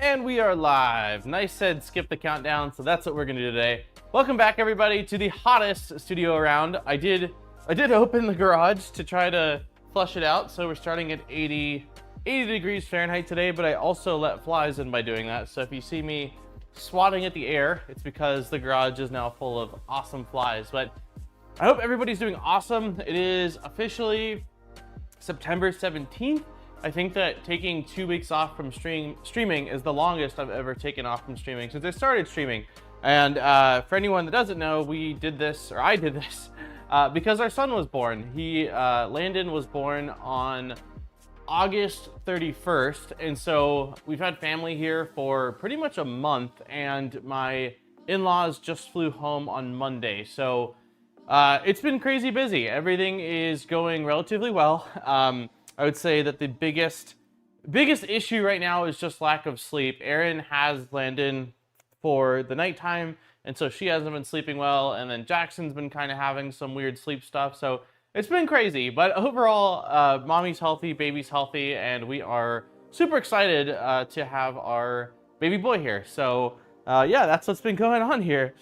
And we are live. Nice said skip the countdown, so that's what we're gonna do today. Welcome back everybody to the hottest studio around. I did open the garage to try to flush it out, so we're starting at 80 degrees Fahrenheit today, but I also let flies in by doing that. So if you see me swatting at the air, it's because the garage is now full of awesome flies. But I hope everybody's doing awesome. It is officially September 17th. I think that taking 2 weeks off from streaming is the longest I've ever taken off from streaming since I started streaming. And for anyone that doesn't know, I did this because our son was born. Landon was born on August 31st. And so we've had family here for pretty much a month, and my in-laws just flew home on Monday. So it's been crazy busy. Everything is going relatively well. I would say that the biggest issue right now is just lack of sleep. Erin has Landon for the nighttime, and so she hasn't been sleeping well, and then Jackson's been kind of having some weird sleep stuff, so it's been crazy. But overall, mommy's healthy, baby's healthy, and we are super excited to have our baby boy here. So yeah, that's what's been going on here.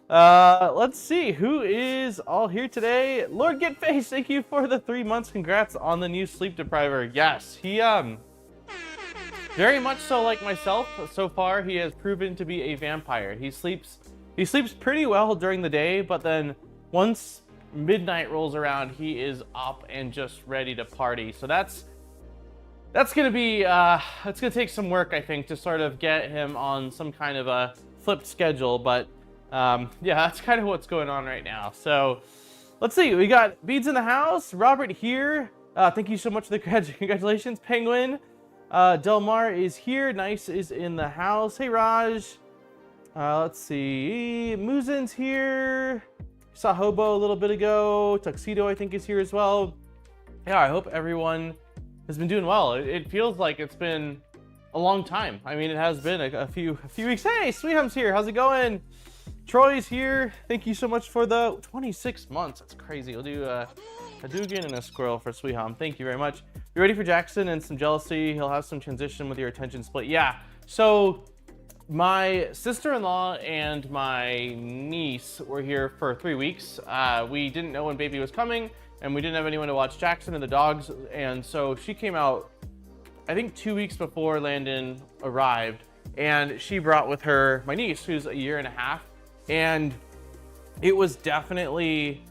Let's see who is all here today. Lord Get Face, thank you for the 3 months. Congrats on the new sleep depriver. Yes, he very much so like myself. So far, he has proven to be a vampire. He sleeps pretty well during the day, but then once midnight rolls around, he is up and just ready to party. So that's gonna be it's gonna take some work, I think, to sort of get him on some kind of a flipped schedule, but yeah, that's kind of what's going on right now. So let's see, we got Beads in the house, Robert here. Thank you so much for the congratulations. Penguin, Delmar is here. Nice is in the house. Hey Raj. Let's see, Muzin's here. Saw Hobo a little bit ago. Tuxedo I think is here as well. Yeah, I hope everyone has been doing well. It feels like it's been a long time. I mean, it has been a few weeks. Hey, Sweetum's here. How's it going? Troy's here. Thank you so much for the 26 months. That's crazy. We'll do a Hadouken and a squirrel for Sweetum. Thank you very much. You ready for Jackson and some jealousy? He'll have some transition with your attention split. Yeah. So my sister-in-law and my niece were here for 3 weeks. We didn't know when baby was coming, and we didn't have anyone to watch Jackson and the dogs. And so she came out, I think 2 weeks before Landon arrived, and she brought with her my niece, who's a year and a half. And it was definitely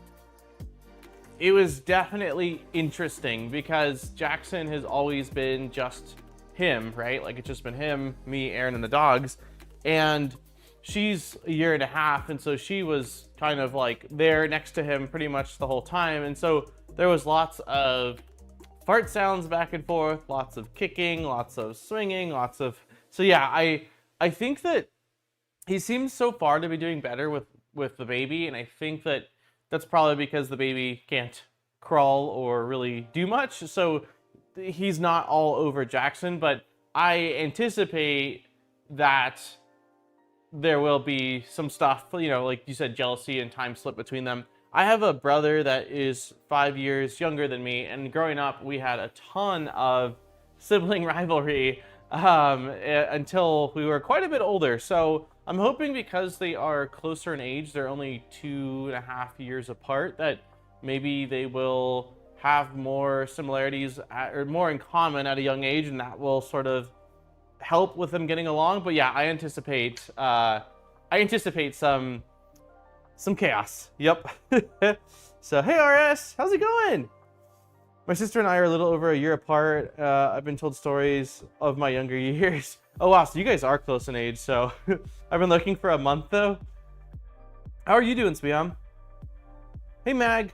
interesting because Jackson has always been just him, right? Like, it's just been him, me, Aaron, and the dogs. And she's a year and a half, and so she was kind of like there next to him pretty much the whole time. And so there was lots of fart sounds back and forth, lots of kicking, lots of swinging, so yeah, I think that he seems so far to be doing better with the baby, and I think that that's probably because the baby can't crawl or really do much, so he's not all over Jackson. But I anticipate that there will be some stuff, you know, like you said, jealousy and time slip between them. I have a brother that is 5 years younger than me, and growing up, we had a ton of sibling rivalry until we were quite a bit older. So I'm hoping because they are closer in age, they're only 2.5 years apart, that maybe they will have more similarities or more in common at a young age, and that will sort of help with them getting along. But yeah, I anticipate some chaos. Yep. So hey RS, how's it going? My sister and I are a little over a year apart. I've been told stories of my younger years. Oh wow, so you guys are close in age. So I've been looking for a month though. How are you doing, Sweetum? Hey Mag.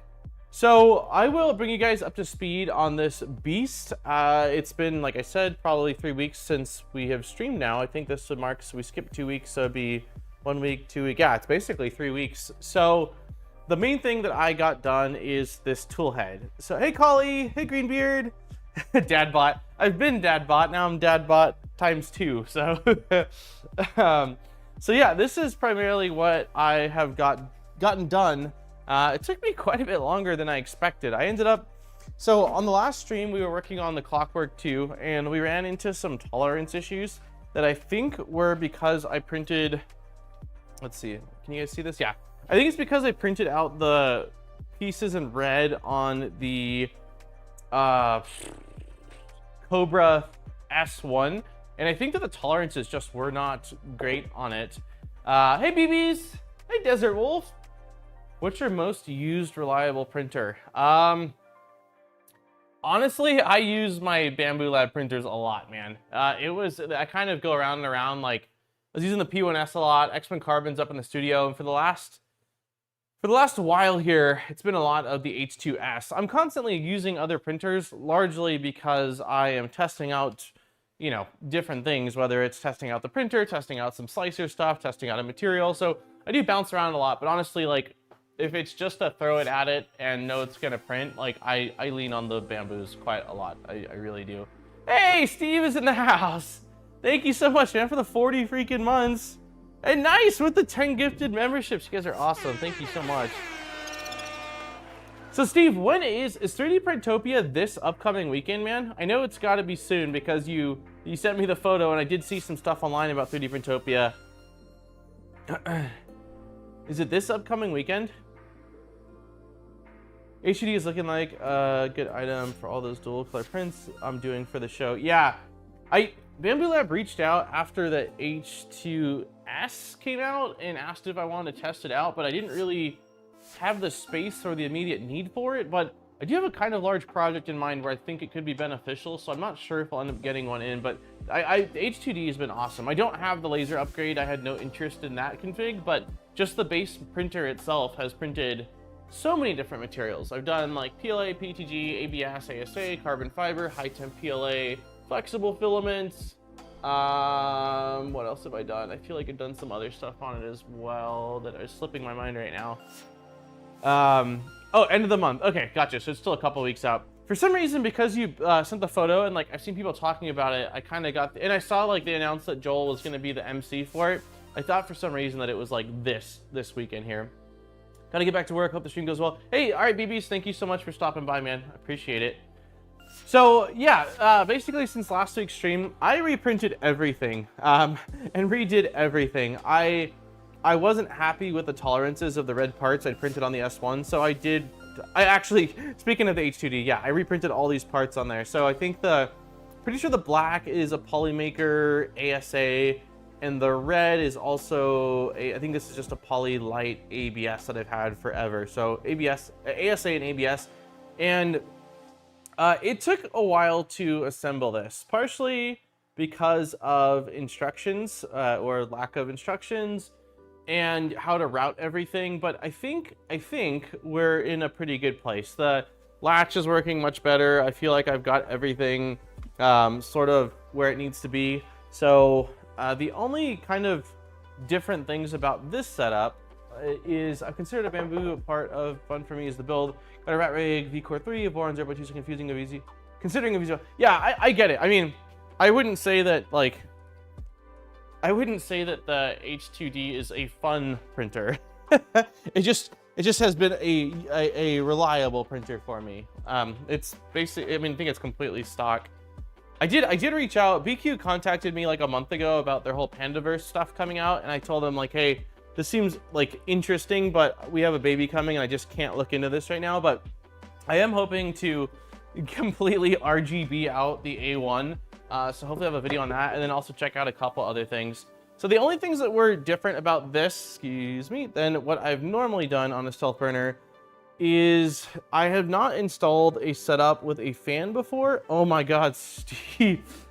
So I will bring you guys up to speed on this beast. It's been, like I said, probably 3 weeks since we have streamed now. I think this would mark, so we skipped 2 weeks, so it'd be 1 week, 2 weeks. Yeah, it's basically 3 weeks. So the main thing that I got done is this tool head. So hey Collie, hey Greenbeard, Dadbot. I've been Dadbot, now I'm Dadbot ×2. So so yeah, this is primarily what I have gotten done. It took me quite a bit longer than I expected. I ended up, so on the last stream, we were working on the Clockwork 2, and we ran into some tolerance issues that I think were because I printed, let's see, can you guys see this? Yeah, I think it's because I printed out the pieces in red on the Cobra S1, and I think that the tolerances just were not great on it. Hey BBs, hey Desert Wolf, what's your most used reliable printer? Honestly, I use my Bamboo Lab printers a lot, man. I kind of go around and around. Like, I was using the P1S a lot, X-Men Carbon's up in the studio, and for the last while here, it's been a lot of the H2S. I'm constantly using other printers, largely because I am testing out, you know, different things, whether it's testing out the printer, testing out some slicer stuff, testing out a material. So I do bounce around a lot, but honestly, like, if it's just to throw it at it and know it's gonna print, like, I lean on the Bamboos quite a lot. I really do. Hey, Steve is in the house. Thank you so much, man, for the 40 freaking months. And nice with the 10 gifted memberships. You guys are awesome. Thank you so much. So Steve, when is 3D Printopia this upcoming weekend, man? I know it's gotta be soon because you sent me the photo and I did see some stuff online about 3D Printopia. Is it this upcoming weekend? HUD is looking like a good item for all those dual color prints I'm doing for the show. Yeah, Bamboo Lab reached out after the H2S came out and asked if I wanted to test it out, but I didn't really have the space or the immediate need for it. But I do have a kind of large project in mind where I think it could be beneficial, so I'm not sure if I'll end up getting one in, but the H2D has been awesome. I don't have the laser upgrade. I had no interest in that config, but just the base printer itself has printed so many different materials. I've done like PLA, PTG, ABS, ASA, carbon fiber, high temp PLA, flexible filaments. What else have I done? I feel like I've done some other stuff on it as well that is slipping my mind right now. Oh, end of the month. Okay, gotcha. So it's still a couple weeks out. For some reason, because you sent the photo and like I've seen people talking about it, I kind of got, and I saw like they announced that Joel was going to be the MC for it. I thought for some reason that it was like this weekend here. Gotta get back to work. Hope the stream goes well. Hey, all right, BBs, thank you so much for stopping by, man. I appreciate it. So yeah, basically since last week's stream, I reprinted everything and redid everything. I wasn't happy with the tolerances of the red parts I printed on the S1, so I actually, speaking of the H2D, yeah, I reprinted all these parts on there. So I think pretty sure the black is a Polymaker ASA, and the red is also I think this is just a Poly Light ABS that I've had forever. So ABS, ASA and ABS, and it took a while to assemble this, partially because of instructions or lack of instructions and how to route everything. But I think we're in a pretty good place. The latch is working much better. I feel like I've got everything sort of where it needs to be. So the only kind of different things about this setup is I've considered a Bamboo a part of fun for me is the build. Got a Rat Rig VCore 3, a Boron 0.2, so confusing of easy. Considering a visual, yeah, I get it. I mean, I wouldn't say that the H2D is a fun printer. it just has been a reliable printer for me. It's basically, I mean, I think it's completely stock. I did reach out. BQ contacted me like a month ago about their whole Pandaverse stuff coming out, and I told them like, hey, this seems like interesting, but we have a baby coming and I just can't look into this right now. But I am hoping to completely RGB out the A1. So hopefully I have a video on that, and then also check out a couple other things. So the only things that were different about this, excuse me, than what I've normally done on a stealth burner is I have not installed a setup with a fan before. Oh my God, Steve,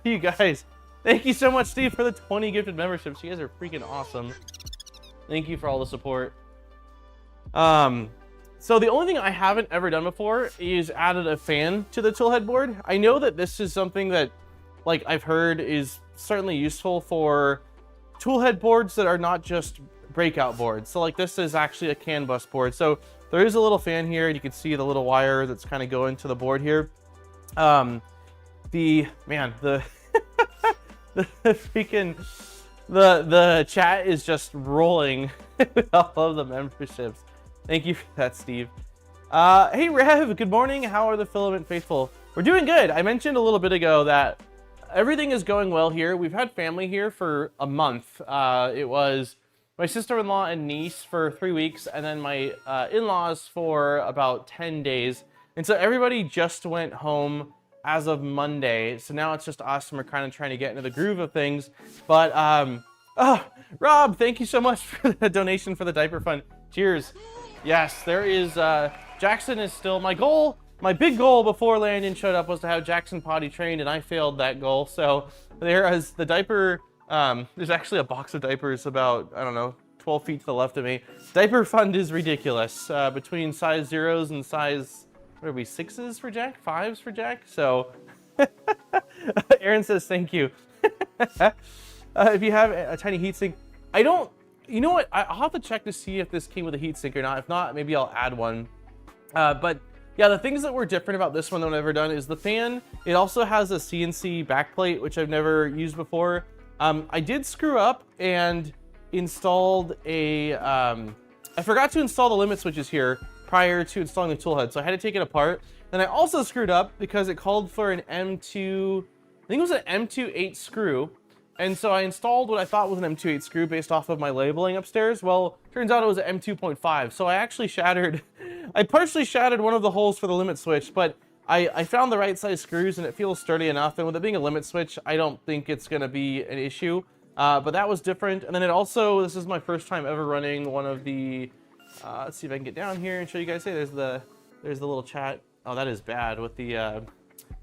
you guys, thank you so much, Steve, for the 20 gifted memberships. You guys are freaking awesome. Thank you for all the support. So the only thing I haven't ever done before is added a fan to the toolhead board. I know that this is something that like I've heard is certainly useful for toolhead boards that are not just breakout boards. So like this is actually a CAN bus board. So there is a little fan here, and you can see the little wire that's kind of going to the board here. The freaking the chat is just rolling with all of the memberships. Thank you for that, Steve. Hey Rev, good morning. How are the filament faithful? We're doing good. I mentioned a little bit ago that everything is going well here. We've had family here for a month. It was my sister-in-law and niece for 3 weeks, and then my in-laws for about 10 days. And so everybody just went home as of Monday. So now it's just us, and we're kind of trying to get into the groove of things. But, oh, Rob, thank you so much for the donation for the diaper fund. Cheers. Yes, there is, Jackson is still my goal. My big goal before Landon showed up was to have Jackson potty trained, and I failed that goal. So there is the diaper, there's actually a box of diapers about, I don't know, 12 feet to the left of me. Diaper fund is ridiculous. Between size 0s and size, what are we, 6s for Jack? 5s for Jack? So, Aaron says thank you. If you have a tiny heatsink, I don't, you know what? I'll have to check to see if this came with a heatsink or not. If not, maybe I'll add one. But yeah, the things that were different about this one that I've never done is the fan. It also has a CNC backplate, which I've never used before. I did screw up and installed a, I forgot to install the limit switches here prior to installing the toolhead, so I had to take it apart. Then I also screwed up because it called for an M2, I think it was an M2.8 screw. And so I installed what I thought was an M2.8 screw based off of my labeling upstairs. Well, turns out it was an M2.5. So I actually shattered, I partially shattered one of the holes for the limit switch, but I found the right size screws and it feels sturdy enough. And with it being a limit switch, I don't think it's going to be an issue. But that was different. And then it also, this is my first time ever running one of the, let's see if I can get down here and show you guys. Hey, there's the little chat. Oh, that is bad with the,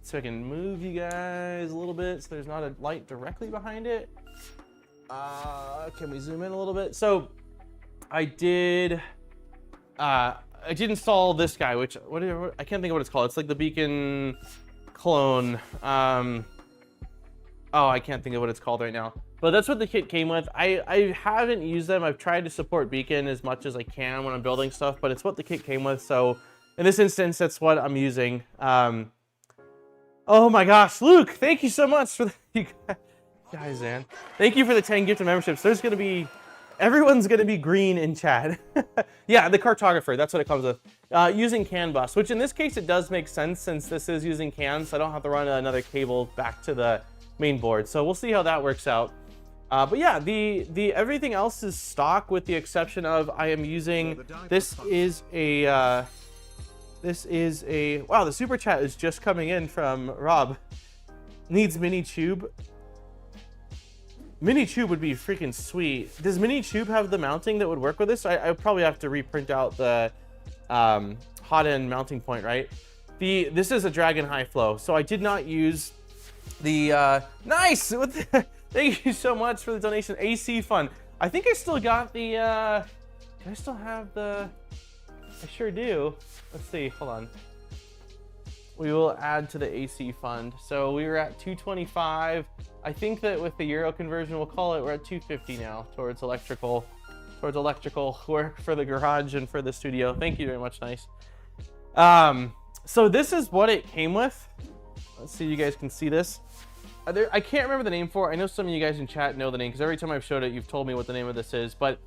so I can move you guys a little bit so there's not a light directly behind it. Can we zoom in a little bit? So I did install this guy, which I can't think of what it's called. It's like the Beacon clone. Oh, I can't think of what it's called right now. But that's what the kit came with. I haven't used them. I've tried to support Beacon as much as I can when I'm building stuff, but it's what the kit came with. So in this instance, that's what I'm using. Oh my gosh, Luke, thank you so much for the, guys, man. Thank you for the 10 gifted memberships. There's gonna be, everyone's gonna be green in chat. Yeah, the cartographer, that's what it comes with. Using CAN bus, which in this case, it does make sense since this is using CAN, so I don't have to run another cable back to the main board. So we'll see how that works out. But yeah, the everything else is stock with the exception of I am using, this is a, wow, the super chat is just coming in from Rob. Needs mini tube. Mini tube would be freaking sweet. Does mini tube have the mounting that would work with this? I would probably have to reprint out the hot end mounting point, right? This is a Dragon High Flow, so I did not use the, nice! Thank you so much for the donation. AC fund. I think I still got the, do I still have the, I sure do. Let's see, hold on. We will add to the AC fund. So we were at 225. I think that with the Euro conversion, we'll call it, we're at 250 now towards electrical work for the garage and for the studio. Thank you very much, nice. So this is what it came with. Let's see if you guys can see this. I can't remember the name for it. I know some of you guys in chat know the name because every time I've showed it, you've told me what the name of this is. But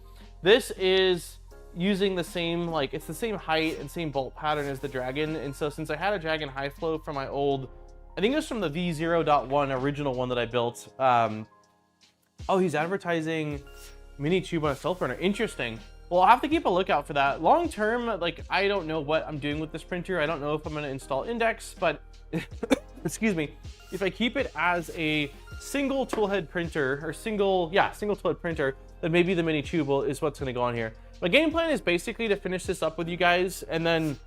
this is using the same, like, it's the same height and same bolt pattern as the Dragon. And so since I had a Dragon High Flow from my old, I think it was from the V0.1 original one that I built. Oh, he's advertising mini tube on a stealth burner. Interesting. Well, I'll have to keep a lookout for that. Long term, like, I don't know what I'm doing with this printer. I don't know if I'm going to install Index, but excuse me, if I keep it as a single toolhead printer or single toolhead printer, then maybe the mini tube is what's going to go on here. My game plan is basically to finish this up with you guys and then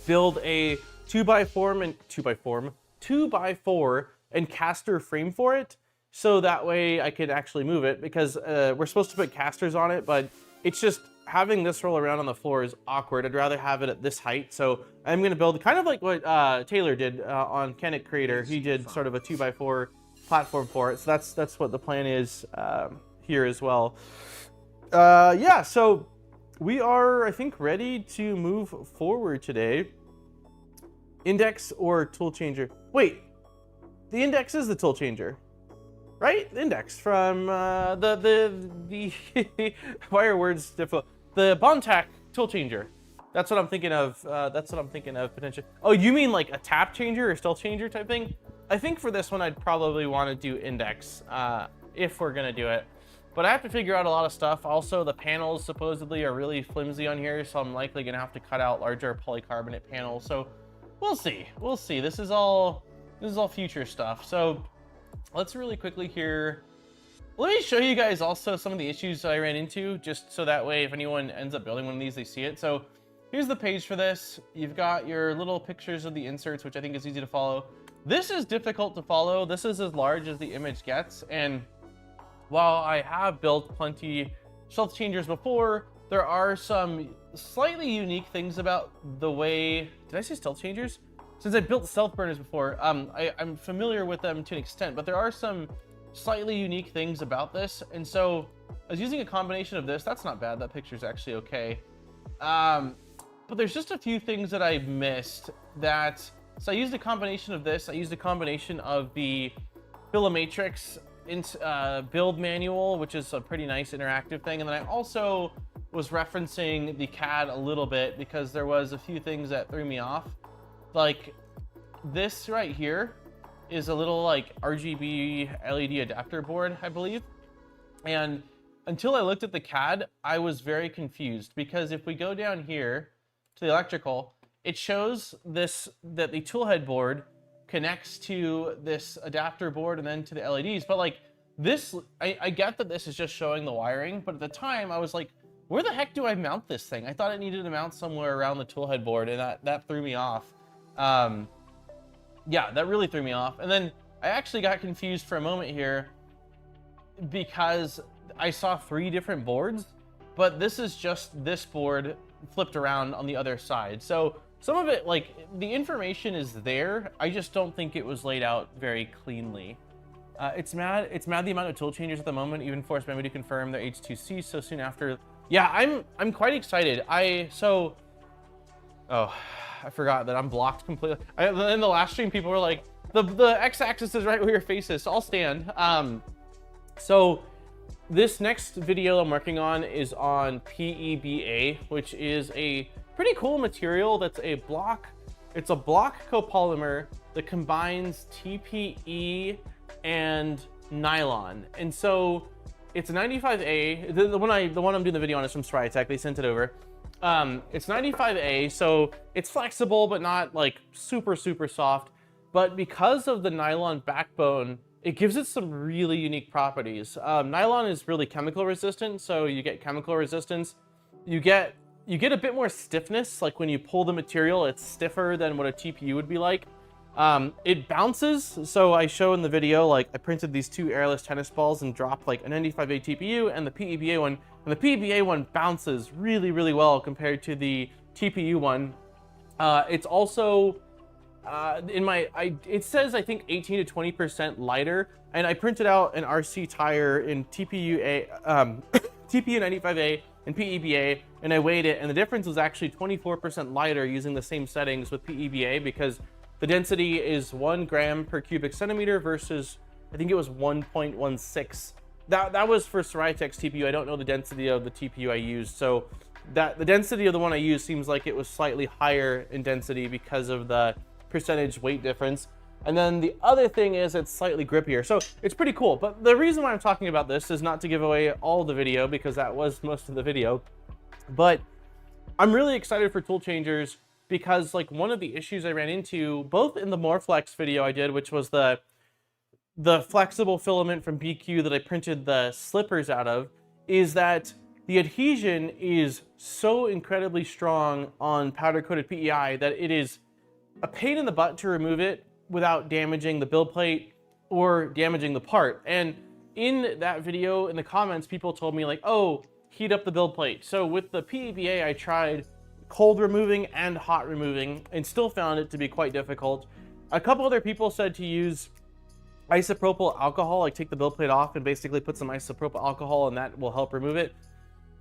build a 2x4 and caster frame for it. So that way I could actually move it because we're supposed to put casters on it, but it's just having this roll around on the floor is awkward. I'd rather have it at this height. So I'm going to build kind of like what Taylor did on Kennet Creator. He did sort of a 2x4 platform for it. So that's what the plan is here as well. Yeah, so we are, I think, ready to move forward today. Index or tool changer? Wait, the Index is the tool changer, right? The Index from the why are words difficult? The Bontac tool changer. That's what I'm thinking of. That's what I'm thinking of potentially. Oh, you mean like a tap changer or stealth changer type thing? I think for this one, I'd probably want to do index if we're going to do it. But I have to figure out a lot of stuff. Also, the panels supposedly are really flimsy on here, so I'm likely going to have to cut out larger polycarbonate panels. So we'll see. We'll see. This is all future stuff. So let's really quickly here. Let me show you guys also some of the issues I ran into, just so that way if anyone ends up building one of these, they see it. So here's the page for this. You've got your little pictures of the inserts, which I think is easy to follow. This is difficult to follow. This is as large as the image gets. And while I have built plenty stealth changers before, there are some slightly unique things about the way, did I say stealth changers? Since I built stealth burners before, I'm familiar with them to an extent, but there are some slightly unique things about this. And so I was using a combination of this. That's not bad. That picture's actually okay. But there's just a few things that I missed that, so I used a combination of this. I used a combination of the Filomatrix build manual, which is a pretty nice interactive thing. And then I also was referencing the CAD a little bit because there was a few things that threw me off. Like this right here is a little like RGB LED adapter board, I believe. And until I looked at the CAD, I was very confused because if we go down here to the electrical, it shows this, that the toolhead board connects to this adapter board and then to the LEDs. But like this, I get that this is just showing the wiring, but at the time I was like, where the heck do I mount this thing? I thought it needed to mount somewhere around the toolhead board, and that threw me off. Yeah, that really threw me off. And then I actually got confused for a moment here because I saw 3 different boards, but this is just this board flipped around on the other side. So some of it, like the information is there. I just don't think it was laid out very cleanly. It's mad the amount of tool changers at the moment, even forced memory to confirm their H2C so soon after. Yeah, I'm quite excited. I forgot that I'm blocked completely. In the last stream, people were like, the x-axis is right where your face is, so I'll stand. So this next video I'm working on is on PEBA, which is a pretty cool material that's it's a block copolymer that combines TPE and nylon. And so it's a 95A, the one I'm doing the video on is from FYSETC, they sent it over. It's 95A, so it's flexible, but not like super soft. But because of the nylon backbone, it gives it some really unique properties. Nylon is really chemical resistant, so you get chemical resistance. You get a bit more stiffness, like when you pull the material, it's stiffer than what a TPU would be like. It bounces, so I show in the video, like I printed these 2 airless tennis balls and dropped like an 95A TPU and the PEBA one. And the PEBA one bounces really well compared to the TPU one. It's also, it says I think 18 to 20% lighter. And I printed out an RC tire in TPU 95A and PEBA, and I weighed it, and the difference was actually 24% lighter using the same settings with PEBA because the density is 1 gram per cubic centimeter versus, I think it was 1.16. That was for FYSETC's TPU. I don't know the density of the TPU I used. So the density of the one I used seems like it was slightly higher in density because of the percentage weight difference. And then the other thing is it's slightly grippier. So it's pretty cool. But the reason why I'm talking about this is not to give away all the video because that was most of the video. But I'm really excited for tool changers because like one of the issues I ran into both in the Moreflex video I did, which was the flexible filament from BQ that I printed the slippers out of, is that the adhesion is so incredibly strong on powder coated PEI that it is a pain in the butt to remove it without damaging the build plate or damaging the part. And in that video, in the comments, people told me like, oh, heat up the build plate. So with the PEBA, I tried cold removing and hot removing and still found it to be quite difficult. A couple other people said to use isopropyl alcohol, like take the build plate off and basically put some isopropyl alcohol and that will help remove it.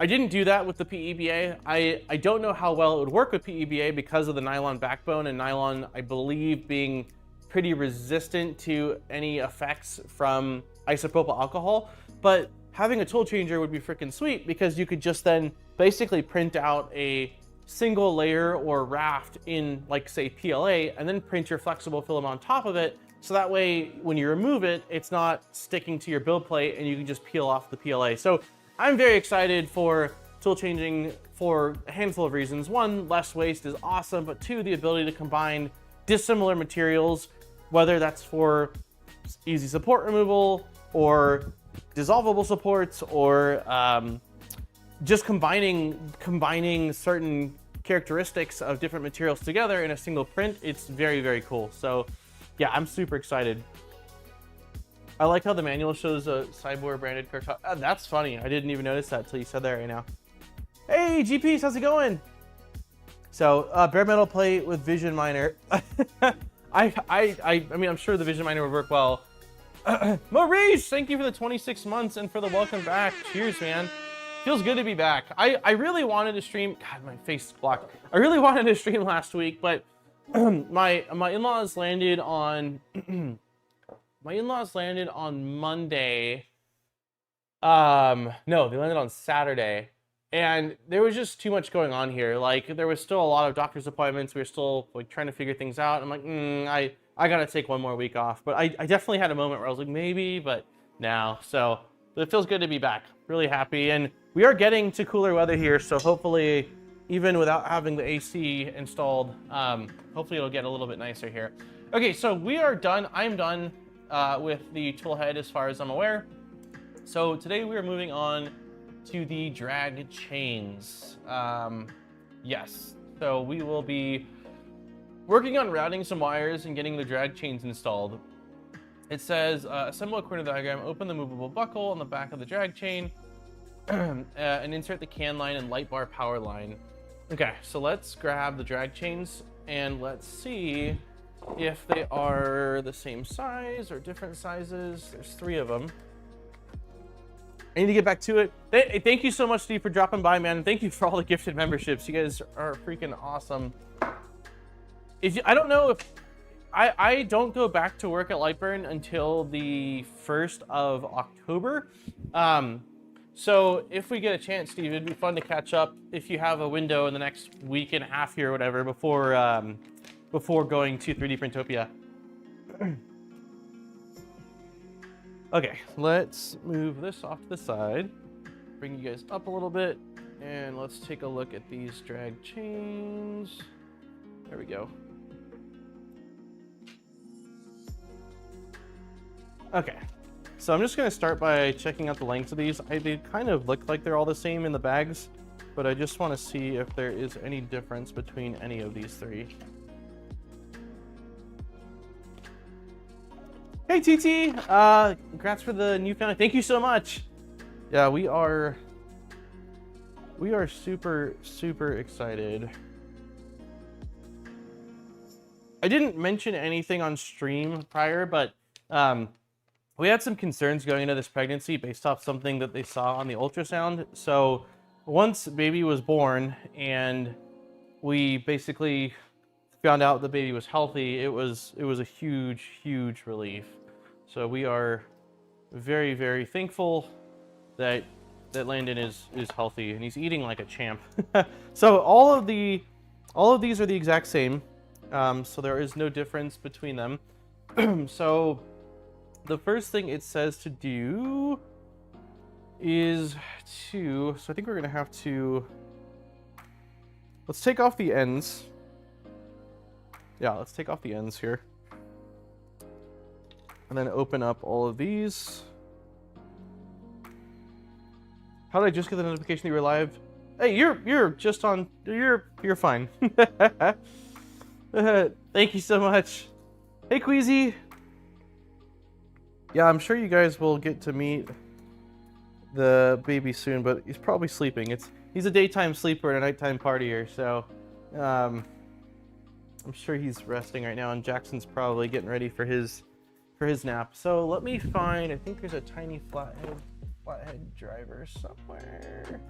I didn't do that with the PEBA. I don't know how well it would work with PEBA because of the nylon backbone, and nylon, I believe, being pretty resistant to any effects from isopropyl alcohol. But having a tool changer would be freaking sweet because you could just then basically print out a single layer or raft in, like, say, PLA, and then print your flexible film on top of it. So that way, when you remove it, it's not sticking to your build plate and you can just peel off the PLA. So I'm very excited for tool changing for a handful of reasons. One, less waste is awesome, but two, the ability to combine dissimilar materials, whether that's for easy support removal or dissolvable supports, or just combining certain characteristics of different materials together in a single print. It's very, very cool. So yeah, I'm super excited. I like how the manual shows a Cyborg branded card. Oh, that's funny. I didn't even notice that till you said that right now. Hey, GPs, how's it going? So, bare metal plate with Vision Miner. I mean, I'm sure the Vision Miner would work well. Maurice, thank you for the 26 months and for the welcome back. Cheers, man. Feels good to be back. I really wanted to stream. God, my face is blocked. I really wanted to stream last week, but my in-laws landed on Monday. No, they landed on Saturday, and there was just too much going on here. Like, there was still a lot of doctor's appointments. We were still, like, trying to figure things out. I'm like, I gotta take one more week off. But I definitely had a moment where I was like, maybe, but no. So it feels good to be back. Really happy, and we are getting to cooler weather here. So hopefully, even without having the AC installed, hopefully it'll get a little bit nicer here. Okay, so we are done. I'm done with the toolhead as far as I'm aware. So today we are moving on to the drag chains. Yes, so we will be working on routing some wires and getting the drag chains installed. It says, assemble according to the diagram, open the movable buckle on the back of the drag chain, and insert the can line and light bar power line. Okay, so let's grab the drag chains and let's see if they are the same size or different sizes. There's 3 of them. I need to get back to it. Thank you so much, Steve, for dropping by, man. And thank you for all the gifted memberships. You guys are freaking awesome. I don't know if I don't go back to work at Lightburn until the 1st of October. So if we get a chance, Steve, it'd be fun to catch up if you have a window in the next week and a half here or whatever before going to 3D Printopia. Okay, let's move this off to the side, bring you guys up a little bit, and let's take a look at these drag chains. There we go. Okay, so I'm just going to start by checking out the lengths of these. They kind of look like they're all the same in the bags, but I just want to see if there is any difference between any of these 3. Hey, TT! Congrats for the new family. Thank you so much. Yeah, we are super, super excited. I didn't mention anything on stream prior, but we had some concerns going into this pregnancy based off something that they saw on the ultrasound. So once baby was born and we basically found out the baby was healthy, it was a huge, huge relief. So we are very, very thankful that Landon is healthy and he's eating like a champ. So all of these are the exact same. So there is no difference between them. So the first thing it says to do is so I think we're gonna have to, let's take off the ends. Yeah, let's take off the ends here. And then open up all of these. How did I just get the notification that you were live? Hey, you're just on, you're fine. Thank you so much. Hey, Queasy. Yeah, I'm sure you guys will get to meet the baby soon, but he's probably sleeping. He's a daytime sleeper and a nighttime partier, so I'm sure he's resting right now, and Jackson's probably getting ready for his nap. So let me find, I think there's a tiny flathead driver somewhere.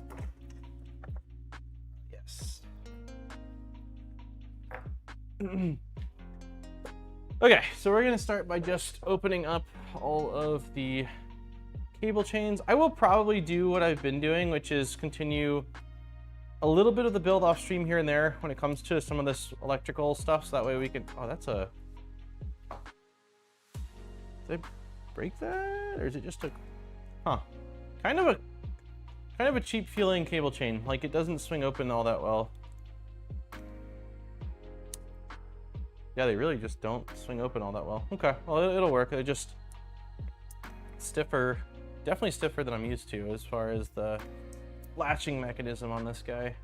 Yes. Okay, so we're gonna start by just opening up all of the cable chains. I will probably do what I've been doing, which is continue a little bit of the build off stream here and there when it comes to some of this electrical stuff, so that way we can, oh, that's a, did I break that? Or is it just a, huh, kind of a cheap feeling cable chain. Like, it doesn't swing open all that well. Yeah, they really just don't swing open all that well. Okay, well, it'll work. They're just stiffer, definitely stiffer than I'm used to as far as the latching mechanism on this guy.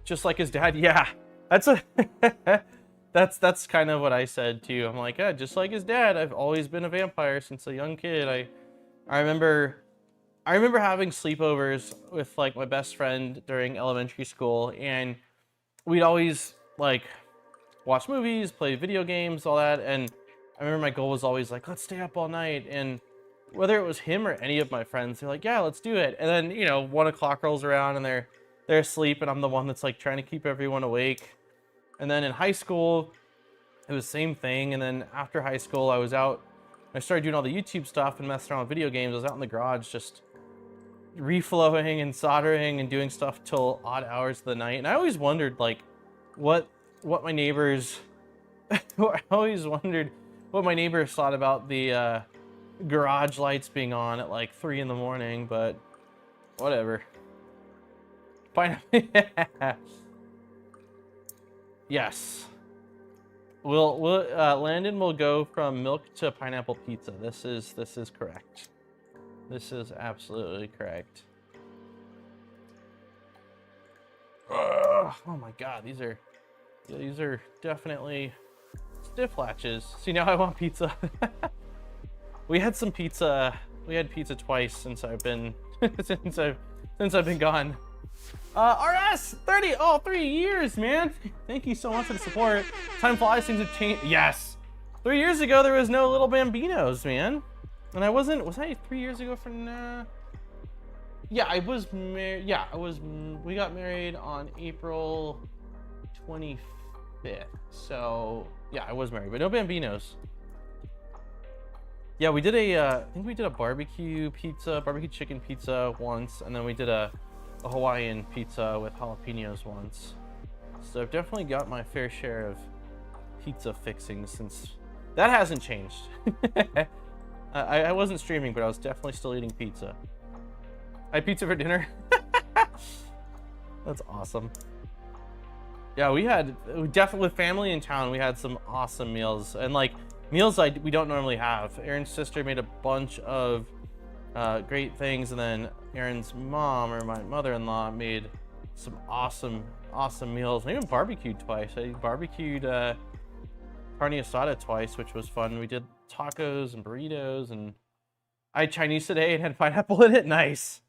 Just like his dad. Yeah, that's a that's kind of what I said too. I'm like, yeah, just like his dad. I've always been a vampire since a young kid. I remember having sleepovers with like my best friend during elementary school, and we'd always like watch movies, play video games, all that. And I remember my goal was always like, let's stay up all night. And whether it was him or any of my friends, they're like, yeah, let's do it. And then, you know, 1 o'clock rolls around and they're asleep, and I'm the one that's like trying to keep everyone awake. And then in high school, it was the same thing. And then after high school, I was out, I started doing all the YouTube stuff and messing around with video games. I was out in the garage just reflowing and soldering and doing stuff till odd hours of the night. And I always wondered like what my neighbors I always wondered what my neighbors thought about the garage lights being on at like 3 in the morning, but whatever. Yes. Landon will go from milk to pineapple pizza. This is correct. This is absolutely correct. Ugh, oh my god, these are definitely stiff latches. See, now I want pizza. We had some pizza. We had pizza twice since I've been since I've been gone. RS 30. Oh, 3 years, man. Thank you so much for the support. Time flies, things have changed. Yes. 3 years ago there was no little Bambinos, man. And I wasn't. Was I 3 years ago for nah? Yeah, I was married. Yeah, we got married on April 25th. So yeah, I was married, but no Bambinos. Yeah, we did I think we did a barbecue chicken pizza once, and then we did a Hawaiian pizza with jalapenos once. So I've definitely got my fair share of pizza fixings since that hasn't changed. I wasn't streaming, but I was definitely still eating pizza. I had pizza for dinner. That's awesome. Yeah, we definitely with family in town, we had some awesome meals, and like meals we don't normally have. Aaron's sister made a bunch of great things, and then Aaron's mom, or my mother-in-law, made some awesome meals. I even barbecued twice. I barbecued carne asada twice, which was fun. We did tacos and burritos, and I had Chinese today and had pineapple in it. Nice.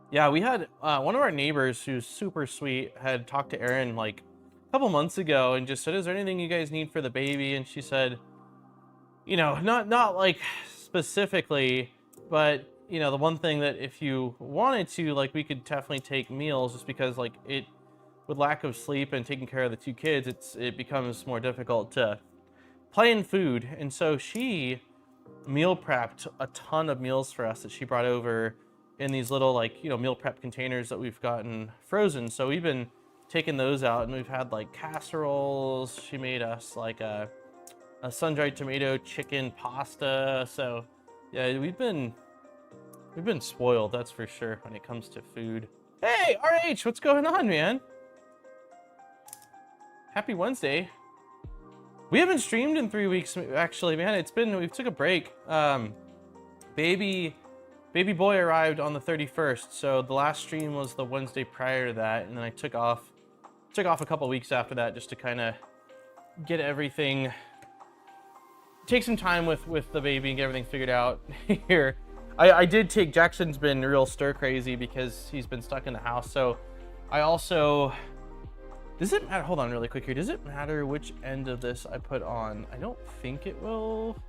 Yeah, we had one of our neighbors who's super sweet had talked to Aaron like a couple months ago and just said, is there anything you guys need for the baby? And she said, you know, not like specifically, but you know, the one thing that if you wanted to, like, we could definitely take meals, just because like with lack of sleep and taking care of the 2 kids, it becomes more difficult to plan food. And so she meal prepped a ton of meals for us that she brought over in these little, like, you know, meal prep containers that we've gotten frozen. So we've been taking those out, and we've had like casseroles. She made us like a sun-dried tomato chicken pasta. So yeah, we've been spoiled, that's for sure, when it comes to food. Hey, RH, what's going on, man? Happy Wednesday. We haven't streamed in 3 weeks, actually, man. We took a break. Baby boy arrived on the 31st, so the last stream was the Wednesday prior to that, and then I took off a couple weeks after that just to kind of get everything, take some time with the baby and get everything figured out here. I did take, Jackson's been real stir crazy because he's been stuck in the house, so I also, does it matter, hold on really quick here, does it matter which end of this I put on? I don't think it will.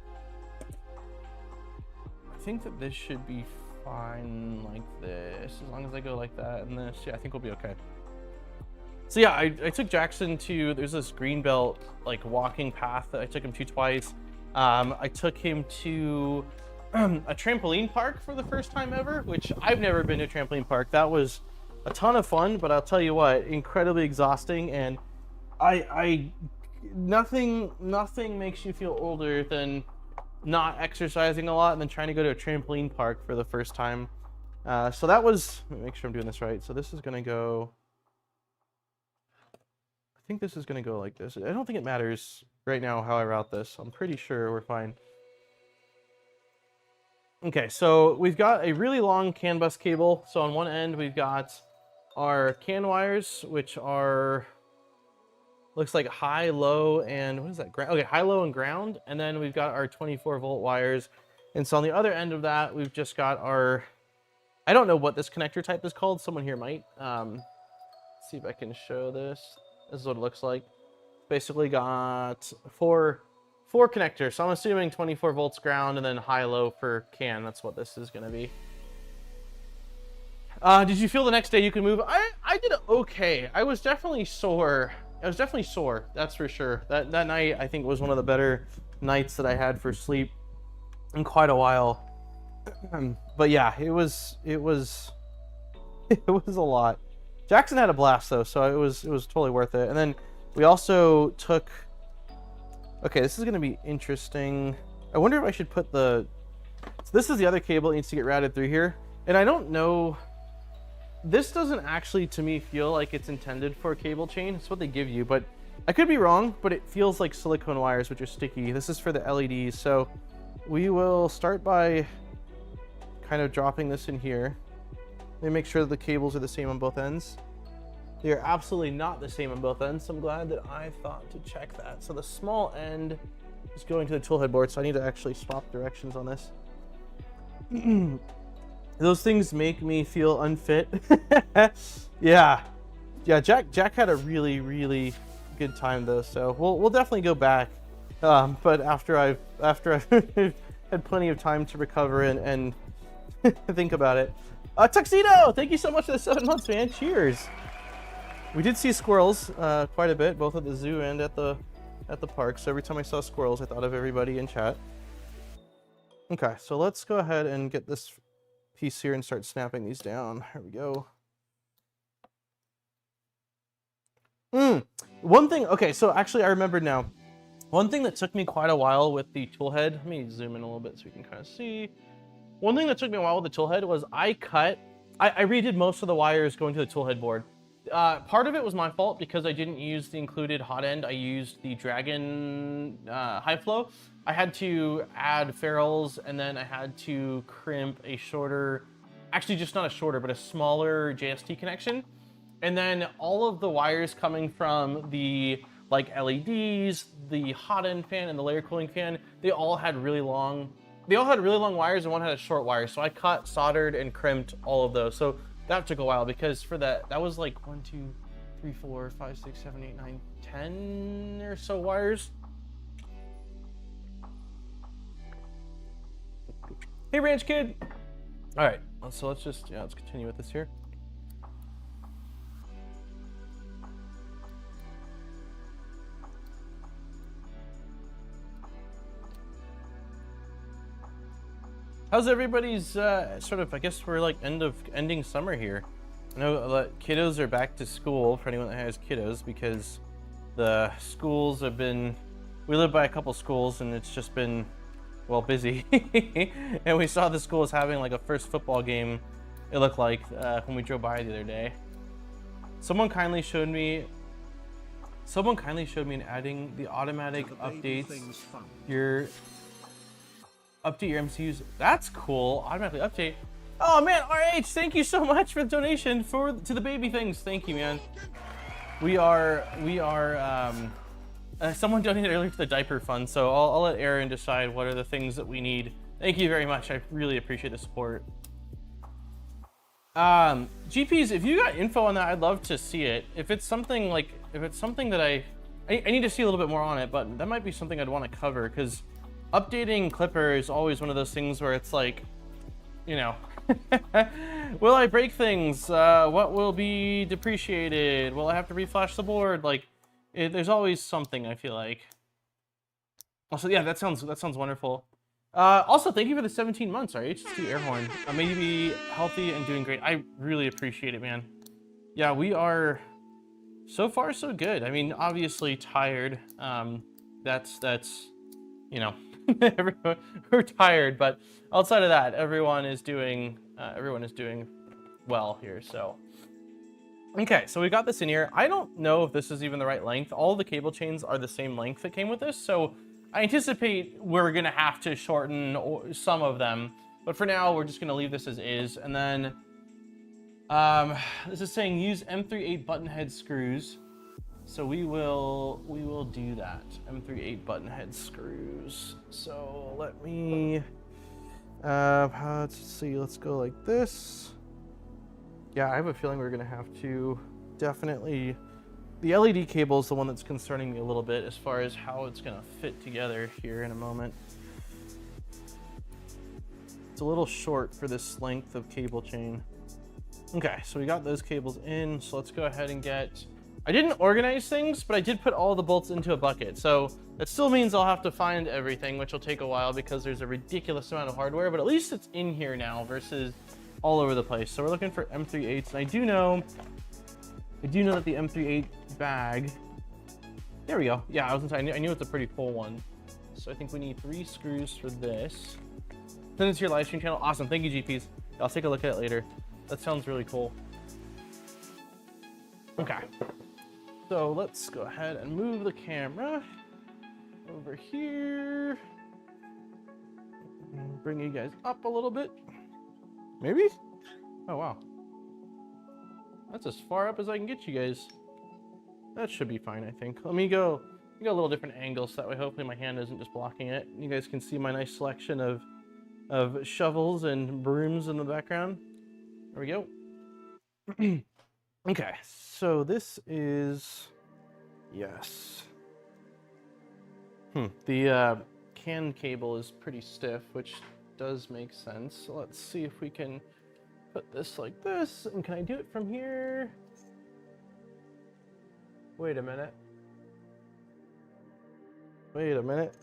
I think that this should be fine like this, as long as I go like that and this. Yeah, I think we'll be okay. So yeah, I took Jackson to, there's this greenbelt like walking path that I took him to twice. I took him to a trampoline park for the first time ever, which I've never been to a trampoline park. That was a ton of fun, but I'll tell you what, incredibly exhausting. And nothing makes you feel older than not exercising a lot and then trying to go to a trampoline park for the first time. So that was, let me make sure I'm doing this right. So this is gonna go, I think this is gonna go like this. I don't think it matters right now how I route this. I'm pretty sure we're fine. Okay, so we've got a really long CAN bus cable. So on one end, we've got our CAN wires, which are, looks like high, low, and what is that? Okay, high, low, and ground. And then we've got our 24-volt wires. And so on the other end of that, we've just got our, I don't know what this connector type is called. Someone here might. Let's see if I can show this. This is what it looks like. Basically got four connectors. So I'm assuming 24 volts ground and then high, low for CAN. That's what this is going to be. Did you feel the next day you could move? I did okay. I was definitely sore. That's for sure. That night, I think, was one of the better nights that I had for sleep in quite a while. But yeah, it was a lot. Jackson had a blast though, so it was totally worth it. And then we also took, okay, this is going to be interesting. I wonder if I should put so this is the other cable that needs to get routed through here. And I don't know, this doesn't actually, to me, feel like it's intended for a cable chain. It's what they give you, but I could be wrong, but it feels like silicone wires, which are sticky. This is for the LEDs. So we will start by kind of dropping this in here. Let me make sure that the cables are the same on both ends. They are absolutely not the same on both ends, so I'm glad that I thought to check that. So the small end is going to the toolhead board, so I need to actually swap directions on this. Those things make me feel unfit. Yeah, Jack had a really good time though, so we'll definitely go back. But after I've had plenty of time to recover and think about it. Tuxedo, thank you so much for the 7 months, man. Cheers. We did see squirrels quite a bit, both at the zoo and at the park. So every time I saw squirrels, I thought of everybody in chat. Okay, so let's go ahead and get this piece here and start snapping these down. Here we go. One thing, okay, so actually I remembered now. One thing that took me quite a while with the toolhead, let me zoom in a little bit so we can kind of see. One thing that took me a while with the toolhead was I redid most of the wires going to the toolhead board. Part of it was my fault because I didn't use the included hot end. I used the Dragon high flow. I had to add ferrules and then I had to crimp a shorter, actually just not a shorter, but a smaller JST connection. And then all of the wires coming from the like LEDs, the hot end fan and the layer cooling fan, they all had really long wires and one had a short wire. So I cut, soldered, and crimped all of those. So that took a while because for that was like 1, 2, 3, 4, 5, 6, 7, 8, 9, 10 or so wires. Hey, Ranch Kid. All right, so let's continue with this here. How's everybody's sort of, I guess we're like ending summer here. I know that kiddos are back to school for anyone that has kiddos because the schools have been, we live by a couple schools and it's just been, well, busy. And we saw the schools having like a first football game, it looked like, when we drove by the other day. Someone kindly showed me in adding the automatic updates, update your MCUs. That's cool. Automatically update. Oh man, RH, thank you so much for the donation to the baby things. Thank you, man. We are someone donated earlier for the diaper fund, so I'll let Aaron decide what are the things that we need. Thank you very much. I really appreciate the support. GPs, if you got info on that, I'd love to see it. If it's something that I need to see a little bit more on it, but that might be something I'd want to cover because updating Clipper is always one of those things where it's like, you know, will I break things? What will be depreciated? Will I have to reflash the board? Like, there's always something, I feel like. Also, yeah, that sounds wonderful. Also, thank you for the 17 months, our H2 air horn. May you be healthy and doing great. I really appreciate it, man. Yeah, we are so far so good. I mean, obviously tired. That's you know, we're tired, but outside of that, everyone is doing well here. So, okay, so we got this in here. I don't know if this is even the right length. All the cable chains are the same length that came with this, so I anticipate we're gonna have to shorten some of them, but for now we're just gonna leave this as is. And then this is saying use M38 button head screws, so we will do that. M38 button head screws. So let me let's see, let's go like this. Yeah, I have a feeling we're gonna have to definitely. The LED cable is the one that's concerning me a little bit as far as how it's gonna fit together here in a moment. It's a little short for this length of cable chain. Okay, so we got those cables in, so let's go ahead and get... I didn't organize things, but I did put all the bolts into a bucket, so that still means I'll have to find everything, which will take a while because there's a ridiculous amount of hardware, but at least it's in here now versus all over the place. So we're looking for M38s, and I do know that the M38 bag, there we go. Yeah, I knew it's a pretty full one. So I think we need 3 screws for this. Send it to your live stream channel. Awesome, thank you, GPs. I'll take a look at it later. That sounds really cool. Okay, so let's go ahead and move the camera over here. Bring you guys up a little bit. Maybe? Oh, wow. That's as far up as I can get you guys. That should be fine, I think. Let me go a little different angle so that way hopefully my hand isn't just blocking it. You guys can see my nice selection of shovels and brooms in the background. There we go. Okay, so this is... Yes. The CAN cable is pretty stiff, which does make sense. So let's see if we can put this like this. And can I do it from here? Wait a minute. Wait a minute.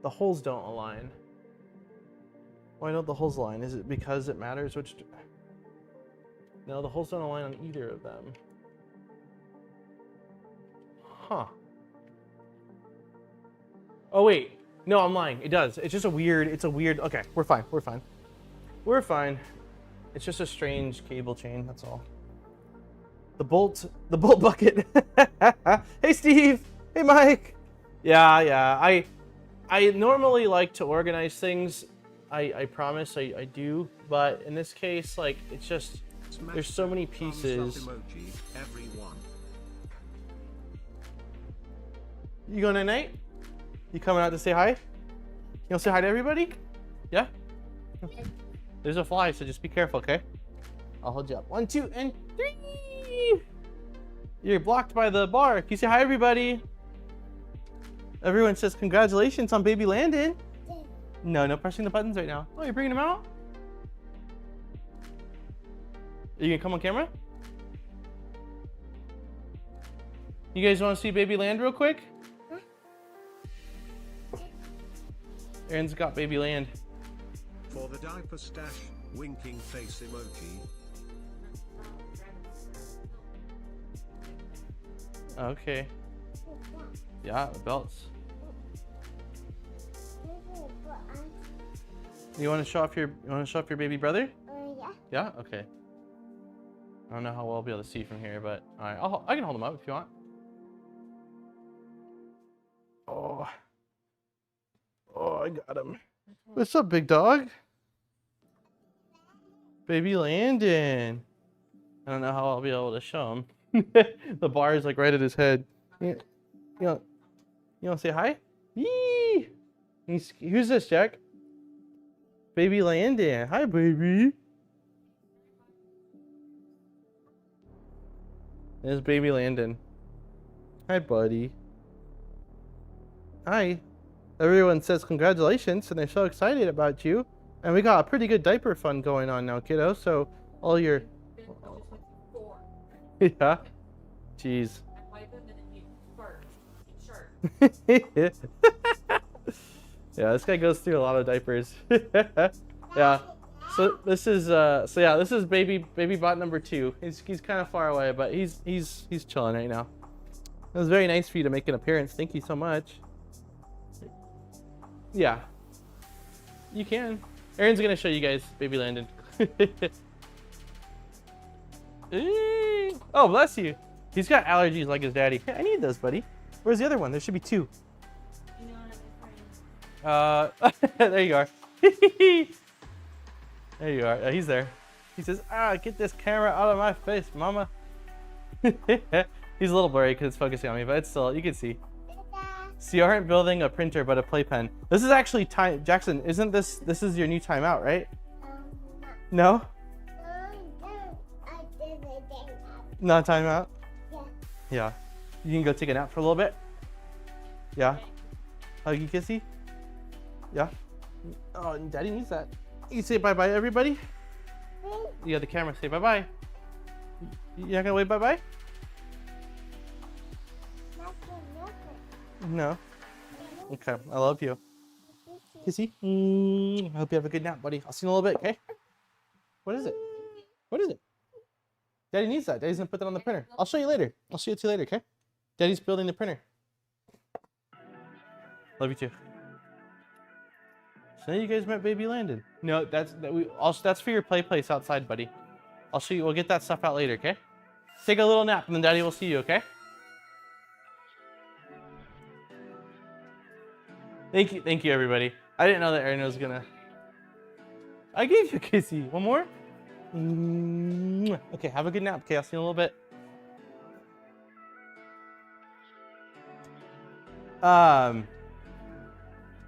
The holes don't align. Why don't the holes align? Is it because it matters which... No, the holes don't align on either of them. Huh. Oh wait, no, I'm lying. It does. It's just a weird, okay, we're fine, we're fine. We're fine. It's just a strange cable chain, that's all. The bolt bucket. Hey Steve, hey Mike. Yeah, I normally like to organize things. I promise I do, but in this case, like, it's just, there's so many pieces. You going night? You coming out to say hi? You want to say hi to everybody? Yeah? There's a fly, so just be careful, okay? I'll hold you up. 1, 2, and 3! You're blocked by the bar. Can you say hi, everybody? Everyone says congratulations on baby Landon. No pressing the buttons right now. Oh, you're bringing him out? Are you gonna come on camera? You guys want to see baby Land real quick? Aaron's got baby Land. For the diaper stash, winking face emoji. Okay. Yeah, the belts. You want to show off your baby brother? Yeah. Yeah. Okay. I don't know how well I'll be able to see from here, but all right, I can hold him up if you want. Oh, I got him. What's up, big dog? Baby Landon. I don't know how I'll be able to show him. The bar is like right at his head. You want to say hi? Yee! Who's this, Jack? Baby Landon. Hi, baby. There's baby Landon. Hi, buddy. Hi. Everyone says congratulations, and they're so excited about you. And we got a pretty good diaper fund going on now, kiddo. So all your... Yeah. Jeez. Yeah, this guy goes through a lot of diapers. Yeah. So this is this is baby bot number 2. He's kind of far away, but he's chilling right now. It was very nice for you to make an appearance. Thank you so much. Yeah. You can. Aaron's gonna show you guys baby Landon. Oh, bless you. He's got allergies like his daddy. Hey, I need those, buddy. Where's the other one? There should be 2. There you are. There you are. He's there. He says, get this camera out of my face, mama. He's a little blurry because it's focusing on me, but it's still, you can see. So you aren't building a printer, but a playpen. This is actually time. Jackson, isn't this is your new timeout, right? No? Not timeout? Yeah. Yeah. You can go take a nap for a little bit? Yeah. Huggy kissy? Yeah. Oh, daddy needs that. You say bye-bye, everybody? Yeah, the camera say bye-bye. You're not gonna wave bye-bye? No. Okay, I love you. Kissy? I hope you have a good nap, buddy. I'll see you in a little bit, okay? What is it? What is it? Daddy needs that. Daddy's gonna put that on the printer. I'll show you later. I'll show you later, okay? Daddy's building the printer. Love you too. So you guys met baby Landon. No, that's for your play place outside, buddy. I'll show you. We'll get that stuff out later, okay? Take a little nap and then daddy will see you, okay? Thank you everybody. I didn't know that Aaron was gonna. I gave you a kissy. One more? Okay, have a good nap. Okay, I'll see you in a little bit.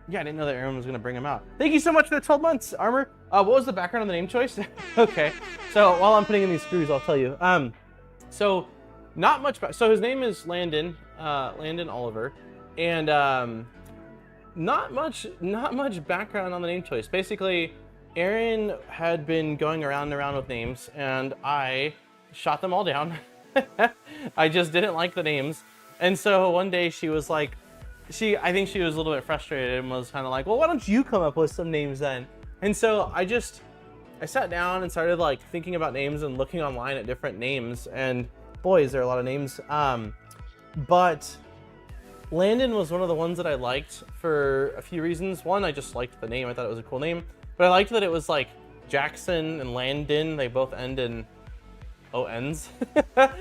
Yeah, I didn't know that Aaron was gonna bring him out. Thank you so much for the 12 months, Armor. What was the background on the name choice? Okay, so while I'm putting in these screws, I'll tell you. So not much. So his name is Landon, Landon Oliver, and not much background on the name choice. Basically, Aaron had been going around and around with names, and I shot them all down. I just didn't like the names, and so one day she was like. I think she was a little bit frustrated and was kind of like, well, why don't you come up with some names then? And so I sat down and started like thinking about names and looking online at different names, and boy, is there a lot of names. But Landon was one of the ones that I liked for a few reasons. One, I just liked the name. I thought it was a cool name, but I liked that it was like Jackson and Landon. They both end in O-Ns. But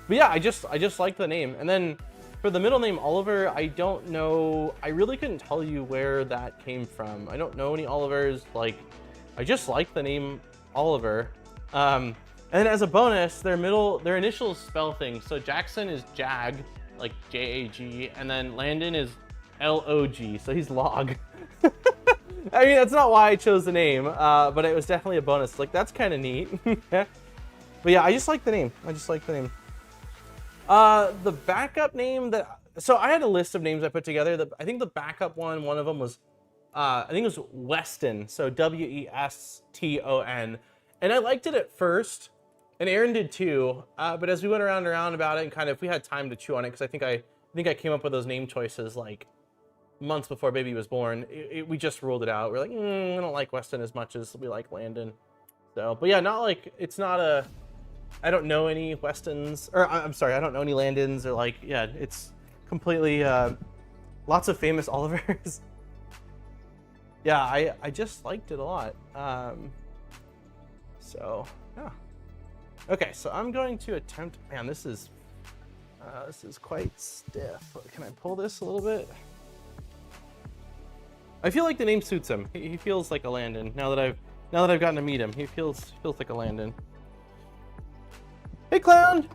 yeah, I just liked the name. And then for the middle name Oliver, I don't know. I really couldn't tell you where that came from. I don't know any Olivers. Like, I just like the name Oliver. And then as a bonus, their initials spell things. So Jackson is Jag, like J-A-G, and then Landon is L-O-G, so he's Log. I mean, that's not why I chose the name, but it was definitely a bonus. Like, that's kind of neat. But yeah, I just like the name. The backup name so I had a list of names I put together. I think the backup one of them was, I think it was Weston, so W-E-S-T-O-N. And I liked it at first, and Aaron did too, but as we went around and around about it and kind of, we had time to chew on it, because I think I came up with those name choices like months before baby was born. We just ruled it out. We're like, we don't like Weston as much as we like Landon. So, but yeah, I don't know any Westons, or I'm sorry, I don't know any Landons, or like, yeah, it's completely, lots of famous Olivers. Yeah, I just liked it a lot. So, yeah. Okay, so I'm going to attempt, man, this is quite stiff. Can I pull this a little bit? I feel like the name suits him. He feels like a Landon. Now that I've gotten to meet him, he feels like a Landon. Hey, clown!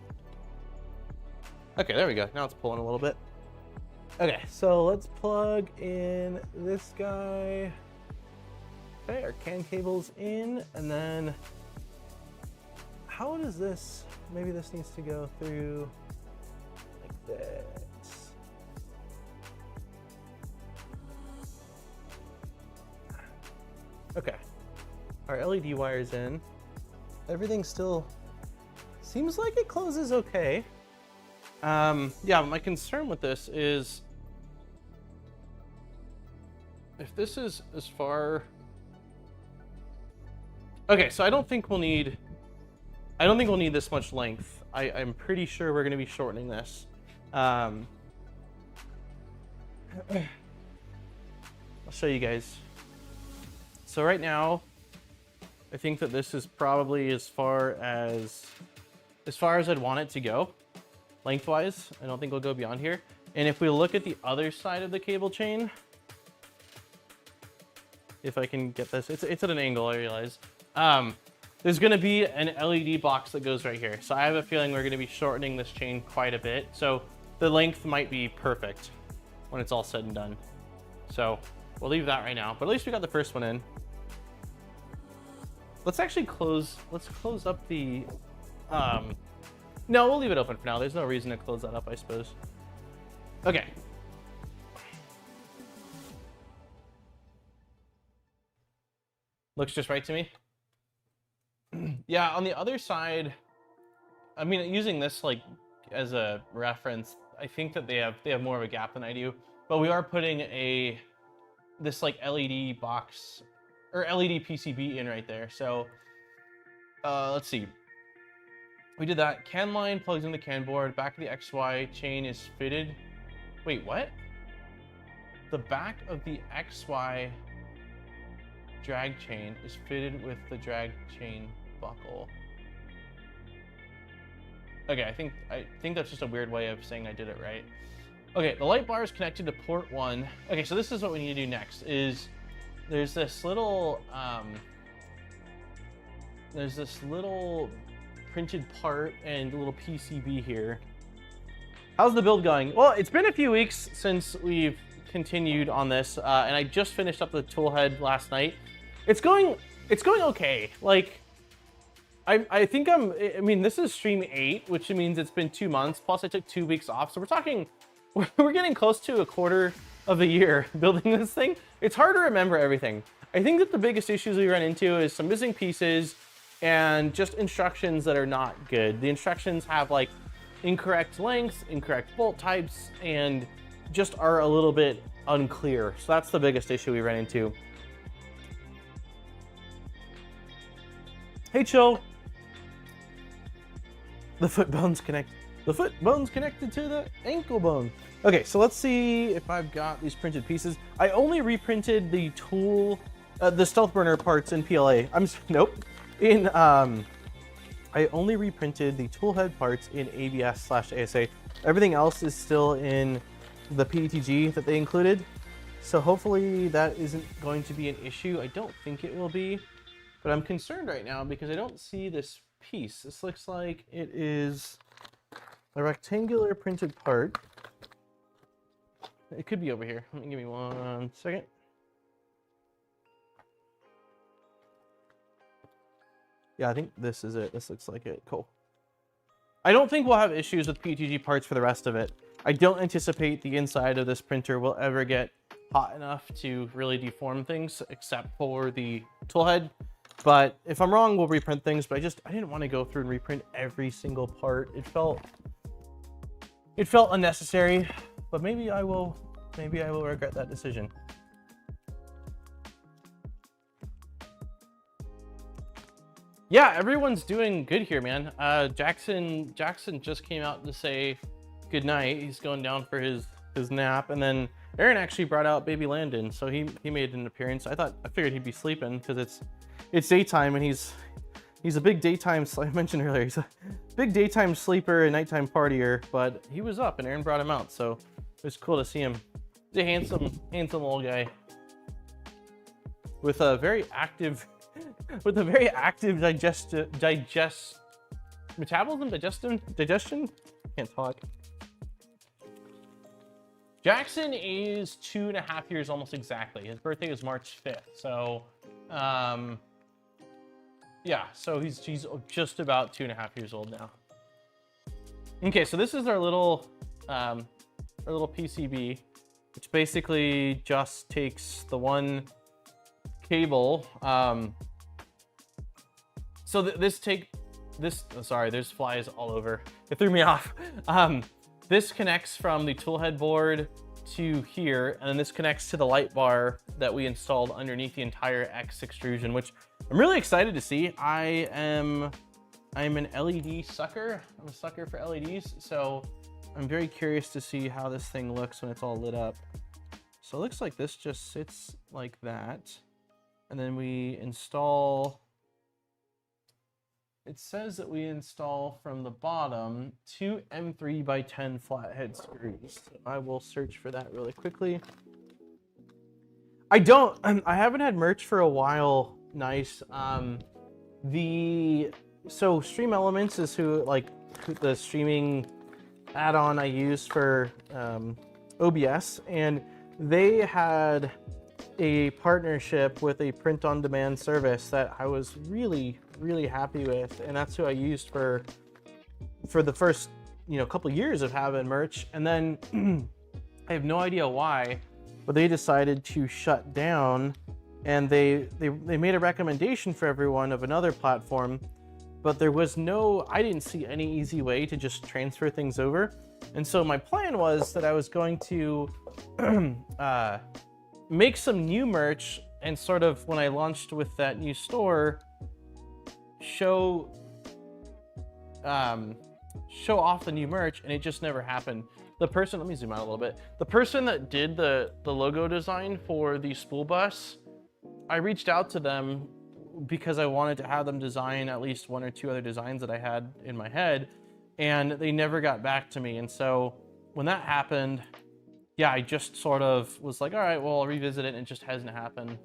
Okay, there we go. Now it's pulling a little bit. Okay, so let's plug in this guy. Okay, our CAN cable's in, and then how does this? Maybe this needs to go through like this. Okay, our LED wire's in. Everything still seems like it closes okay. Yeah, my concern with this is if this is as far... Okay, so I don't think we'll need this much length. I'm pretty sure we're going to be shortening this. I'll show you guys. So right now, I think that this is probably as far as I'd want it to go, lengthwise. I don't think we'll go beyond here. And if we look at the other side of the cable chain, if I can get this, it's at an angle, I realize. There's going to be an LED box that goes right here. So I have a feeling we're going to be shortening this chain quite a bit. So the length might be perfect when it's all said and done. So we'll leave that right now, but at least we got the first one in. Let's close up the, no, we'll leave it open for now. There's no reason to close that up, I suppose. Okay. Looks just right to me. Yeah, on the other side, I mean, using this like as a reference, I think that they have more of a gap than I do, but we are putting this like LED box or LED PCB in right there. So let's see. We did that. CAN line plugs in the CAN board. Back of the XY chain is fitted. Wait, what? The back of the XY drag chain is fitted with the drag chain buckle. Okay, I think that's just a weird way of saying I did it right. Okay, the light bar is connected to port 1. Okay, so this is what we need to do next. Is there's this little printed part and a little PCB here. How's the build going? Well, it's been a few weeks since we've continued on this, and I just finished up the toolhead last night. It's going okay. Like, I mean, this is stream 8, which means it's been 2 months, plus I took 2 weeks off. So we're getting close to a quarter of a year building this thing. It's hard to remember everything. I think that the biggest issues we run into is some missing pieces and just instructions that are not good. The instructions have like incorrect lengths, incorrect bolt types, and just are a little bit unclear. So that's the biggest issue we run into. Hey, Chill. The foot bone's connected to the ankle bone. Okay, so let's see if I've got these printed pieces. I only reprinted the the stealth burner parts in PLA. Nope. I only reprinted the toolhead parts in ABS/ASA. Everything else is still in the PETG that they included. So hopefully that isn't going to be an issue. I don't think it will be, but I'm concerned right now because I don't see this piece. This looks like it is a rectangular printed part. It could be over here. Give me 1 second. Yeah, I think this is it. This looks like it. Cool. I don't think we'll have issues with PETG parts for the rest of it. I don't anticipate the inside of this printer will ever get hot enough to really deform things, except for the toolhead. But if I'm wrong, we'll reprint things. But I didn't want to go through and reprint every single part. It felt unnecessary. But maybe I will regret that decision. Yeah, everyone's doing good here, man. Jackson just came out to say good night. He's going down for his nap, and then Aaron actually brought out baby Landon, so he made an appearance. I figured he'd be sleeping because it's daytime, and he's a big daytime. I mentioned earlier, he's a big daytime sleeper and nighttime partier, but he was up, and Aaron brought him out, so it was cool to see him. He's a handsome little guy with a very active digestion. Can't talk. Jackson is 2.5 years almost exactly. His birthday is March 5th. So, yeah, so he's just about 2.5 years old now. Okay, so this is our little PCB, which basically just takes the one cable. Sorry, there's flies all over. It threw me off. This connects from the toolhead board to here, and then this connects to the light bar that we installed underneath the entire X extrusion, which I'm really excited to see. I'm an LED sucker. I'm a sucker for LEDs, so I'm very curious to see how this thing looks when it's all lit up. So it looks like this just sits like that, and then we install. It says that we install from the bottom 2 M3x10 flathead screws. So I will search for that really quickly. I haven't had merch for a while. Nice. So Stream Elements is the streaming add-on I use for OBS, and they had a partnership with a print-on-demand service that I was really happy with, and that's who I used for the first couple years of having merch. And then I have no idea why, but they decided to shut down, and they made a recommendation for everyone of another platform, but there was I didn't see any easy way to just transfer things over. And so my plan was that I was going to make some new merch, and sort of when I launched with that new store, show off the new merch, and it just never happened. The person, let me zoom out a little bit. The person that did the logo design for the spool bus, I reached out to them because I wanted to have them design at least 1 or 2 other designs that I had in my head, and they never got back to me. And so when that happened, yeah, I just sort of was like, all right, well, I'll revisit it, and it just hasn't happened.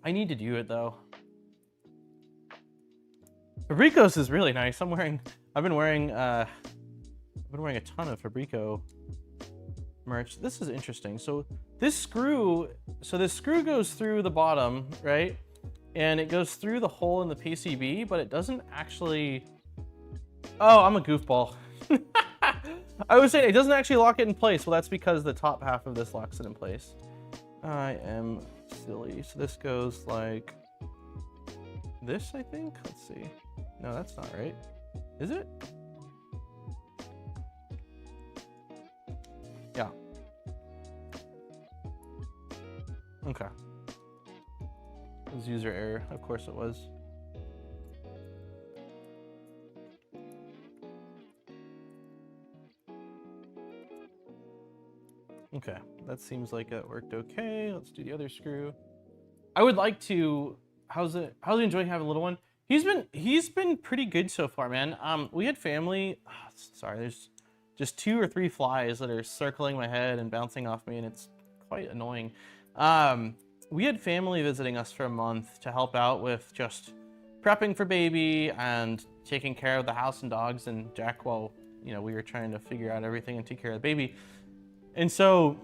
I need to do it though. Fabrico's is really nice. I've been wearing a ton of Fabrico merch. This is interesting. So this screw goes through the bottom, right? And it goes through the hole in the PCB, but it doesn't actually. Oh, I'm a goofball. I was saying it doesn't actually lock it in place. Well, that's because the top half of this locks it in place. I am silly. So this goes like this, I think. Let's see. No, that's not right. Is it? Yeah. Okay. It was user error. Of course it was. Okay, that seems like it worked okay. Let's do the other screw. I would like to. How's he enjoying having a little one? He's been pretty good so far, man. We had family. Sorry, there's just 2 or 3 flies that are circling my head and bouncing off me, and it's quite annoying. We had family visiting us for a month to help out with just prepping for baby and taking care of the house and dogs and Jack while we were trying to figure out everything and take care of the baby. And so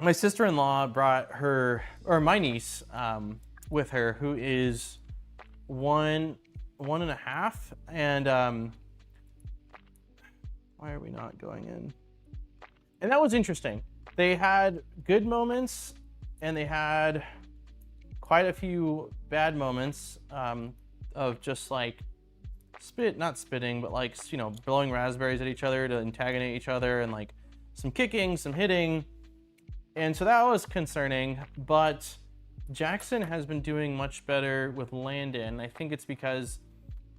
my sister-in-law brought my niece with her, who is 1.5, and why are we not going in? And that was interesting. They had good moments, and they had quite a few bad moments of just like not spitting, but like blowing raspberries at each other to antagonate each other, and like some kicking, some hitting. And so that was concerning, but Jackson has been doing much better with Landon. I think it's because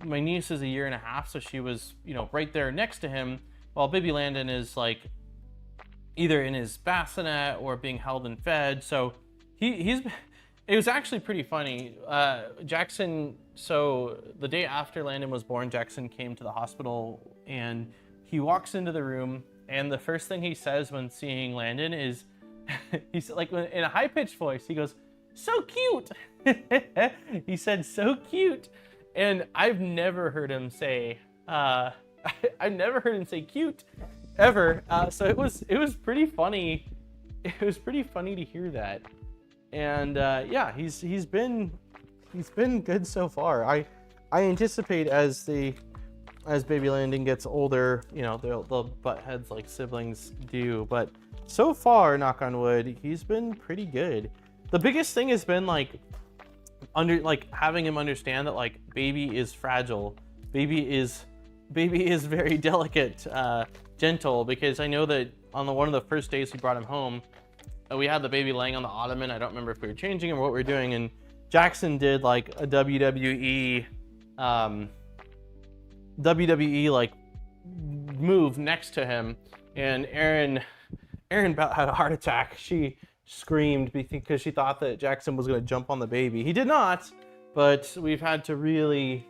my niece is 1.5 years, so she was, right there next to him, while baby Landon is like either in his bassinet or being held and fed. So it was actually pretty funny. Jackson, so the day after Landon was born, Jackson came to the hospital, and he walks into the room, and the first thing he says when seeing Landon is, he's like, in a high-pitched voice, he goes, "So cute." He said, "So cute." And I've never heard him say, I've never heard him say cute ever. So it was pretty funny. It was pretty funny to hear that. And yeah, he's been good so far. I anticipate as baby Landon gets older, they'll butt heads like siblings do. But so far, knock on wood, he's been pretty good. The biggest thing has been having him understand that like baby is fragile, baby is very delicate, gentle, because I know that on one of the first days we brought him home, we had the baby laying on the ottoman. I don't remember if we were changing him or what we were doing, and Jackson did like a WWE like move next to him, and Erin about had a heart attack. She screamed because she thought that Jackson was going to jump on the baby. He did not, but we've had to really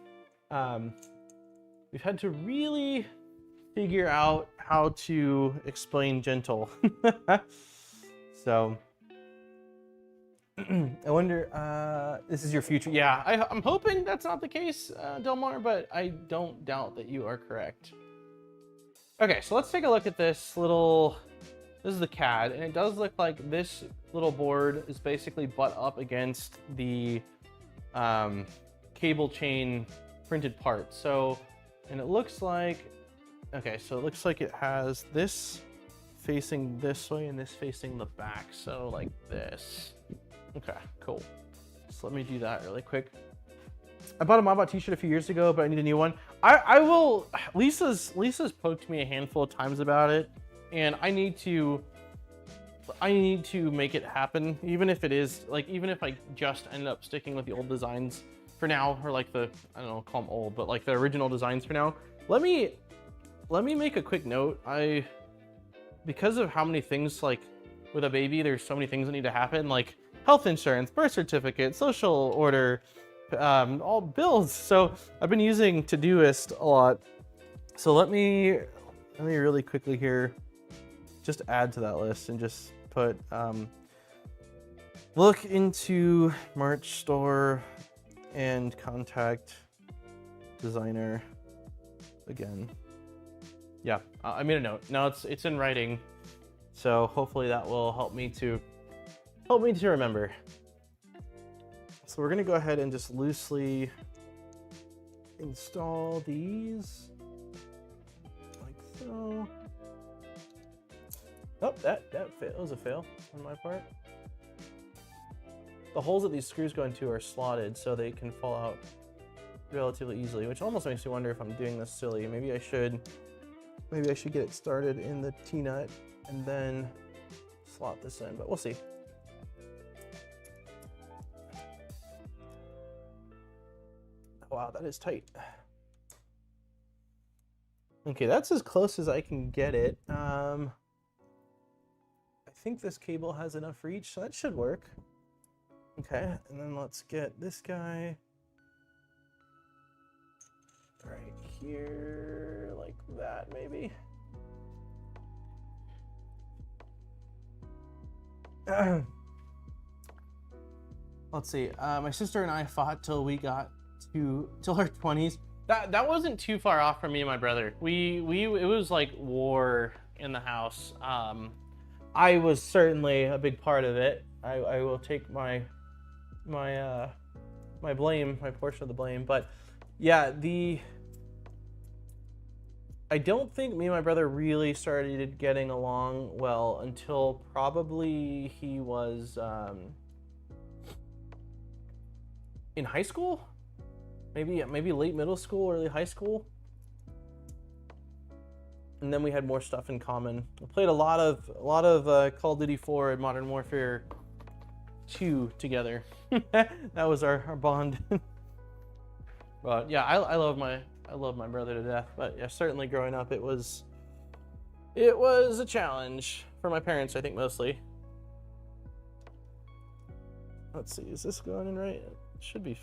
figure out how to explain gentle. So I wonder, this is your future. Yeah, I'm hoping that's not the case, Delmar, but I don't doubt that you are correct. Okay, so let's take a look at this little, this is the CAD, and it does look like this little board is basically butt up against the cable chain printed part. So, and it looks like, okay, so it looks like it has this facing this way and this facing the back. So like this. Okay, cool. So let me do that really quick. I bought a Mobot t-shirt a few years ago, but I need a new one. I will, Lisa's poked me a handful of times about it, and I need to make it happen, even if it is, like, even if I just end up sticking with the old designs for now, or like the, I don't know, call them old, but like the original designs for now. Let me make a quick note. Because of how many things, like with a baby, there's so many things that need to happen, like health insurance, birth certificate, social order, all bills. So I've been using Todoist a lot. So let me really quickly here just add to that list and just put look into merch store and contact designer again. Yeah, I made a note. Now it's in writing, so hopefully that will help me to remember. So we're gonna go ahead and just loosely install these like so. Oh, that was a fail on my part. The holes that these screws go into are slotted, so they can fall out relatively easily, which almost makes me wonder if I'm doing this silly. Maybe I should get it started in the T-nut and then slot this in, but we'll see. Wow, that is tight. Okay, that's as close as I can get it. I think this cable has enough reach, so that should work. Okay, and then let's get this guy right here, like that, maybe. Let's see. My sister and I fought till we got till our 20s. That wasn't too far off from me and my brother. It was like war in the house. I was certainly a big part of it. I will take my blame, my portion of the blame. But yeah, I don't think me and my brother really started getting along well until probably he was in high school, maybe late middle school, early high school. And then we had more stuff in common. We played a lot of Call of Duty 4 and Modern Warfare 2 together. That was our bond. But yeah, I love my brother to death. But yeah, certainly growing up, it was a challenge for my parents, I think, mostly. Let's see, is this going in right? It should be.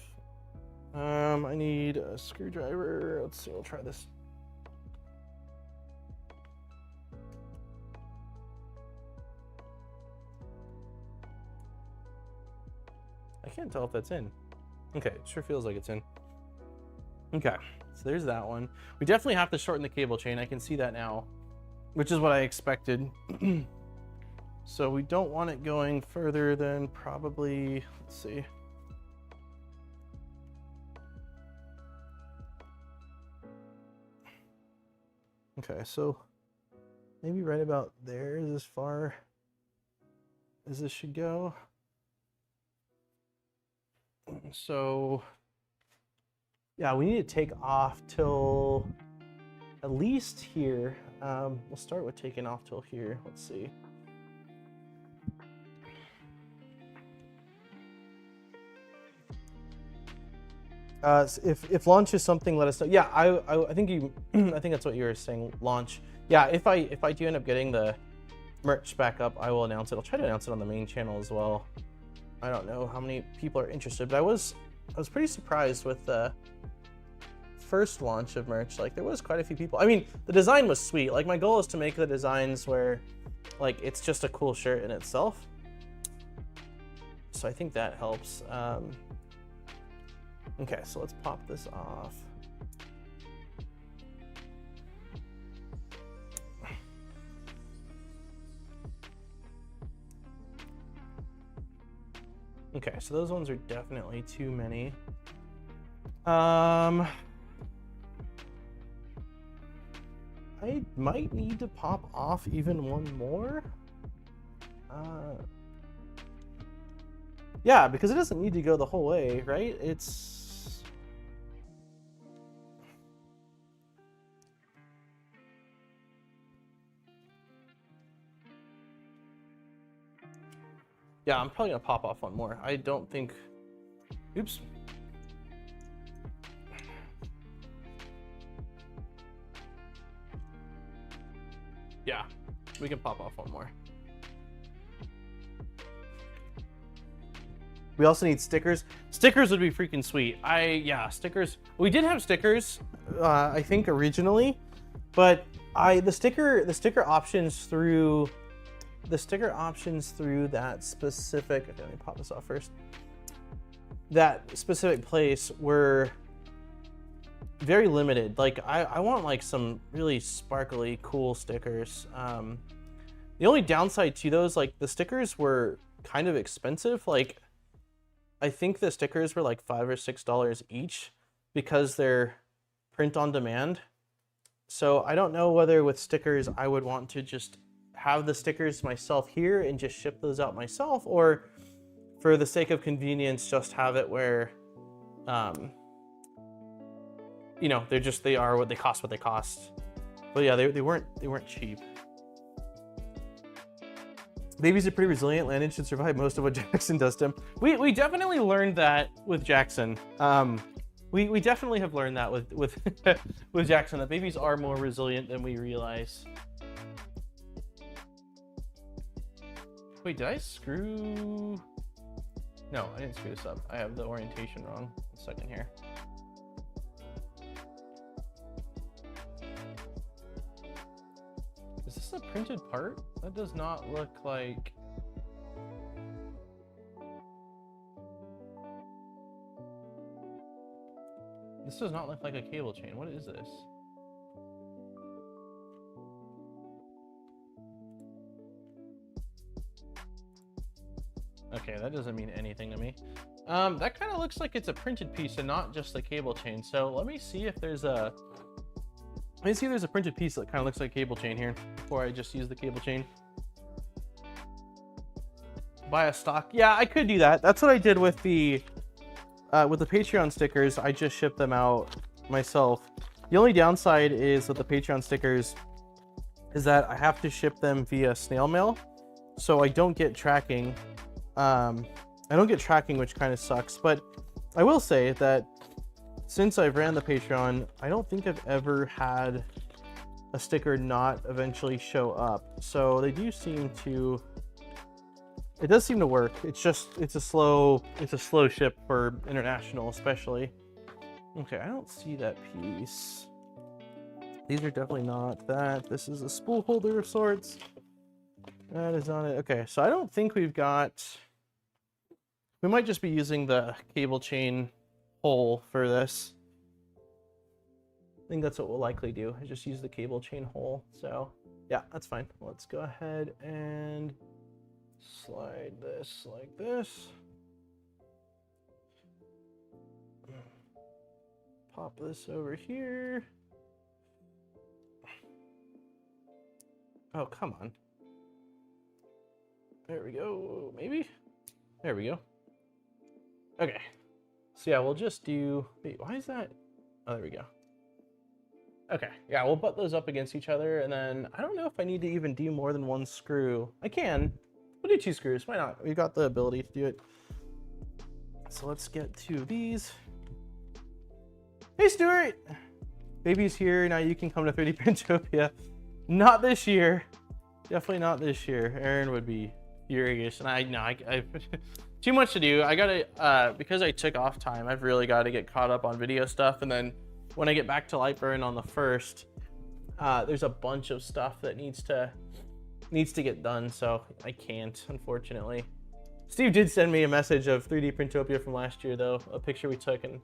I need a screwdriver. Let's see, we'll try this. I can't tell if that's in. Okay, it sure feels like it's in. Okay, so there's that one. We definitely have to shorten the cable chain. I can see that now, which is what I expected. So we don't want it going further than probably, let's see. Okay, so maybe right about there is as far as this should go. So yeah, we need to take off till at least here. We'll start with taking off till here. Let's see. If launch is something, let us know. Yeah, I think you I think that's what you were saying. Launch. Yeah, if I do end up getting the merch back up, I will announce it. I'll try to announce it on the main channel as well. I don't know how many people are interested, but I was pretty surprised with the first launch of merch. Like, there was quite a few people. I mean, the design was sweet. Like, my goal is to make the designs where, like, it's just a cool shirt in itself. So I think that helps. Okay, so let's pop this off. Okay, so those ones are definitely too many. I might need to pop off even one more. Yeah, because it doesn't need to go the whole way, right? It's... Yeah, I'm probably gonna pop off one more. I don't think... Oops. Yeah, we can pop off one more. We also need stickers. Stickers would be freaking sweet. Yeah, stickers. We did have stickers, I think originally, but the sticker options through that specific. Okay, let me pop this off first. That specific place were very limited. Like, I want like some really sparkly, cool stickers. The only downside to those, like, the stickers were kind of expensive. Like, I think the stickers were like $5 or $6 each because they're print on demand. So I don't know whether with stickers I would want to just have the stickers myself here and just ship those out myself, or for the sake of convenience, just have it where, you know, they are what they cost, But yeah, they weren't cheap. Babies are pretty resilient. Landon should survive most of what Jackson does to him. We definitely learned that with Jackson. We definitely have learned that with with Jackson, that babies are more resilient than we realize. Wait, did I screw? No, I didn't screw this up. I have the orientation wrong. A second here. Is this a printed part? That does not look like... This does not look like a cable chain. What is this? Okay, that doesn't mean anything to me. That kind of looks like it's a printed piece and not just a cable chain. So let me see if there's a... Let me see if there's a printed piece that kind of looks like cable chain here before I just use the cable chain. Buy a stock. Yeah, I could do that. That's what I did with the Patreon stickers. I just shipped them out myself. The only downside is with the Patreon stickers is that I have to ship them via snail mail, so I don't get tracking. I don't get tracking, which kind of sucks. But I will say that since I've ran the Patreon, I don't think I've ever had a sticker not eventually show up. So they do seem to, it does seem to work. It's just, it's a slow ship for international, especially. Okay, I don't see that piece. These are definitely not that. This is a spool holder of sorts. That is not it. Okay, so I don't think we've got, we might just be using the cable chain hole for this. I think that's what we'll likely do, is just use the cable chain hole. So yeah, that's fine. Let's go ahead and slide this like this. Pop this over here. Oh, come on. There we go. Maybe? There we go. Okay. So yeah, we'll just do... Wait, why is that? Oh, there we go. Okay, yeah, we'll butt those up against each other, and then I don't know if I need to even do more than one screw. I can. We'll do 2 screws. Why not? We've got the ability to do it. So let's get 2 of these. Hey, Stuart! Baby's here. Now you can come to 3D Printopia. Not this year. Definitely not this year. Aaron would be furious, and I too much to do. I gotta, because I took off time, I've really got to get caught up on video stuff, and then when I get back to Lightburn on the 1st, there's a bunch of stuff that needs to get done, so I can't, unfortunately. Steve did send me a message of 3D Printopia from last year, though, a picture we took, and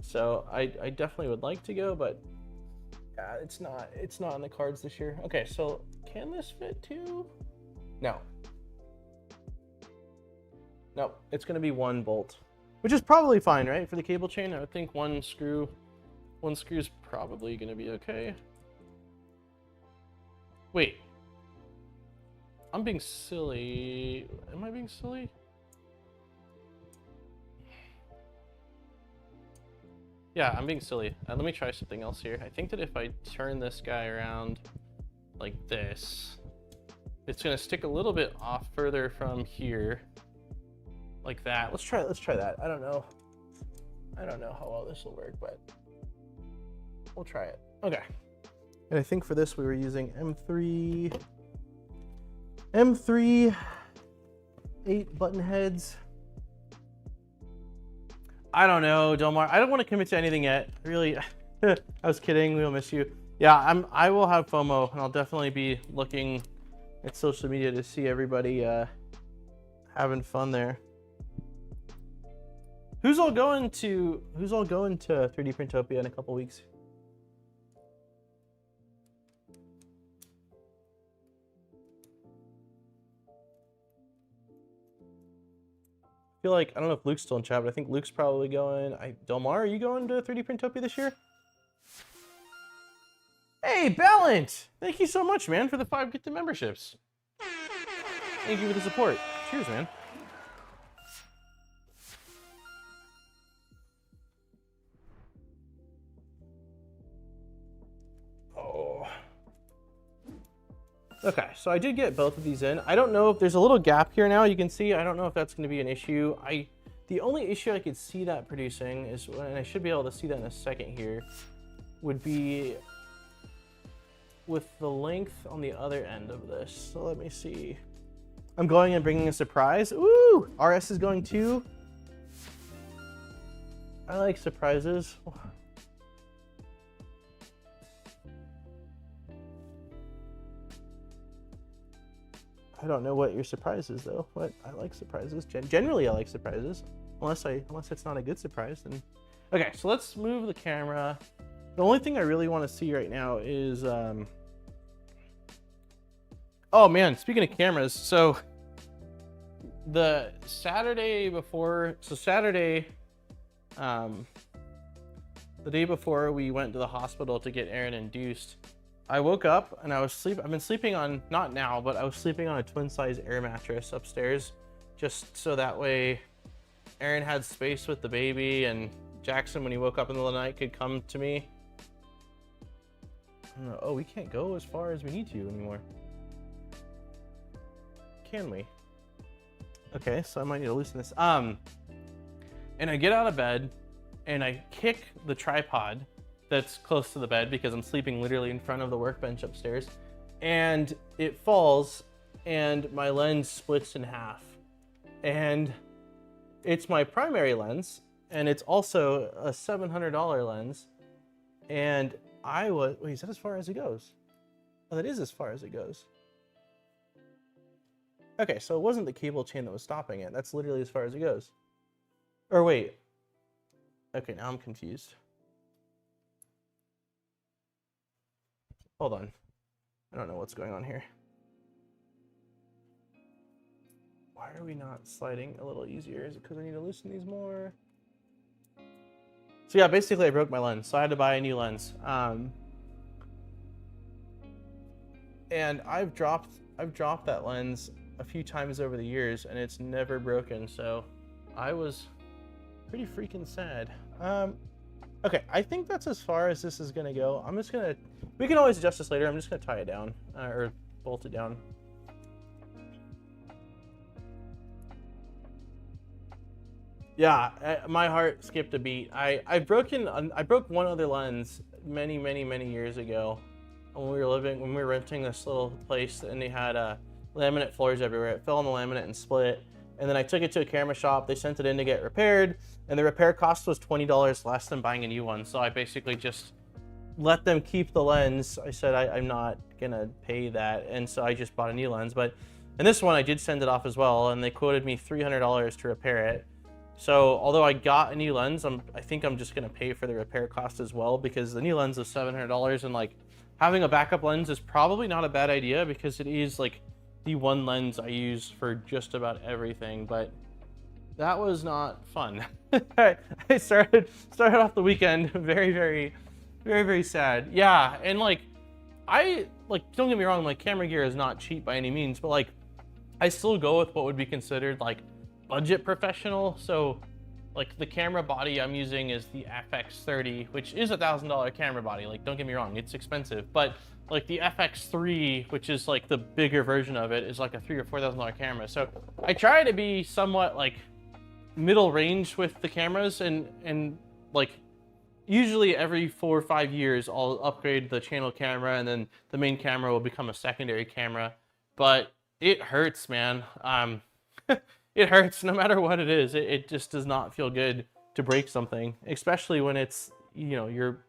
so I definitely would like to go, but it's not in the cards this year. Okay, so can this fit too? No, it's gonna be 1 bolt, which is probably fine, right? For the cable chain, I would think one screw is probably gonna be okay. Wait, I'm being silly. Am I being silly? Yeah, I'm being silly. Let me try something else here. I think that if I turn this guy around like this, it's gonna stick a little bit off further from here, like that. Let's try that. I don't know how well this will work, but we'll try it. Okay. And I think for this we were using M3 8 button heads. I don't know, Delmar. I don't want to commit to anything yet. Really, I was kidding. We'll miss you. Yeah, I will have FOMO, and I'll definitely be looking at social media to see everybody having fun there. Who's all going to 3D Printopia in a couple weeks? I feel like, I don't know if Luke's still in chat, but I think Luke's probably going. Delmar, are you going to 3D Printopia this year? Hey, Ballant! Thank you so much, man, for the 5 gifted memberships. Thank you for the support. Cheers, man. Oh. Okay, so I did get both of these in. I don't know if there's a little gap here now. You can see, I don't know if that's going to be an issue. The only issue I could see that producing is, and I should be able to see that in a second here, would be with the length on the other end of this. So let me see. I'm going and bringing a surprise. Ooh, RS is going too. I like surprises. I don't know what your surprise is though, but I like surprises. Generally, I like surprises, unless it's not a good surprise. Then, okay, so let's move the camera. The only thing I really want to see right now is, oh man, speaking of cameras, so the Saturday before, the day before we went to the hospital to get Aaron induced, I woke up and I've been sleeping on, not now, but I was sleeping on a twin size air mattress upstairs, just so that way Aaron had space with the baby and Jackson, when he woke up in the middle of the night, could come to me. Oh, we can't go as far as we need to anymore. Can we? Okay, so I might need to loosen this. And I get out of bed and I kick the tripod that's close to the bed because I'm sleeping literally in front of the workbench upstairs, and it falls and my lens splits in half. And it's my primary lens, and it's also a $700 lens. And wait, is that as far as it goes? Oh, that is as far as it goes. Okay, so it wasn't the cable chain that was stopping it. That's literally as far as it goes. Or wait. Okay, now I'm confused. Hold on. I don't know what's going on here. Why are we not sliding a little easier? Is it because I need to loosen these more? So yeah, basically I broke my lens, so I had to buy a new lens. And I've dropped that lens a few times over the years, and it's never broken. So I was pretty freaking sad. Okay, I think that's as far as this is gonna go. I'm just gonna, we can always adjust this later. I'm just gonna tie it down, or bolt it down. Yeah, my heart skipped a beat. I broke one other lens many years ago when we were renting this little place, and they had laminate floors everywhere. It fell on the laminate and split. And then I took it to a camera shop. They sent it in to get repaired, and the repair cost was $20 less than buying a new one. So I basically just let them keep the lens. I said I'm not gonna pay that, and so I just bought a new lens. But in this one, I did send it off as well, and they quoted me $300 to repair it. So although I got a new lens, I think I'm just gonna pay for the repair cost as well, because the new lens is $700, and like having a backup lens is probably not a bad idea, because it is like the one lens I use for just about everything. But that was not fun. I started off the weekend very sad. Yeah, and like don't get me wrong, like camera gear is not cheap by any means, but like I still go with what would be considered like budget professional. So like the camera body I'm using is the FX30, which is $1,000 camera body. Like, don't get me wrong, it's expensive, but like the FX3, which is like the bigger version of it, is like a $3,000 or $4,000 camera. So I try to be somewhat like middle range with the cameras, and like usually every 4 or 5 years I'll upgrade the channel camera, and then the main camera will become a secondary camera. But it hurts, man. It hurts no matter what it is. It just does not feel good to break something, especially when it's, you know, you're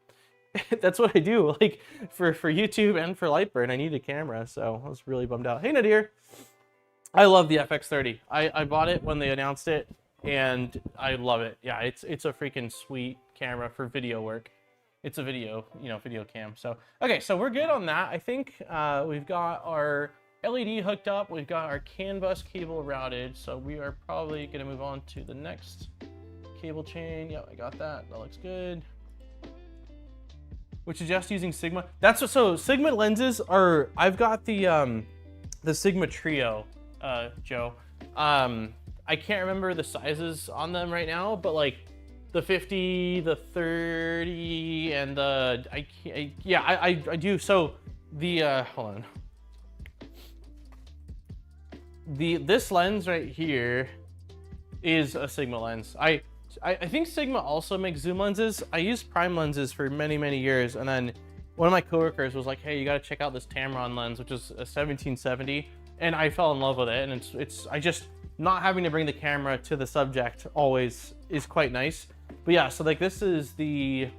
that's what I do, like for YouTube and for Lightburn. I need a camera, so I was really bummed out. Hey Nadir, I love the FX30. I bought it when they announced it, and I love it. Yeah, it's a freaking sweet camera for video work. It's a video cam. So okay, so we're good on that. I think we've got our LED hooked up, we've got our CAN bus cable routed, so we are probably gonna move on to the next cable chain. Yep, I got that. That looks good. Would suggest using Sigma. That's what, so Sigma lenses are, I've got the Sigma Trio, Joe. I can't remember the sizes on them right now, but like the 50, the 30, and the, I do. So the, hold on. This lens right here is a Sigma lens. I think Sigma also makes zoom lenses. I used prime lenses for many years, and then one of my coworkers was like, hey, you got to check out this Tamron lens, which is a 1770, and I fell in love with it. And it's I just, not having to bring the camera to the subject always is quite nice. But yeah, so like this is the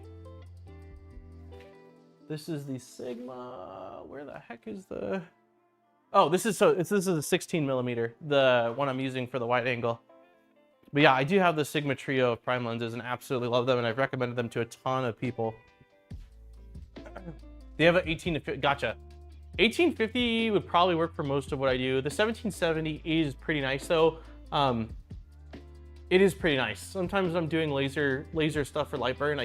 Sigma. Where the heck is the, oh, this is a 16 millimeter, the one I'm using for the wide angle. But yeah, I do have the Sigma Trio of prime lenses and absolutely love them, and I've recommended them to a ton of people. They have an 18 to, gotcha. 1850 would probably work for most of what I do. The 1770 is pretty nice though. It is pretty nice. Sometimes I'm doing laser stuff for Lightburn, and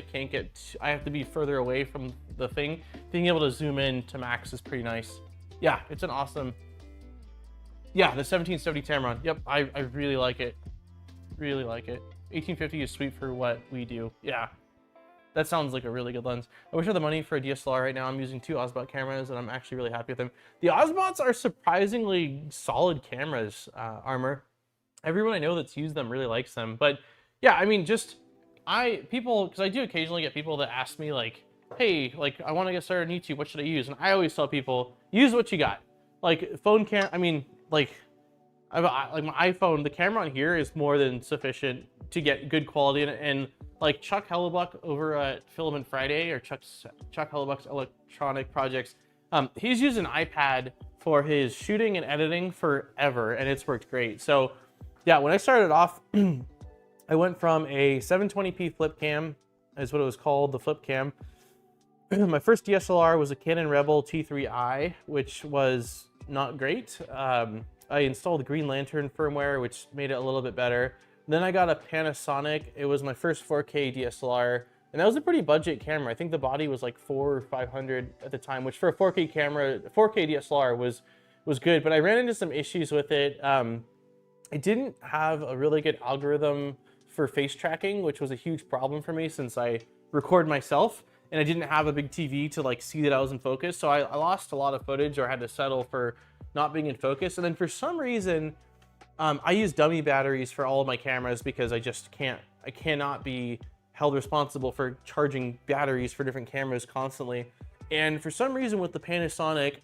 I have to be further away from the thing. Being able to zoom in to max is pretty nice. Yeah, it's an awesome, yeah, the 1770 Tamron. Yep, I really like it. Really like it. 1850 is sweet for what we do. Yeah, that sounds like a really good lens. I wish I had the money for a DSLR right now. I'm using 2 Osbot cameras, and I'm actually really happy with them. The Osbots are surprisingly solid cameras, Armor. Everyone I know that's used them really likes them. But yeah, I mean, just because I do occasionally get people that ask me like, hey, like I want to get started on YouTube, what should I use? And I always tell people, use what you got. Like phone cam, I mean, like my iPhone, the camera on here is more than sufficient to get good quality. And like Chuck Hellebuck over at Filament Friday, or Chuck Hellebuck's Electronic Projects, he's used an iPad for his shooting and editing forever, and it's worked great. So yeah, when I started off, I went from a 720p flip cam, is what it was called, the flip cam. My first DSLR was a Canon Rebel T3i, which was not great. I installed Green Lantern firmware, which made it a little bit better. Then I got a Panasonic. It was my first 4K DSLR, and that was a pretty budget camera. I think the body was like $400 or $500 at the time, which for a 4K camera, 4K DSLR was good. But I ran into some issues with it. It didn't have a really good algorithm for face tracking, which was a huge problem for me since I record myself, and I didn't have a big TV to like see that I was in focus. So I lost a lot of footage, or had to settle for not being in focus. And then for some reason, I use dummy batteries for all of my cameras because I cannot be held responsible for charging batteries for different cameras constantly. And for some reason with the Panasonic,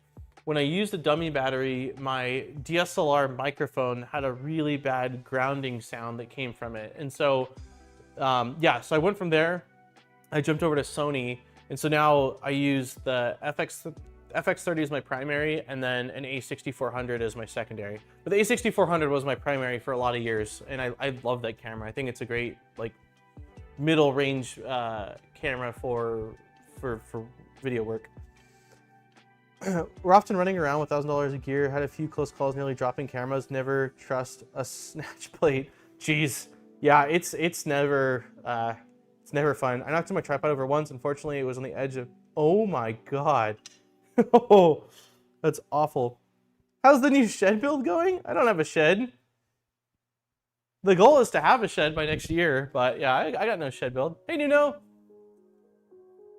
when I used the dummy battery, my DSLR microphone had a really bad grounding sound that came from it. And so, yeah, so I went from there. I jumped over to Sony. And so now I use the FX30 as my primary, and then an A6400 as my secondary. But the A6400 was my primary for a lot of years, and I love that camera. I think it's a great like middle range camera for video work. We're often running around with $1,000 of gear. Had a few close calls, nearly dropping cameras. Never trust a snatch plate. Jeez, yeah, it's never fun. I knocked my tripod over once. Unfortunately, it was on the edge of. Oh my god. Oh, that's awful. How's the new shed build going? I don't have a shed. The goal is to have a shed by next year, but yeah, I got no shed build. Hey, Nuno.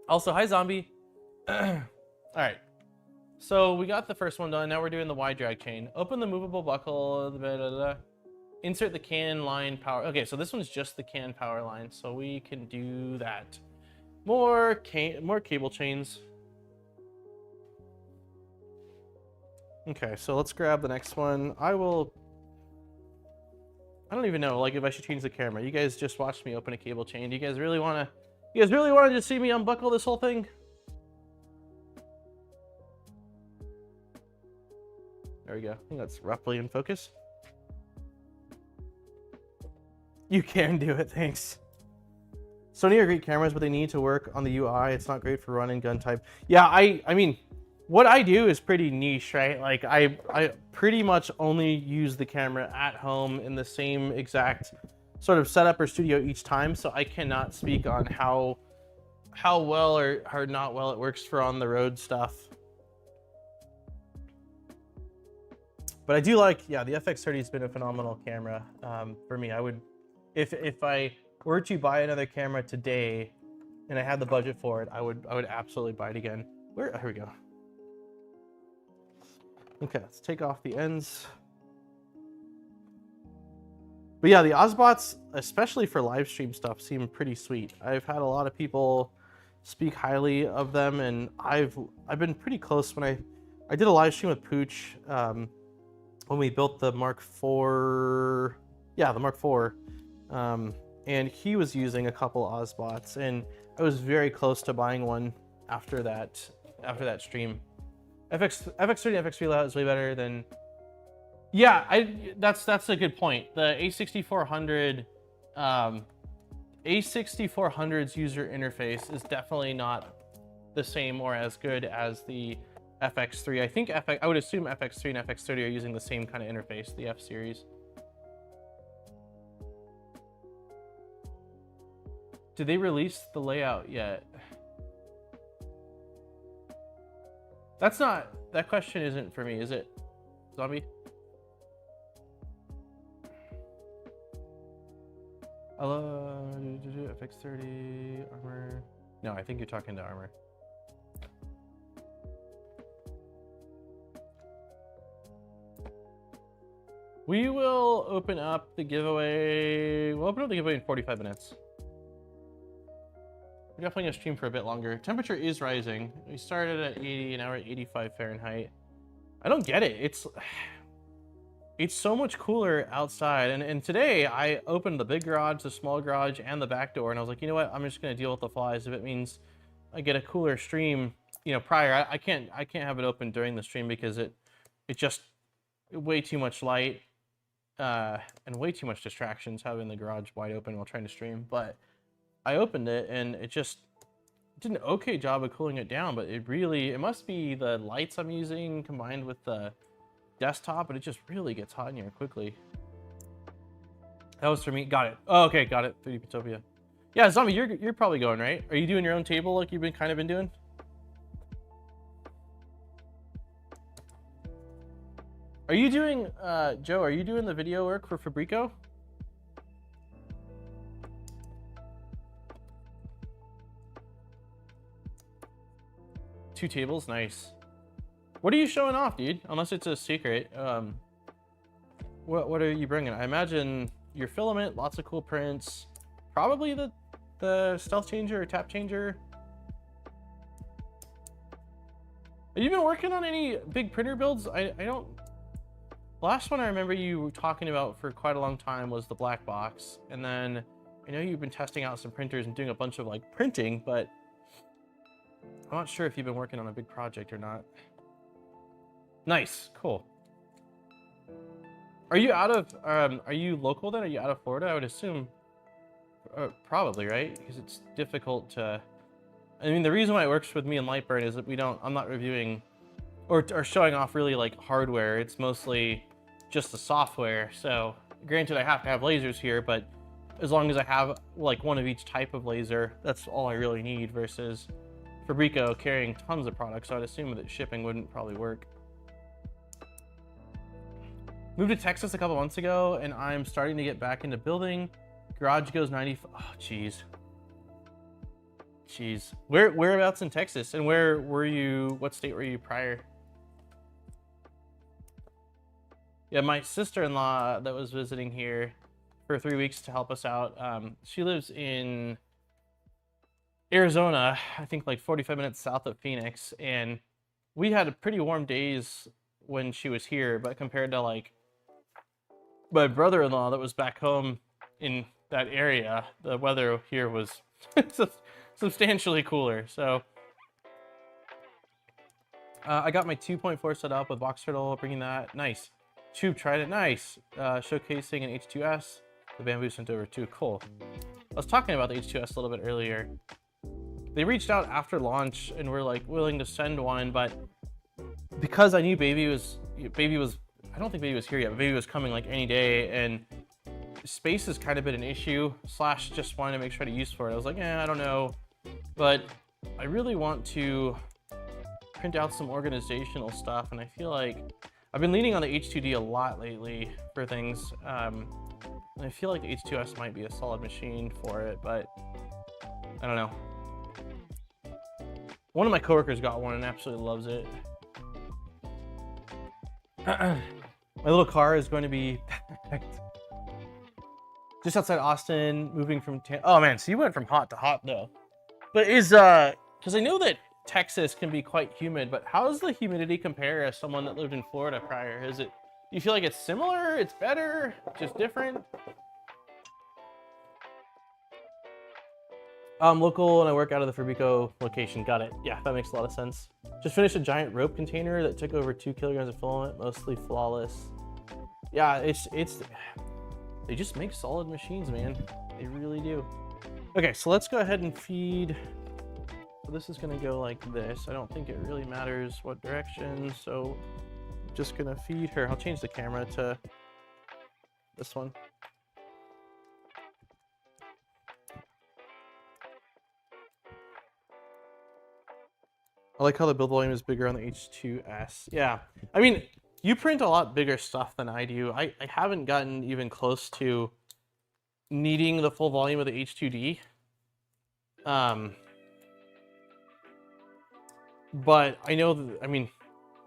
Also, hi, Zombie. All right. So we got the first one done. Now we're doing the wide drag chain. Open the movable buckle. Blah, blah, blah. Insert the can line power. Okay, so this one's just the can power line, so we can do that. More cable chains. Okay, so let's grab the next one. I don't even know, like, if I should change the camera. You guys just watched me open a cable chain. Do you guys really wanted to see me unbuckle this whole thing? There we go. I think that's roughly in focus. You can do it, thanks. Sony are great cameras, but they need to work on the UI. It's not great for run and gun type. Yeah, I mean, what I do is pretty niche, right? Like I pretty much only use the camera at home in the same exact sort of setup or studio each time. So I cannot speak on how well or not well it works for on the road stuff. But I do like, yeah, the FX30 has been a phenomenal camera for me. I would, if I were to buy another camera today and I had the budget for it, I would absolutely buy it again. Here we go. Okay, let's take off the ends. But yeah, the Osbots, especially for live stream stuff, seem pretty sweet. I've had a lot of people speak highly of them, and I've been pretty close when I did a live stream with Pooch when we built the Mark IV. Yeah, the Mark IV. And he was using a couple Osbots, and I was very close to buying one after that stream. FX30 and FX3 layout is way better than. Yeah, that's a good point. The A6400, A6400's user interface is definitely not the same or as good as the FX3. I think I would assume FX3 and FX30 are using the same kind of interface, the F series. Did they release the layout yet? That question isn't for me, is it, Zombie? FX30, armor. No, I think you're talking to armor. We will open up the giveaway. We'll open up the giveaway in 45 minutes. We're definitely gonna stream for a bit longer. Temperature is rising. We started at 80 and now we're at 85 Fahrenheit. I don't get it. It's so much cooler outside. And today I opened the big garage, the small garage, and the back door, and I was like, you know what? I'm just gonna deal with the flies. If it means I get a cooler stream, you know, prior. I can't have it open during the stream because it just way too much light and way too much distractions having the garage wide open while trying to stream. But I opened it and it did an okay job of cooling it down, but it must be the lights I'm using combined with the desktop, but it just really gets hot in here quickly. That was for me. Got it. Oh, okay, got it. 3D Patopia. Yeah, Zombie, you're probably going, right? Are you doing your own table like you've kind of been doing? Are you doing, Joe, are you doing the video work for Fabrico? 2 tables, nice. What are you showing off, dude? Unless it's a secret. What are you bringing? I imagine your filament, lots of cool prints, probably the stealth changer or tap changer. Have you been working on any big printer builds? I don't. Last one I remember you talking about for quite a long time was the black box, and then I know you've been testing out some printers and doing a bunch of like printing, but I'm not sure if you've been working on a big project or not. Nice, cool. Are you out of, are you local then? Are you out of Florida? I would assume, probably, right? Because it's difficult to, I mean, the reason why it works with me and Lightburn is that I'm not reviewing or showing off really like hardware. It's mostly just the software. So granted, I have to have lasers here, but as long as I have like one of each type of laser, that's all I really need versus Fabrico carrying tons of products. So I'd assume that shipping wouldn't probably work. Moved to Texas a couple months ago, and I'm starting to get back into building. Garage goes 90. Oh, jeez. Jeez. Whereabouts in Texas? And where were you? What state were you prior? Yeah, my sister-in-law that was visiting here for 3 weeks to help us out. She lives in Arizona, I think like 45 minutes south of Phoenix, and we had pretty warm days when she was here, but compared to like my brother-in-law that was back home in that area, the weather here was substantially cooler. So I got my 2.4 set up with box turtle, bringing that. Nice. Tube tried it. Nice. Showcasing an H2S. The bamboo sent over too. Cool. I was talking about the H2S a little bit earlier. They reached out after launch and were like willing to send one, but because I knew baby was I don't think baby was here yet, but baby was coming like any day, and space has kind of been an issue / just wanted to make sure to use for it. I was like, I don't know, but I really want to print out some organizational stuff, and I feel like I've been leaning on the H2D a lot lately for things, and I feel like the H2S might be a solid machine for it, but I don't know. One of my coworkers got one and absolutely loves it. My little car is going to be just outside Austin, moving from oh man, so you went from hot to hot though. But is because I know that Texas can be quite humid, but how does the humidity compare as someone that lived in Florida prior? Is it, do you feel like it's similar, it's better, just different? I'm local and I work out of the Fabrico location. Got it. Yeah, that makes a lot of sense. Just finished a giant rope container that took over 2 kilograms of filament, mostly flawless. Yeah, it's they just make solid machines, man. They really do. Okay, so let's go ahead and feed. So this is gonna go like this. I don't think it really matters what direction, so I'm just gonna feed her. I'll change the camera to this one. I like how the build volume is bigger on the H2S. Yeah, I mean, you print a lot bigger stuff than I do. I haven't gotten even close to needing the full volume of the H2D. But I know that, I mean,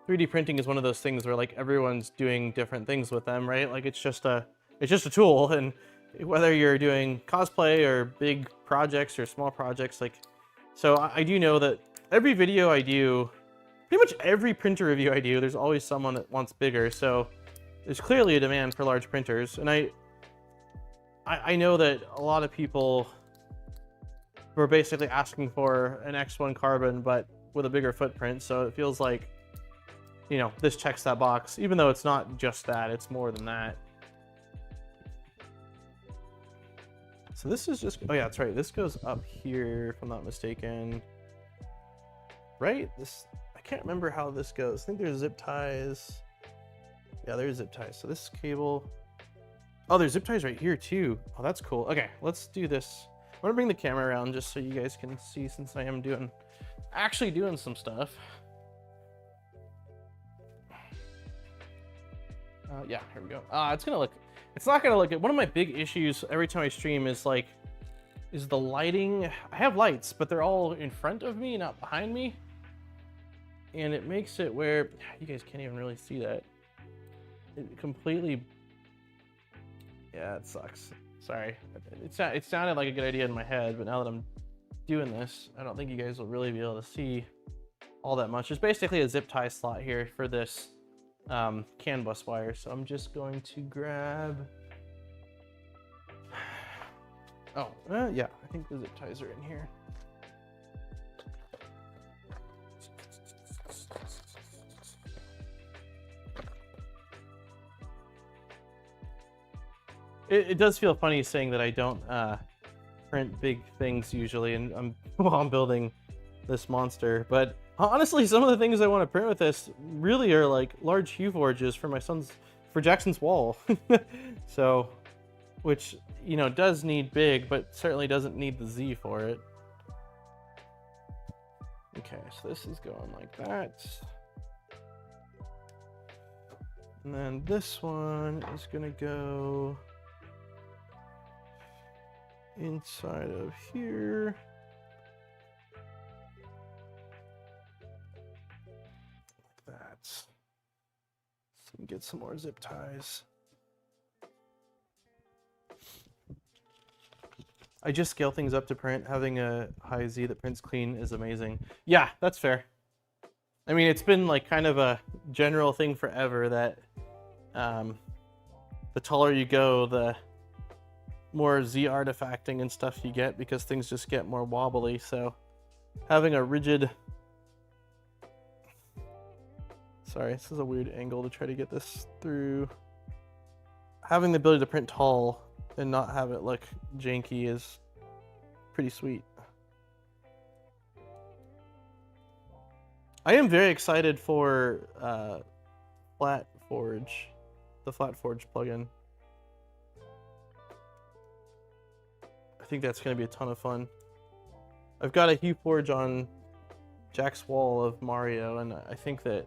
3D printing is one of those things where like everyone's doing different things with them, right? Like it's just a tool, and whether you're doing cosplay or big projects or small projects, like, so I do know that every video I do, pretty much every printer review I do, there's always someone that wants bigger. So there's clearly a demand for large printers. And I know that a lot of people were basically asking for an X1 carbon, but with a bigger footprint. So it feels like, you know, this checks that box, even though it's not just that, it's more than that. So this is just, oh yeah, that's right. This goes up here, if I'm not mistaken. Right? This, I can't remember how this goes. I think there's zip ties. Yeah, there's zip ties. So this cable, oh, there's zip ties right here too. Oh, that's cool. Okay, let's do this. I'm gonna bring the camera around just so you guys can see, since I am actually doing some stuff. Yeah, here we go. It's not gonna look good. One of my big issues every time I stream is the lighting. I have lights, but they're all in front of me, not behind me. and it makes it where you guys can't even really see that. It completely, yeah, it sucks. Sorry, it sounded like a good idea in my head, but now that I'm doing this, I don't think you guys will really be able to see all that much. There's basically a zip tie slot here for this CAN bus wire, so I'm just going to grab. Oh, yeah, I think the zip ties are in here. It does feel funny saying that I don't print big things usually, and while I'm building this monster. But honestly, some of the things I want to print with this really are like large hue forges for Jackson's wall. So, which, you know, does need big, but certainly doesn't need the Z for it. Okay, so this is going like that. And then this one is gonna go inside of here. Like that. So we can get some more zip ties. I just scale things up to print. Having a high Z that prints clean is amazing. Yeah, that's fair. I mean, it's been like kind of a general thing forever that the taller you go, the more Z artifacting and stuff you get, because things just get more wobbly. So having a rigid, sorry, this is a weird angle to try to get this through. Having the ability to print tall and not have it look janky is pretty sweet. I am very excited for Flat Forge, the Flat Forge plugin. I think that's going to be a ton of fun. I've got a hue forge on Jack's wall of Mario, and I think that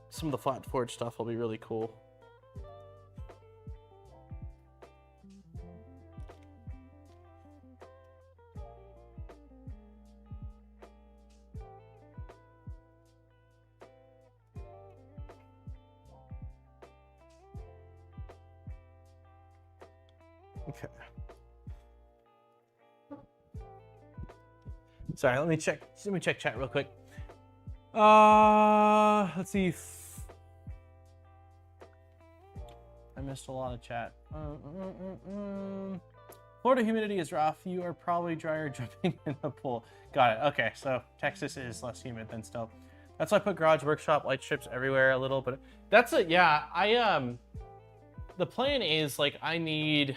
some of the Flat Forge stuff will be really cool. Okay. Sorry, let me check chat real quick. Let's see. I missed a lot of chat. Florida humidity is rough. You are probably drier jumping in the pool. Got it. Okay, so Texas is less humid than still. That's why I put garage workshop light strips everywhere a little, but that's it. Yeah, the plan is like I need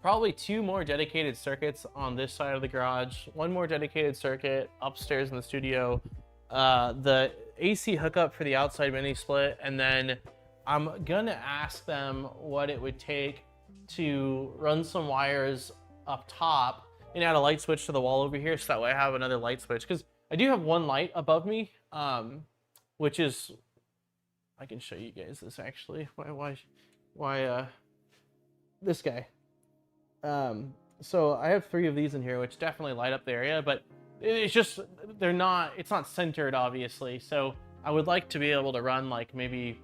probably 2 more dedicated circuits on this side of the garage, 1 more dedicated circuit upstairs in the studio, the AC hookup for the outside mini split, and then I'm gonna ask them what it would take to run some wires up top and add a light switch to the wall over here, so that way I have another light switch, because I do have 1 light above me, which is, I can show you guys this actually. Why this guy. So I have 3 of these in here, which definitely light up the area, but it's just, it's not centered, obviously. So I would like to be able to run like maybe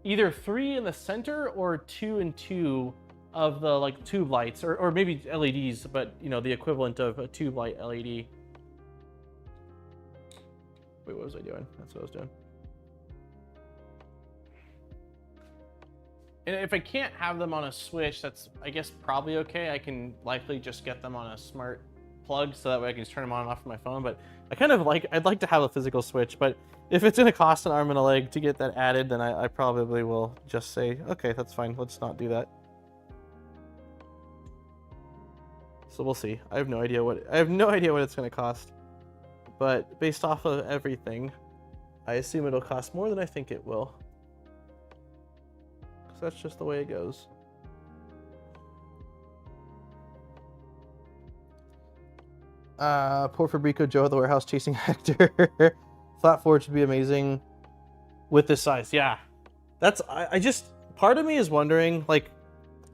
either 3 in the center or 2 and 2 of the like tube lights, or maybe LEDs, but you know, the equivalent of a tube light LED. Wait, what was I doing? That's what I was doing. And if I can't have them on a switch, that's, I guess, probably okay. I can likely just get them on a smart plug, so that way I can just turn them on and off from my phone. But I'd like to have a physical switch, but if it's gonna cost an arm and a leg to get that added, then I probably will just say, okay, that's fine, let's not do that. So we'll see. I have no idea what it's gonna cost. But based off of everything, I assume it'll cost more than I think it will. That's just the way it goes. Poor Fabrico Joe at the warehouse chasing Hector. Flat Forge would be amazing with this size. Yeah, that's, I just, part of me is wondering, like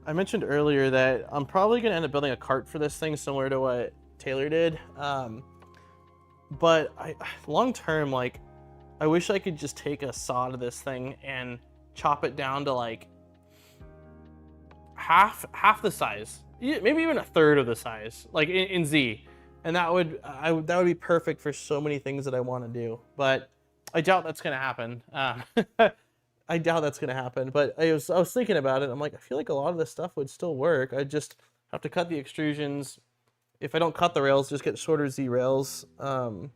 I mentioned earlier, that I'm probably gonna end up building a cart for this thing, similar to what Taylor did. But long term, like, I wish I could just take a saw to this thing and chop it down to like half the size, maybe even a third of the size, like in Z, and that would be perfect for so many things that I want to do. But I doubt that's gonna happen. I doubt that's gonna happen. But I was thinking about it. I'm like, I feel like a lot of this stuff would still work. I just have to cut the extrusions. If I don't cut the rails, just get shorter Z rails. But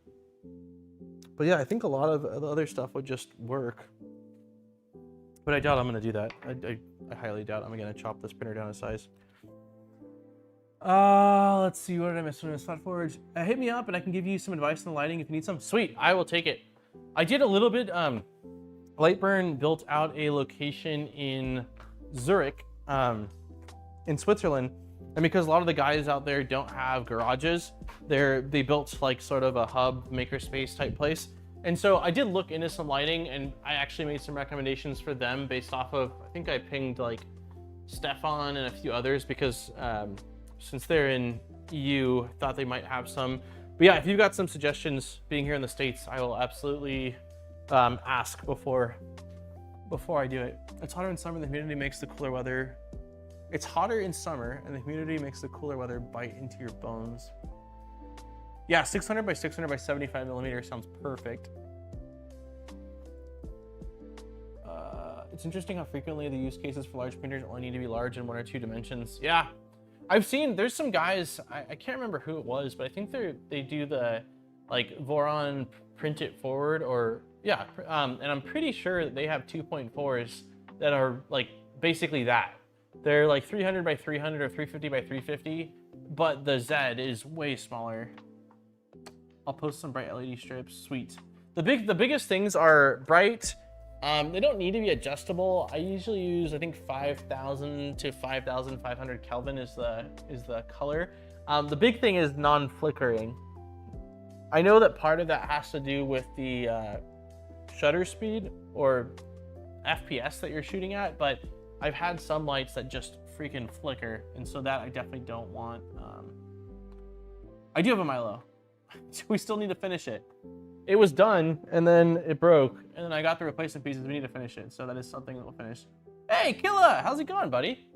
yeah, I think a lot of the other stuff would just work. But I doubt I'm gonna do that. I highly doubt I'm gonna chop this printer down to size. Let's see, what did I miss? Forge. Hit me up and I can give you some advice on the lighting if you need some. Sweet, I will take it. I did a little bit. Lightburn built out a location in Zurich, in Switzerland. And because a lot of the guys out there don't have garages, they built like sort of a hub makerspace type place. And so I did look into some lighting, and I actually made some recommendations for them based off of, I think I pinged like Stefan and a few others because since they're in EU, thought they might have some. But yeah, if you've got some suggestions being here in the States, I will absolutely ask before I do it. It's hotter in summer, the humidity makes the cooler weather. It's hotter in summer, and the humidity makes the cooler weather bite into your bones. Yeah, 600 by 600 by 75 millimeter sounds perfect. It's interesting how frequently the use cases for large printers only need to be large in 1 or 2 dimensions. Yeah, I've seen, there's some guys, I can't remember who it was, but I think they do the like Voron print it forward, or yeah, and I'm pretty sure that they have 2.4s that are like basically that. They're like 300 by 300 or 350 by 350, but the Z is way smaller. I'll post some bright LED strips. Sweet. The biggest things are bright. They don't need to be adjustable. I usually use, I think 5,000 to 5,500 Kelvin is the color. The big thing is non-flickering. I know that part of that has to do with the shutter speed or FPS that you're shooting at, but I've had some lights that just freaking flicker, and so that I definitely don't want. I do have a Milo. We still need to finish it. It was done, and then it broke, and then I got the replacement pieces. We need to finish it, so that is something that we'll finish. Hey, Killa, how's it going, buddy?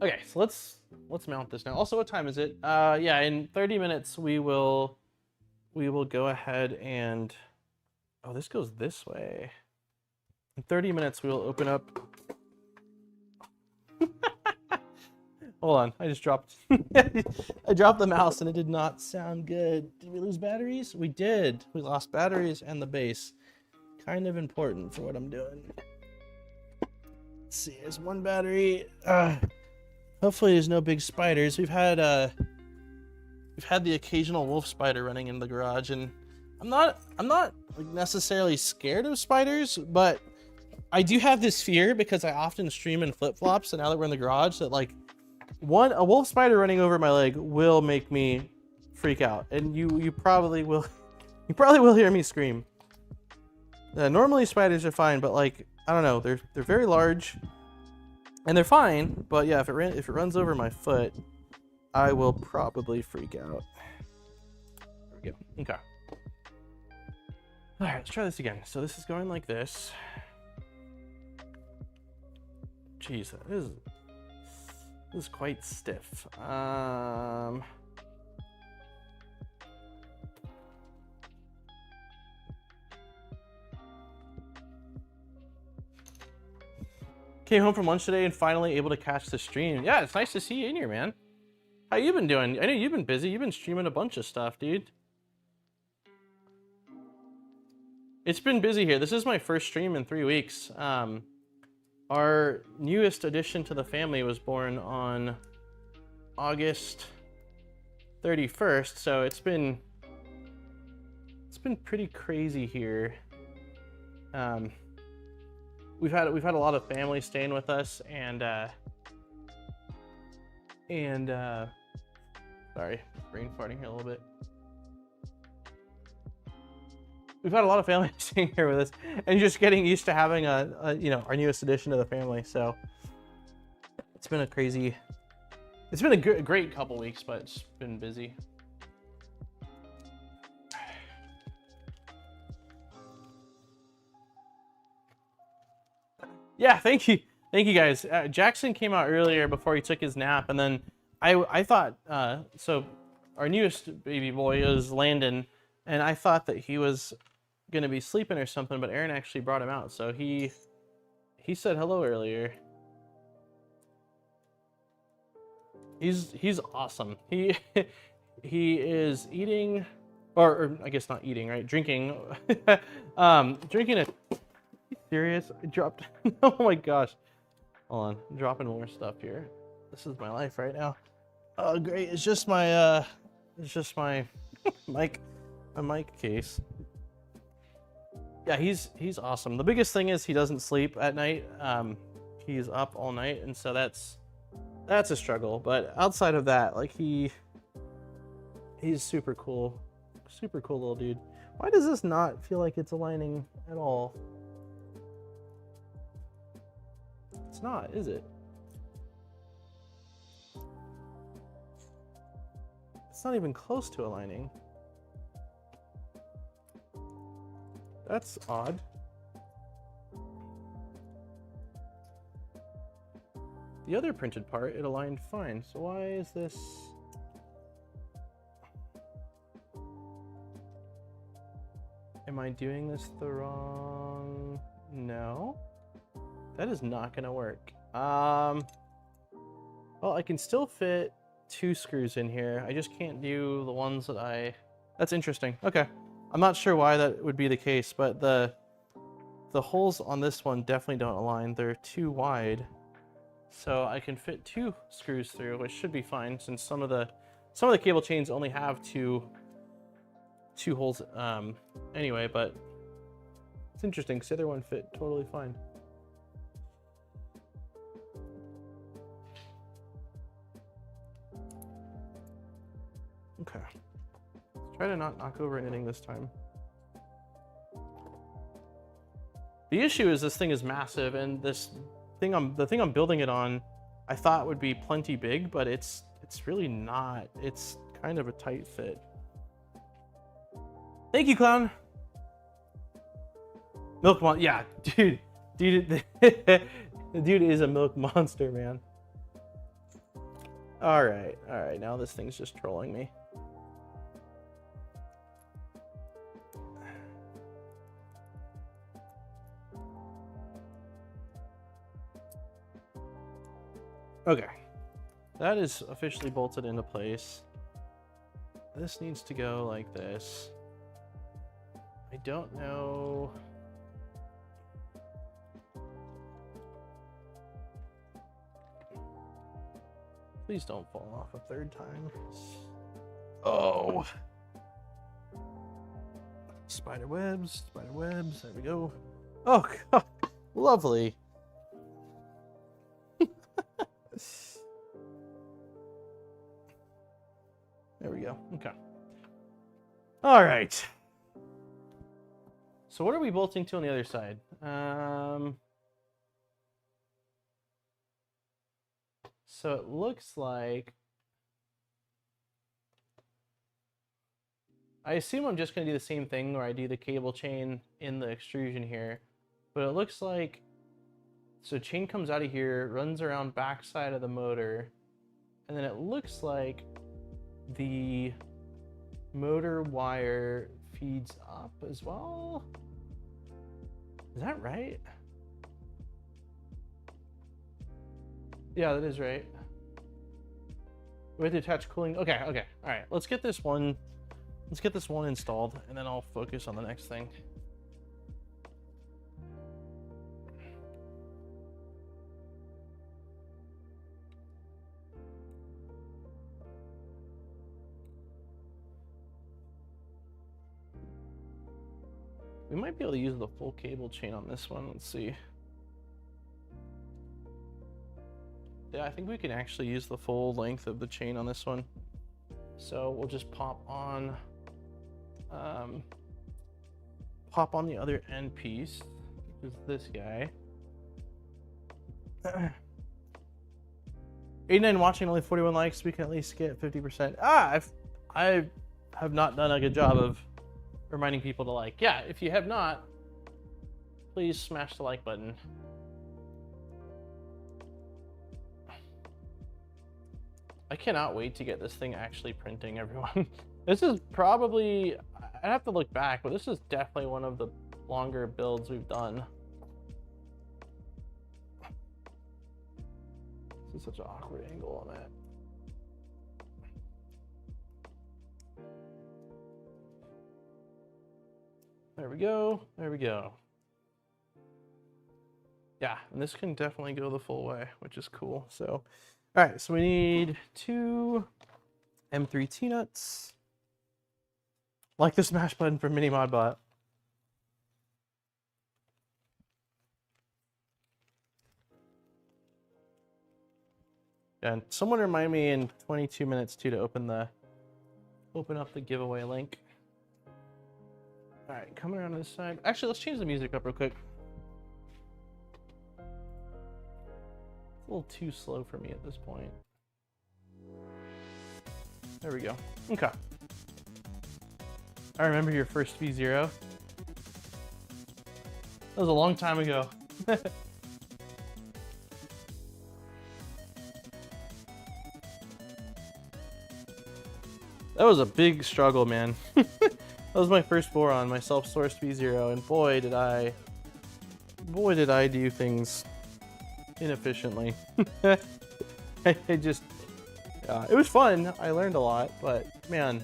Okay, so let's mount this now. Also, what time is it? Yeah, in 30 minutes we will go ahead and. Oh, this goes this way. In 30 minutes we will open up. Hold on, I just dropped. I dropped the mouse and it did not sound good. Did we lose batteries? We did. We lost batteries and the base. Kind of important for what I'm doing. Let's see, there's one battery. Hopefully there's no big spiders. We've had the occasional wolf spider running in the garage, and I'm not like necessarily scared of spiders, but I do have this fear because I often stream in flip-flops, and now that we're in the garage, that like a wolf spider running over my leg will make me freak out, and you probably will hear me scream. Normally spiders are fine, but like I don't know, they're very large and they're fine, but yeah, if it runs over my foot, I will probably freak out. There we go. Okay. All right, let's try this again. So this is going like this. Jeez, this is quite stiff. Came home from lunch today and finally able to catch the stream. Yeah, it's nice to see you in here, man. How you been doing? I know you've been busy. You've been streaming a bunch of stuff, dude. It's been busy here. This is my first stream in 3 weeks. Our newest addition to the family was born on August 31st, so it's been pretty crazy here. We've had a lot of family staying with us, and sorry, brain farting here a little bit. We've had a lot of family staying here with us, and just getting used to having our newest addition to the family. So it's been a crazy It's been a great couple weeks, but it's been busy. Yeah, thank you guys. Jackson came out earlier before he took his nap, and then I thought so. Our newest baby boy is Landon, and I thought that he was gonna be sleeping or something, but Aaron actually brought him out, so he said hello earlier. He's awesome. He is eating, or I guess not eating, right? Drinking, drinking a. Serious? I dropped. Oh my gosh. Hold on. I'm dropping more stuff here. This is my life right now. Oh great. It's just my mic, my mic case. Yeah, he's awesome. The biggest thing is he doesn't sleep at night. He's up all night, and so that's a struggle. But outside of that, like he's super cool. Super cool little dude. Why does this not feel like it's aligning at all? It's not, is it? It's not even close to aligning. That's odd. The other printed part, it aligned fine. So why is this? Am I doing this the wrong? No. That is not gonna work. Well, I can still fit 2 screws in here. I just can't do the ones that that's interesting. Okay. I'm not sure why that would be the case, but the holes on this one definitely don't align. They're too wide. So I can fit 2 screws through, which should be fine since some of the cable chains only have two holes anyway, but it's interesting because the other one fit totally fine. Okay, let's try to not knock over anything this time. The issue is this thing is massive, and the thing I'm building it on, I thought would be plenty big, but it's really not. It's kind of a tight fit. Thank you, clown. Milk mon, yeah, dude, the dude is a milk monster, man. All right, now this thing's just trolling me. Okay, that is officially bolted into place. This needs to go like this. I don't know. Please don't fall off a third time. Oh. Spider webs, there we go. Oh, God, lovely. There we go. Okay. All right. So what are we bolting to on the other side? So it looks like, I assume I'm just going to do the same thing where I do the cable chain in the extrusion here, but it looks like, so chain comes out of here, runs around backside of the motor, and then it looks like the motor wire feeds up as well. Is that right? Yeah, that is right. We have to attach cooling. Okay. All right. Let's get this one installed, and then I'll focus on the next thing. We might be able to use the full cable chain on this one. Let's see. Yeah, I think we can actually use the full length of the chain on this one. So we'll just pop on the other end piece, which is this guy. 89 watching, only 41 likes. We can at least get 50%. I have not done a good job of reminding people to like. Yeah, if you have not, please smash the like button. I cannot wait to get this thing actually printing, everyone. This is probably, I'd have to look back, but this is definitely one of the longer builds we've done. This is such an awkward angle on that. There we go, there we go. Yeah, and this can definitely go the full way, which is cool. So, all right, so we need 2 M3 T-nuts. Like the smash button for Mini Modbot. And someone remind me in 22 minutes too to open up the giveaway link. All right, coming around to this side. Actually, let's change the music up real quick. It's a little too slow for me at this point. There we go. Okay. I remember your first V0. That was a long time ago. That was a big struggle, man. That was my first Boron, my self-sourced V0, and boy did I do things inefficiently. It was fun. I learned a lot, but man,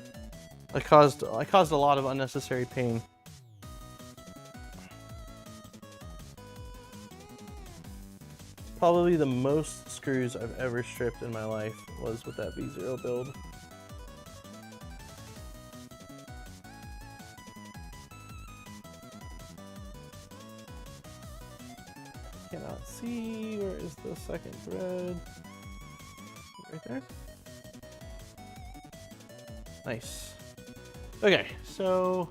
I caused a lot of unnecessary pain. Probably the most screws I've ever stripped in my life was with that V0 build. Cannot see. Where is the second thread? Right there. Nice. Okay, so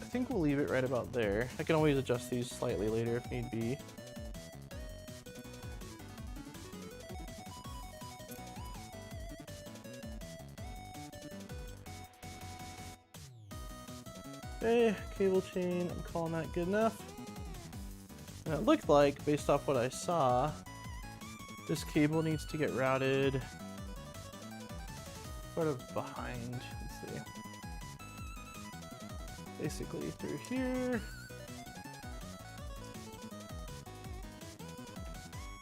I think we'll leave it right about there. I can always adjust these slightly later if need be. Okay, cable chain, I'm calling that good enough. And it looked like, based off what I saw, this cable needs to get routed sort of behind, let's see. Basically through here.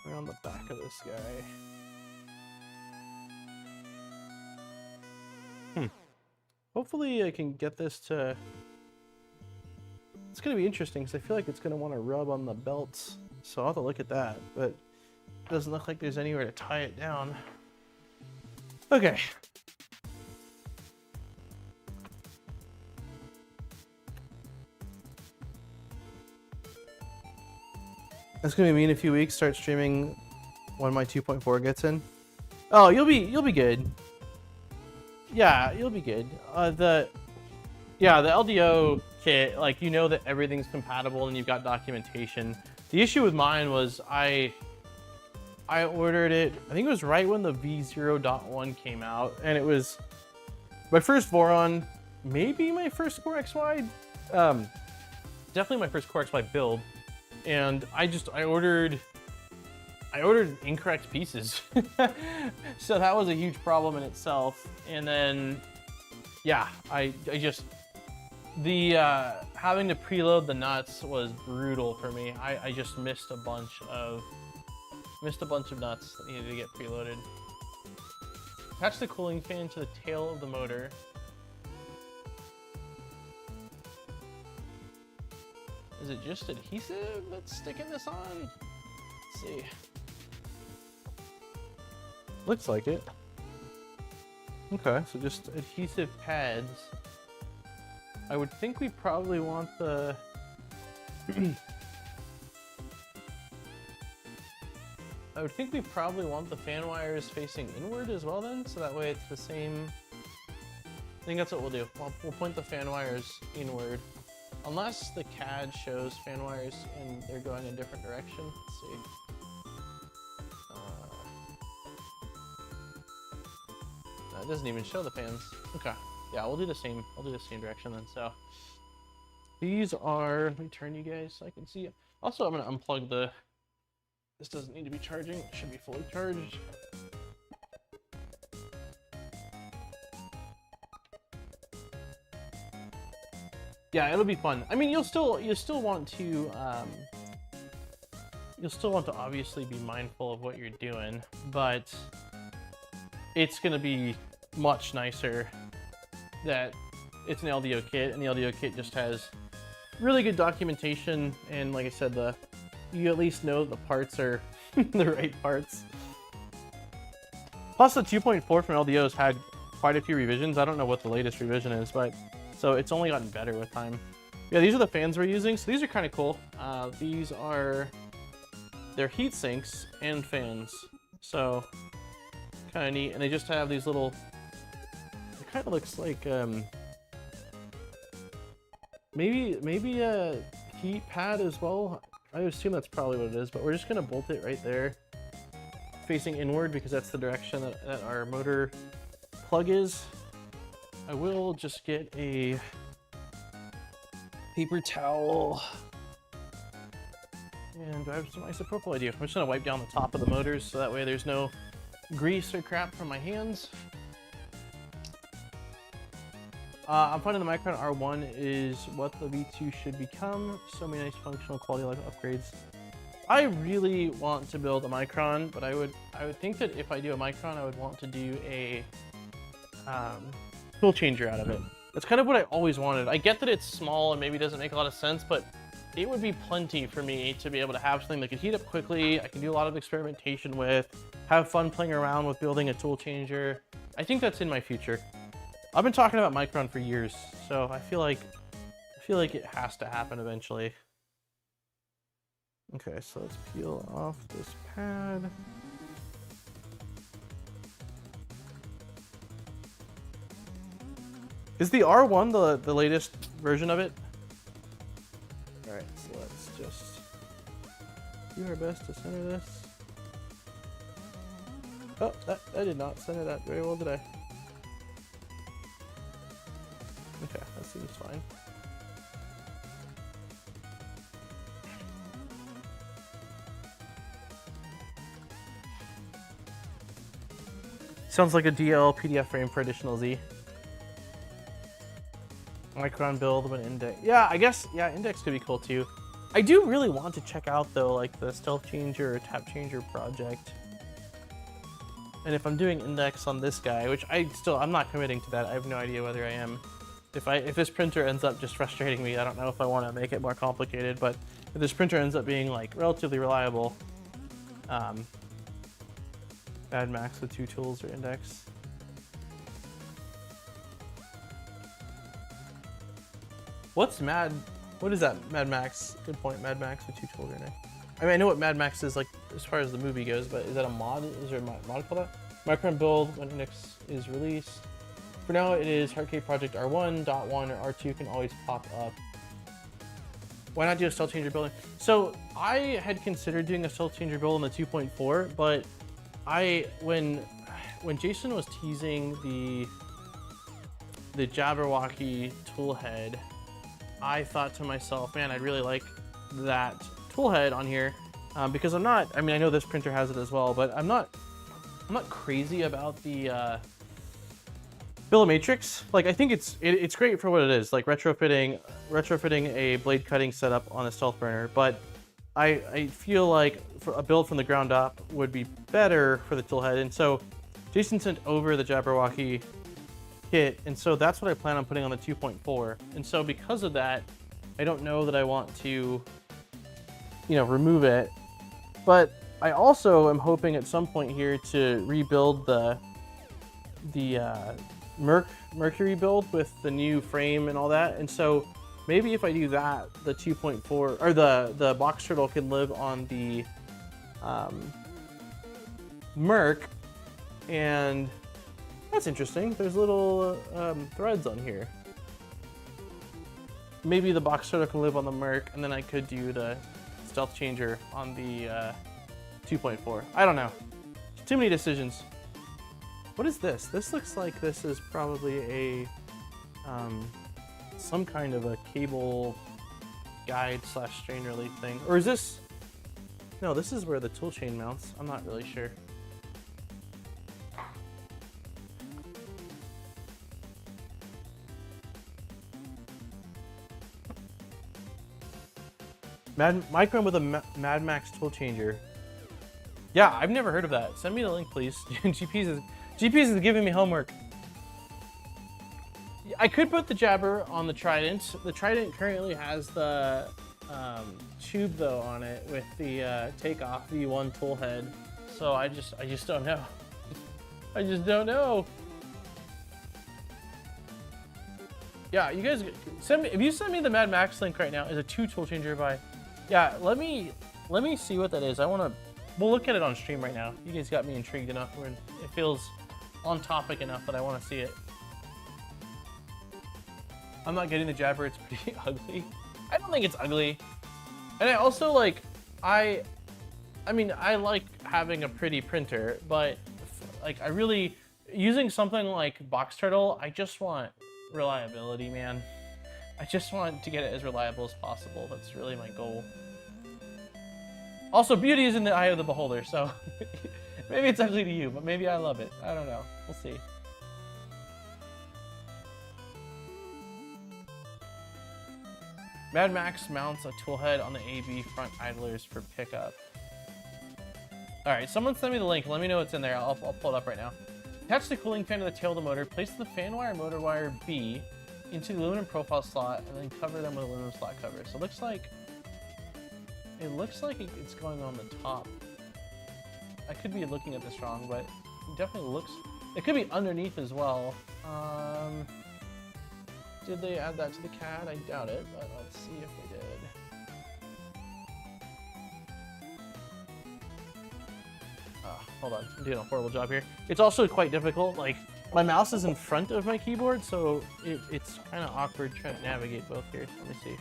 Around the back of this guy. Hopefully I can get this to... It's going to be interesting because I feel like it's going to want to rub on the belts. So I'll have to look at that, but it doesn't look like there's anywhere to tie it down. Okay. That's going to be me in a few weeks, start streaming when my 2.4 gets in. Oh, you'll be good. Yeah, you'll be good. The LDO kit, like, you know that everything's compatible and you've got documentation. The issue with mine was I ordered it, I think it was right when the V0.1 came out, and it was my first Voron, maybe my first Core XY, definitely my first Core XY build, and I ordered incorrect pieces. So that was a huge problem in itself. And then, yeah, having to preload the nuts was brutal for me. I just missed a bunch of nuts that needed to get preloaded. Attach the cooling fan to the tail of the motor. Is it just adhesive that's sticking this on? Let's see. Looks like it. Okay, so just adhesive pads. I would think we probably want the... I would think we probably want the fan wires facing inward as well then, so that way it's the same... I think that's what we'll do. We'll point the fan wires inward. unless the CAD shows fan wires and they're going in a different direction. Let's see. No, it doesn't even show the fans. Okay, yeah, we'll do the same. I'll do the same direction then. So these are. Let me turn you guys so I can see it. Also, I'm gonna unplug the. This doesn't need to be charging. It should be fully charged. Yeah, it'll be fun. I mean, you'll still want to obviously be mindful of what you're doing, but it's gonna be much nicer that it's an LDO kit, and the LDO kit just has really good documentation, and like I said, you at least know the parts are the right parts. Plus, the 2.4 from LDO's had quite a few revisions. I don't know what the latest revision is, but so it's only gotten better with time. Yeah, these are the fans we're using, so these are kind of cool. They're heat sinks and fans, so kind of neat. And they just have these little. It kind of looks like maybe a heat pad as well. I assume that's probably what it is, but we're just gonna bolt it right there, facing inward, because that's the direction that our motor plug is. I will just get a paper towel, and do I have some isopropyl? I do. I'm just gonna wipe down the top of the motors so that way there's no grease or crap from my hands. I'm finding the Micron R1 is what the V2 should become. So many nice functional quality life upgrades. I really want to build a Micron, but I would think that if I do a Micron, I would want to do a tool changer out of it. That's kind of what I always wanted. I get that it's small and maybe doesn't make a lot of sense, but it would be plenty for me to be able to have something that could heat up quickly. I can do a lot of experimentation with, have fun playing around with building a tool changer. I think that's in my future. I've been talking about Micron for years, so I feel like it has to happen eventually. Okay, so let's peel off this pad. Is the R1 the latest version of it? All right, so let's just do our best to center this. Oh, I did not center that very well, did I? Okay, that seems fine. Sounds like a DL PDF frame for additional Z. Micron build when index. Yeah, I guess, yeah, index could be cool too. I do really want to check out though, like the stealth changer or tap changer project. And if I'm doing index on this guy, which I'm not committing to that. I have no idea whether I am. If this printer ends up just frustrating me, I don't know if I want to make it more complicated, but if this printer ends up being like relatively reliable, Mad Max with 2 tools or index. What is that, Mad Max? Good point, Mad Max with 2 tools or index. I mean, I know what Mad Max is like as far as the movie goes, but is that a mod? Is there a mod for that? Micron build when index is released. For now, it is Hardcade Project R1.1 or R2 can always pop up. Why not do a stealth changer building? So I had considered doing a stealth changer build in the 2.4, but when Jason was teasing the Jabberwocky toolhead, I thought to myself, man, I'd really like that toolhead on here because I mean, I know this printer has it as well, but I'm not crazy about the bill of matrix. Like, I think it's great for what it is, like retrofitting a blade cutting setup on a stealth burner, but I feel like for a build from the ground up would be better for the toolhead. And so Jason sent over the Jabberwocky kit, and so that's what I plan on putting on the 2.4. And so because of that, I don't know that I want to, remove it. But I also am hoping at some point here to rebuild the Mercury build with the new frame and all that. And so maybe if I do that, the 2.4 or the box turtle can live on the Merc, and that's interesting. There's little threads on here. maybe the box turtle can live on the Merc, and then I could do the stealth changer on the 2.4. I don't know. Too many decisions. What is this? This looks like this is probably a some kind of a cable guide / strain relief thing. Or is this? No, this is where the tool chain mounts. I'm not really sure. Micron with a Mad Max tool changer. Yeah, I've never heard of that. Send me the link, please. GPs is giving me homework. I could put the jabber on the Trident. The Trident currently has the tube though on it with the takeoff V1 tool head. So I just don't know. I just don't know. Yeah, you guys send me, if you send me the Mad Max link right now, is a 2 tool changer by. Yeah, let me see what that is. We'll look at it on stream right now. You guys got me intrigued enough where it feels on topic enough that I want to see it. I'm not getting the jabber, it's pretty ugly. I don't think it's ugly. And I also like, I mean, I like having a pretty printer, but like using something like Box Turtle, I just want reliability, man. I just want to get it as reliable as possible. That's really my goal. Also, beauty is in the eye of the beholder, so maybe it's ugly to you, but maybe I love it. I don't know. We'll see. Mad Max mounts a tool head on the AB front idlers for pickup. All right, someone send me the link. Let me know what's in there. I'll pull it up right now. Attach the cooling fan to the tail of the motor. Place the fan wire motor wire B into the aluminum profile slot, and then cover them with aluminum slot cover. So it looks like it's going on the top. I could be looking at this wrong, but it definitely looks. It could be underneath as well. Did they add that to the CAD? I doubt it, but let's see if they did. Hold on, I'm doing a horrible job here. It's also quite difficult. Like, my mouse is in front of my keyboard, so it's kind of awkward trying to navigate both here. Let me see.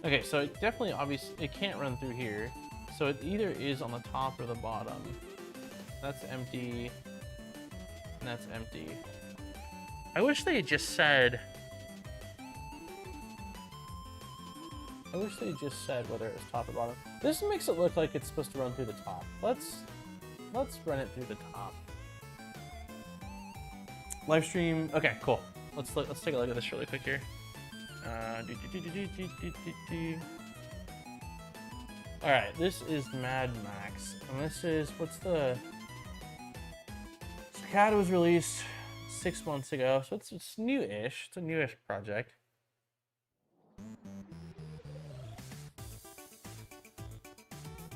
Okay, so it definitely, obviously, it can't run through here. So it either is on the top or the bottom. That's empty, and that's empty. I wish they had just said... whether it was top or bottom. This makes it look like it's supposed to run through the top. Let's run it through the top. Live stream. Okay, cool. Let's take a look at this really quick here. All right, this is Mad Max, and this is CAD was released 6 months ago, so it's new-ish. It's a newish project.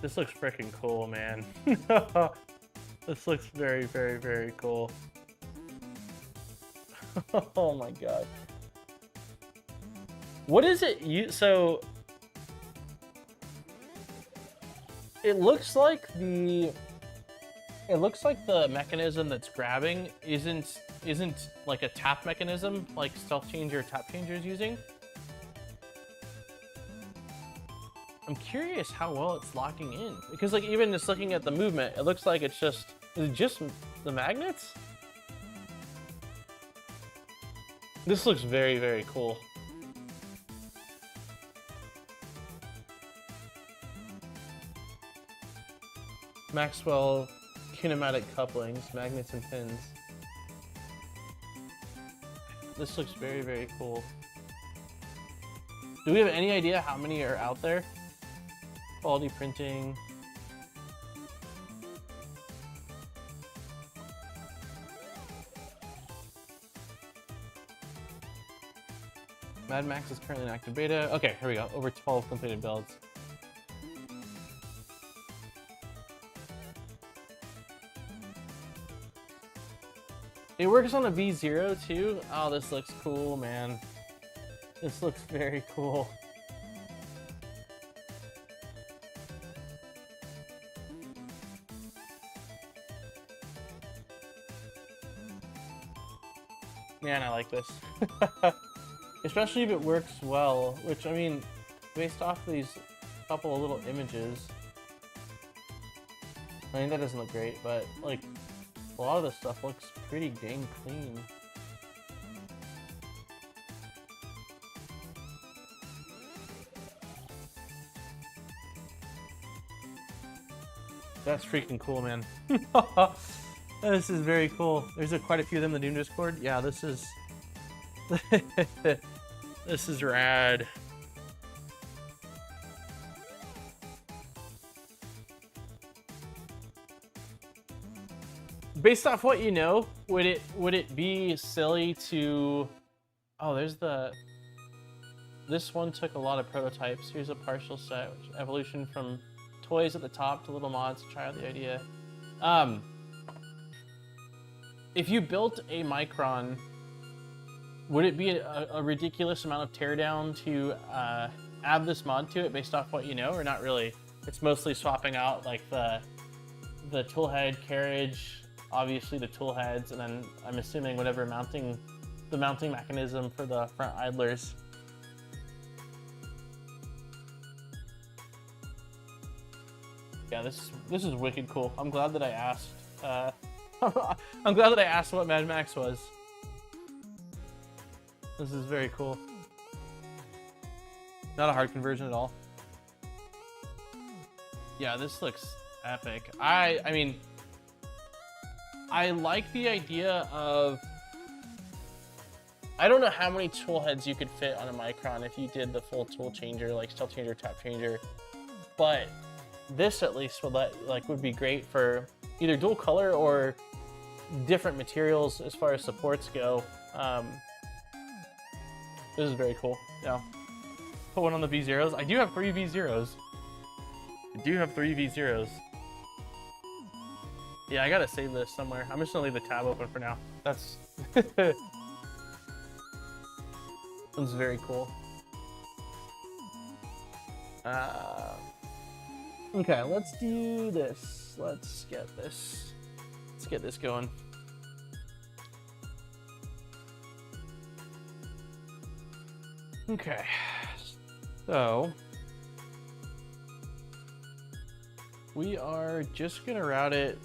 This looks freaking cool, man. This looks very, very, very cool. Oh my god. What is it? So it looks like the mechanism that's grabbing isn't like a tap mechanism like Stealth Changer or Tap Changer is using. I'm curious how well it's locking in, because like even just looking at the movement, it looks like is it just the magnets? This looks very, very cool. Maxwell kinematic couplings, magnets and pins. This looks very, very cool. Do we have any idea how many are out there? Quality printing. Mad Max is currently in active beta. Okay, here we go. Over 12 completed builds. It works on a V0 too. Oh, this looks cool, man. This looks very cool. Man, I like this. Especially if it works well, which, I mean, based off these couple of little images, I mean, that doesn't look great, but, like, a lot of this stuff looks pretty dang clean. That's freaking cool, man. This is very cool. There's quite a few of them in the Doom Discord. Yeah, this is... this is rad. Based off what you know, would it be silly to... Oh, there's the... This one took a lot of prototypes. Here's a partial set, which evolution from toys at the top to little mods to try out the idea. If you built a Micron, would it be a ridiculous amount of teardown to add this mod to it based off what you know, or not really? It's mostly swapping out like the toolhead carriage, obviously the tool heads, and then I'm assuming whatever mounting mechanism for the front idlers. Yeah, this is wicked cool. I'm glad that I asked. I'm glad that I asked what Mad Max was. This is very cool. Not a hard conversion at all. Yeah, this looks epic. I mean, I like the idea of... I don't know how many tool heads you could fit on a Micron if you did the full tool changer, like style changer, tap changer, but this at least would be great for either dual color or different materials as far as supports go. This is very cool. Yeah. Put one on the V0s. I do have 3 V0s. Yeah, I gotta save this somewhere. I'm just gonna leave the tab open for now. That's that's very cool. Okay, let's do this. Let's get this going. Okay, so we are just gonna route it.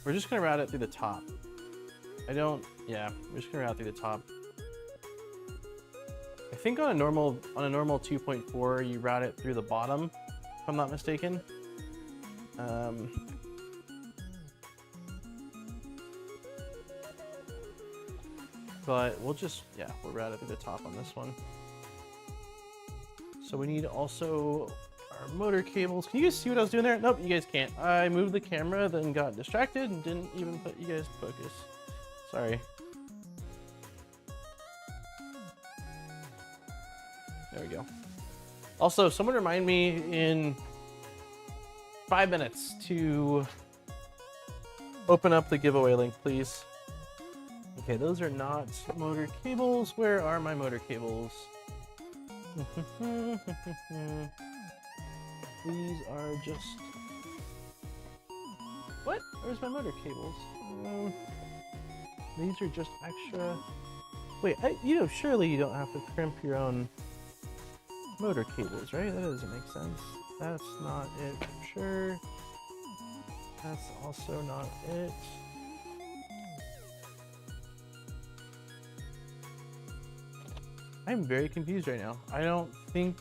We're just gonna route it through the top. Yeah, we're just gonna route through the top. I think on a normal 2.4, you route it through the bottom, if I'm not mistaken. But we'll route it through the top on this one. So we need also our motor cables. Can you guys see what I was doing there? Nope, you guys can't. I moved the camera, then got distracted and didn't even put you guys to focus. Sorry. There we go. Also, someone remind me in 5 minutes to open up the giveaway link, please. Okay, those are not motor cables. Where are my motor cables? These are just... What? Where's my motor cables? These are just extra... Wait, surely you don't have to crimp your own motor cables, right? That doesn't make sense. That's not it for sure. That's also not it. I'm very confused right now. I don't think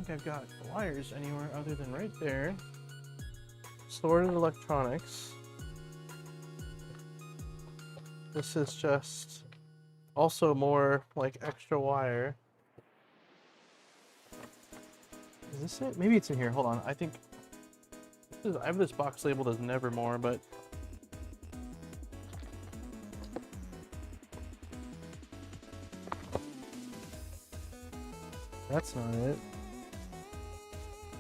I've got the wires anywhere other than right there. Sorted electronics. This is just also more like extra wire. Is this it? Maybe it's in here. Hold on. I think I have this box labeled as Nevermore, but that's not it.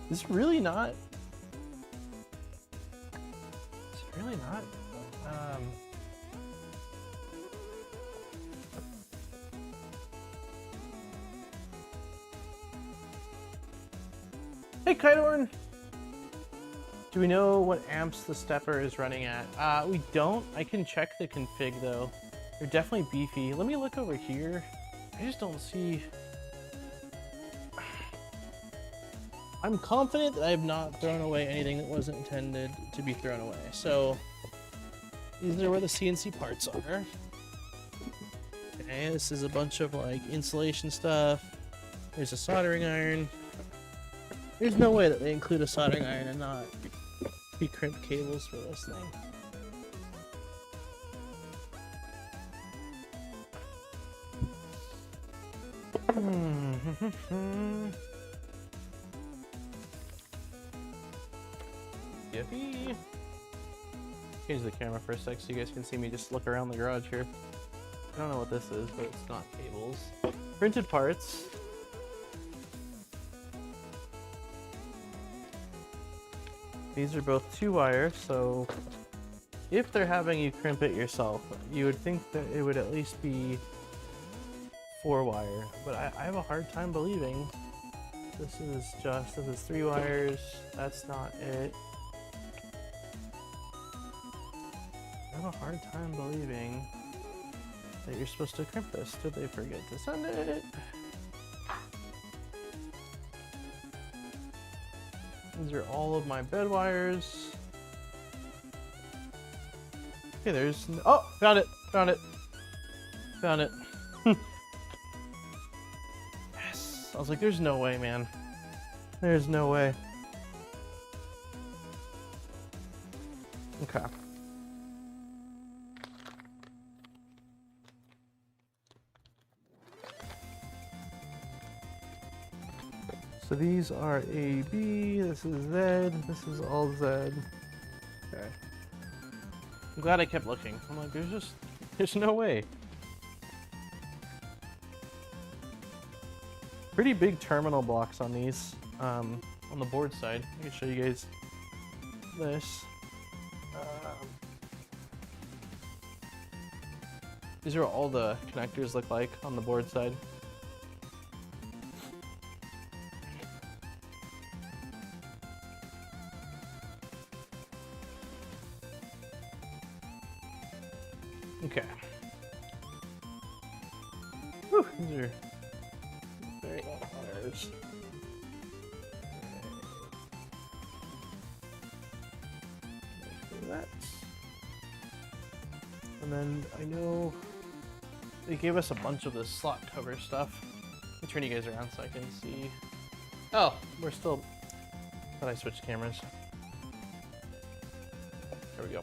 Is it really not? Is it really not? Hey, Kiteorn! Do we know what amps the stepper is running at? We don't. I can check the config though. They're definitely beefy. Let me look over here. I just don't see... I'm confident that I have not thrown away anything that wasn't intended to be thrown away. So these are where the CNC parts are. Okay, this is a bunch of like insulation stuff. There's a soldering iron. There's no way that they include a soldering iron and not pre-crimp cables for this thing. Yippee! Change the camera for a sec so you guys can see me just look around the garage here. I don't know what this is, but it's not cables. Printed parts. These are both 2-wire, so if they're having you crimp it yourself, you would think that it would at least be 4-wire, but I have a hard time believing this is 3 wires. That's not it. I have a hard time believing that you're supposed to crimp this. Did they forget to send it? These are all of my bed wires. Okay, there's no, oh, found it, found it, found it. Yes, I was like, there's no way, man. There's no way. Okay. So these are A, B, this is Z, this is all Z. Okay. I'm glad I kept looking. I'm like, there's no way. Pretty big terminal blocks on these, on the board side. I can show you guys this. These are what all the connectors look like on the board side. Okay. Whew, these are very long wires. That. And then I know they gave us a bunch of this slot cover stuff. Let me turn you guys around so I can see. Oh, we're still. Thought I switched cameras. There we go.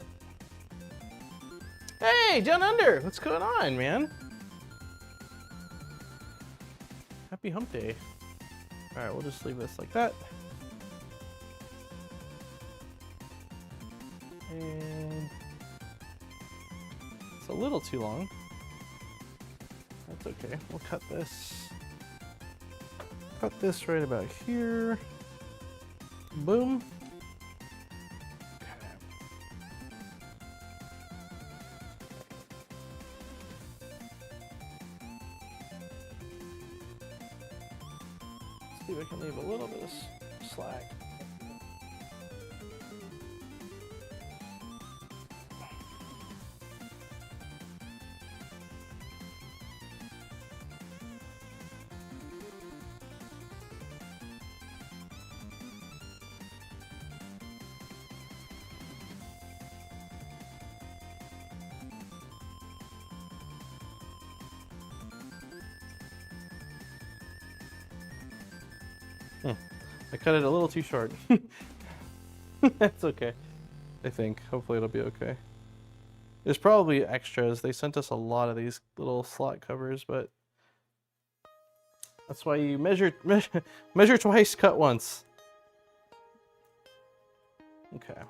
Hey, Down Under! What's going on, man? Happy hump day. Alright, we'll just leave this like that. And it's a little too long. That's okay. We'll cut this. Cut this right about here. Boom. See if I can leave a little bit of slack. I cut it a little too short. That's okay. I think. Hopefully it'll be okay. There's probably extras. They sent us a lot of these little slot covers, but that's why you measure twice, cut once. Okay.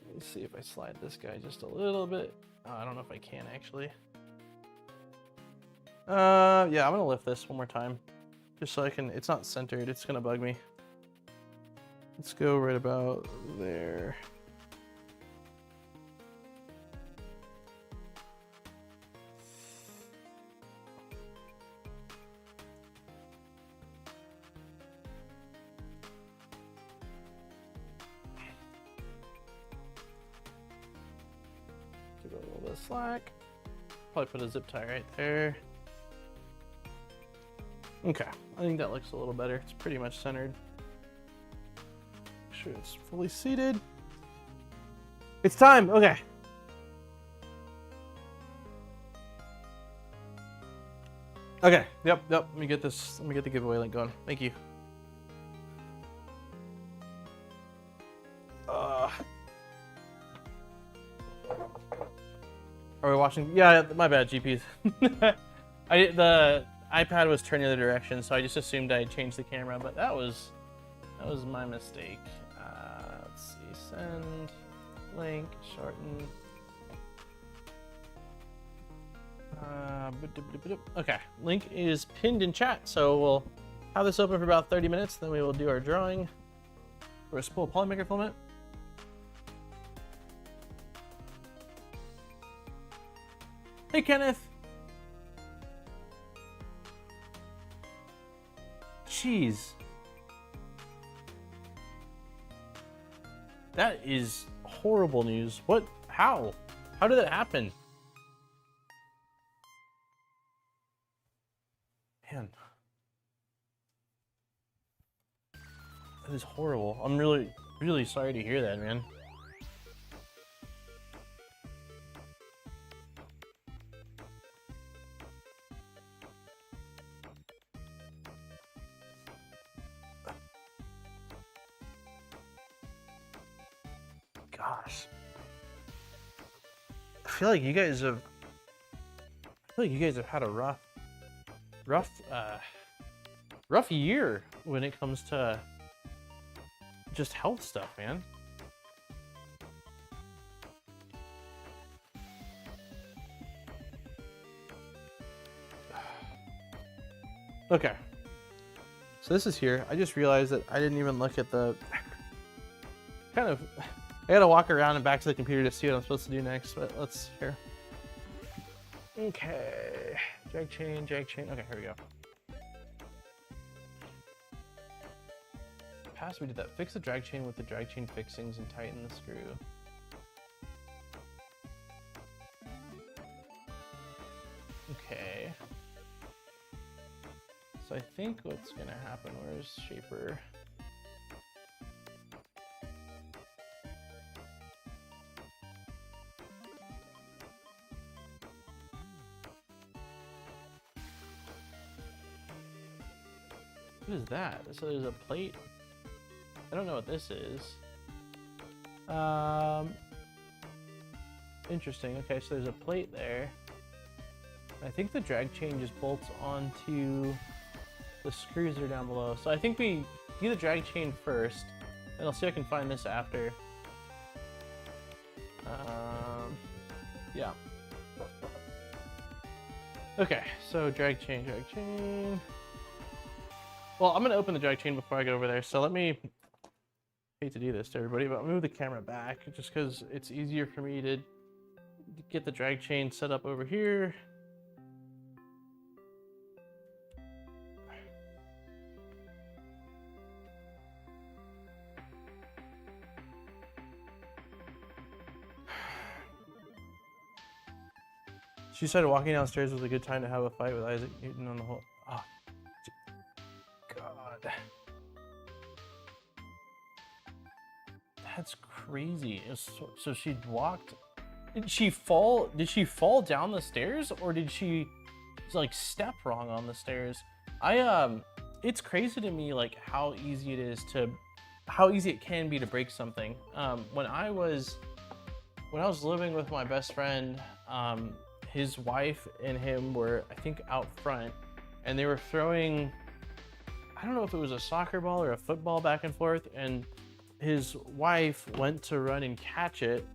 Let me see if I slide this guy just a little bit. Oh, I don't know if I can actually. Yeah, I'm gonna lift this one more time. Just so I can, it's not centered, it's gonna bug me. Let's go right about there. slack. Probably put a zip tie right there. Okay, I think that looks a little better. It's pretty much centered. Make sure it's fully seated. It's time, okay. Okay, yep. Let me get this, let me get the giveaway link going. Thank you. Are we watching? Yeah, my bad, GPs. The iPad was turned the other direction, so I just assumed I changed the camera, but that was my mistake. Let's see, send, link, shorten. Okay, link is pinned in chat, so we'll have this open for about 30 minutes, then we will do our drawing. We're a spool polymaker filament. Hey, Kenneth. Jeez. That is horrible news. What? How? How did that happen? Man. That is horrible. I'm really, really sorry to hear that, man. Gosh. I feel like you guys have had a rough year when it comes to just health stuff, man. Okay. So this is here. I just realized that I didn't even look at the I gotta walk around and back to the computer to see what I'm supposed to do next, but let's here. Okay. Drag chain. Okay, here we go. Past we did that. Fix the drag chain with the drag chain fixings and tighten the screw. Okay. So I think what's gonna happen, where's Shaper? What is that? So there's a plate. I don't know what this is. Interesting. Okay, so there's a plate there. I think the drag chain just bolts onto the screws that are down below. So I think we do the drag chain first, and I'll see if I can find this after. Yeah. Okay, so drag chain. Well, I'm gonna open the drag chain before I go over there. So let me, hate to do this to everybody, but I'll move the camera back just because it's easier for me to get the drag chain set up over here. She said walking downstairs was a good time to have a fight with Isaac Newton on the whole. Oh, God. That's crazy. So she walked. Did she fall down the stairs, or did she like step wrong on the stairs? It's crazy to me like how easy it can be to break something. When I was living with my best friend, his wife and him were, I think, out front, and they were throwing, I don't know if it was a soccer ball or a football back and forth, and his wife went to run and catch it,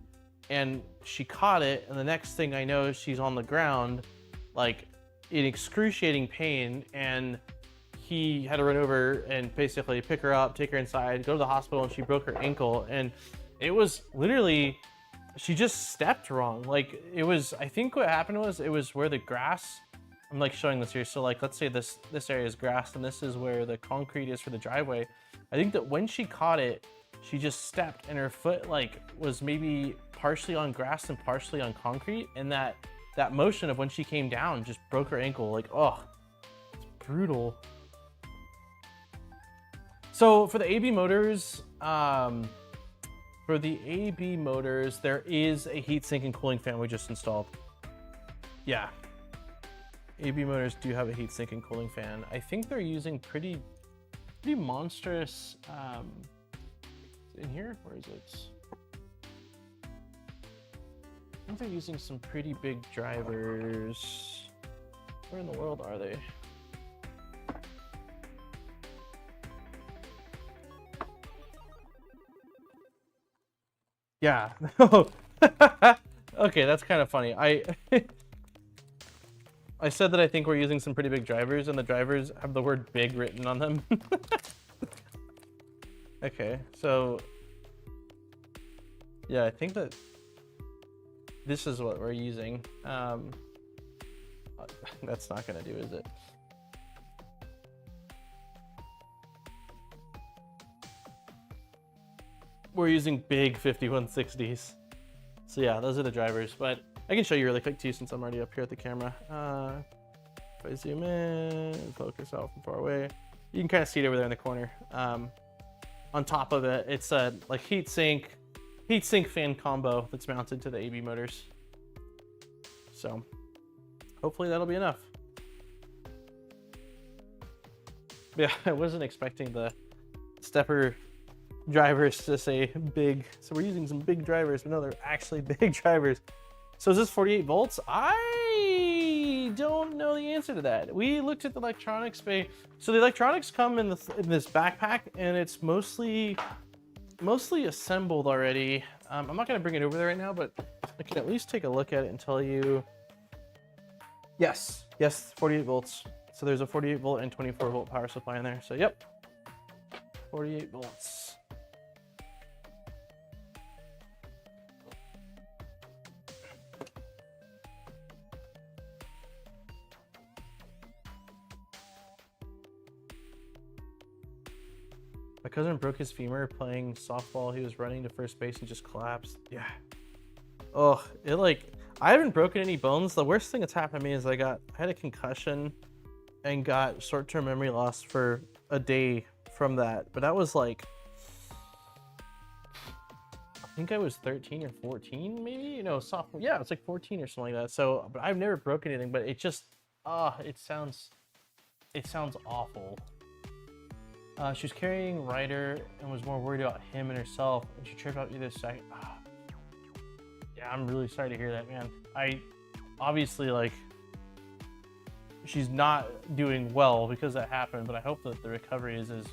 and she caught it, and the next thing I know, she's on the ground, like in excruciating pain, and he had to run over and basically pick her up, take her inside, go to the hospital, and she broke her ankle, and it was literally, she just stepped wrong. Like it was, I think what happened was, it was where the grass, I'm like showing this here, so like let's say this area is grass and this is where the concrete is for the driveway. I think that when she caught it, she just stepped and her foot like was maybe partially on grass and partially on concrete, and that motion of when she came down just broke her ankle. Like, oh, it's brutal. So for the AB motors, there is a heatsink and cooling fan we just installed. Yeah, AB motors do have a heatsink and cooling fan. I think they're using pretty monstrous. In here, where is it? I think they're using some pretty big drivers. Where in the world are they? Yeah. Okay, that's kind of funny. I said that I think we're using some pretty big drivers, and the drivers have the word big written on them. Okay, so yeah, I think that this is what we're using. That's not gonna do, is it? We're using big 5160s. So yeah, those are the drivers, but I can show you really quick too since I'm already up here at the camera. If I zoom in and focus out from far away, you can kind of see it over there in the corner. On top of it, it's a like heatsink fan combo that's mounted to the AB motors. So hopefully that'll be enough. Yeah, I wasn't expecting the stepper drivers to say big. So we're using some big drivers, but no, they're actually big drivers. So is this 48 volts? I don't know the answer to that. We looked at the electronics bay. So the electronics come in this backpack, and it's mostly assembled already. I'm not gonna bring it over there right now, but I can at least take a look at it and tell you. Yes, 48 volts. So there's a 48 volt and 24 volt power supply in there. So yep, 48 volts. My cousin broke his femur playing softball. He was running to first base and just collapsed. Yeah. Oh, I haven't broken any bones. The worst thing that's happened to me is I had a concussion and got short-term memory loss for a day from that. But that was like, I think I was 13 or 14, maybe? You know, sophomore. Yeah, it's like 14 or something like that. So, but I've never broken anything, but it just, it sounds awful. She was carrying Ryder and was more worried about him and herself, and she tripped out either second. Yeah, I'm really sorry to hear that, man. I obviously, like, she's not doing well because that happened, but I hope that the recovery is as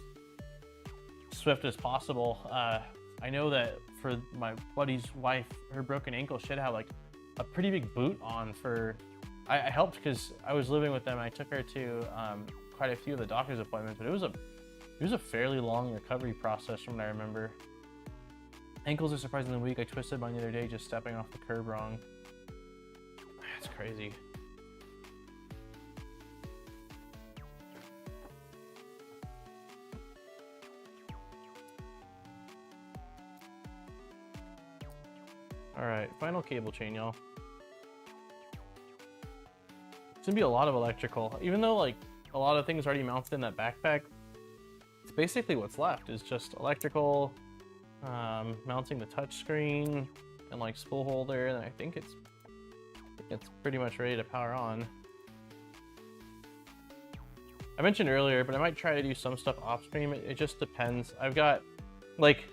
swift as possible. I know that for my buddy's wife, her broken ankle, she had to have like a pretty big boot on for. I helped because I was living with them. I took her to quite a few of the doctor's appointments, but it was a fairly long recovery process from what I remember. Ankles are surprisingly weak. I twisted mine the other day just stepping off the curb wrong. That's crazy. All right, final cable chain, y'all. It's gonna be a lot of electrical. Even though like a lot of things already mounted in that backpack, it's basically what's left is just electrical, mounting the touch screen and like spool holder, and I think it's pretty much ready to power on. I mentioned earlier, but I might try to do some stuff off stream. It just depends. I've got like,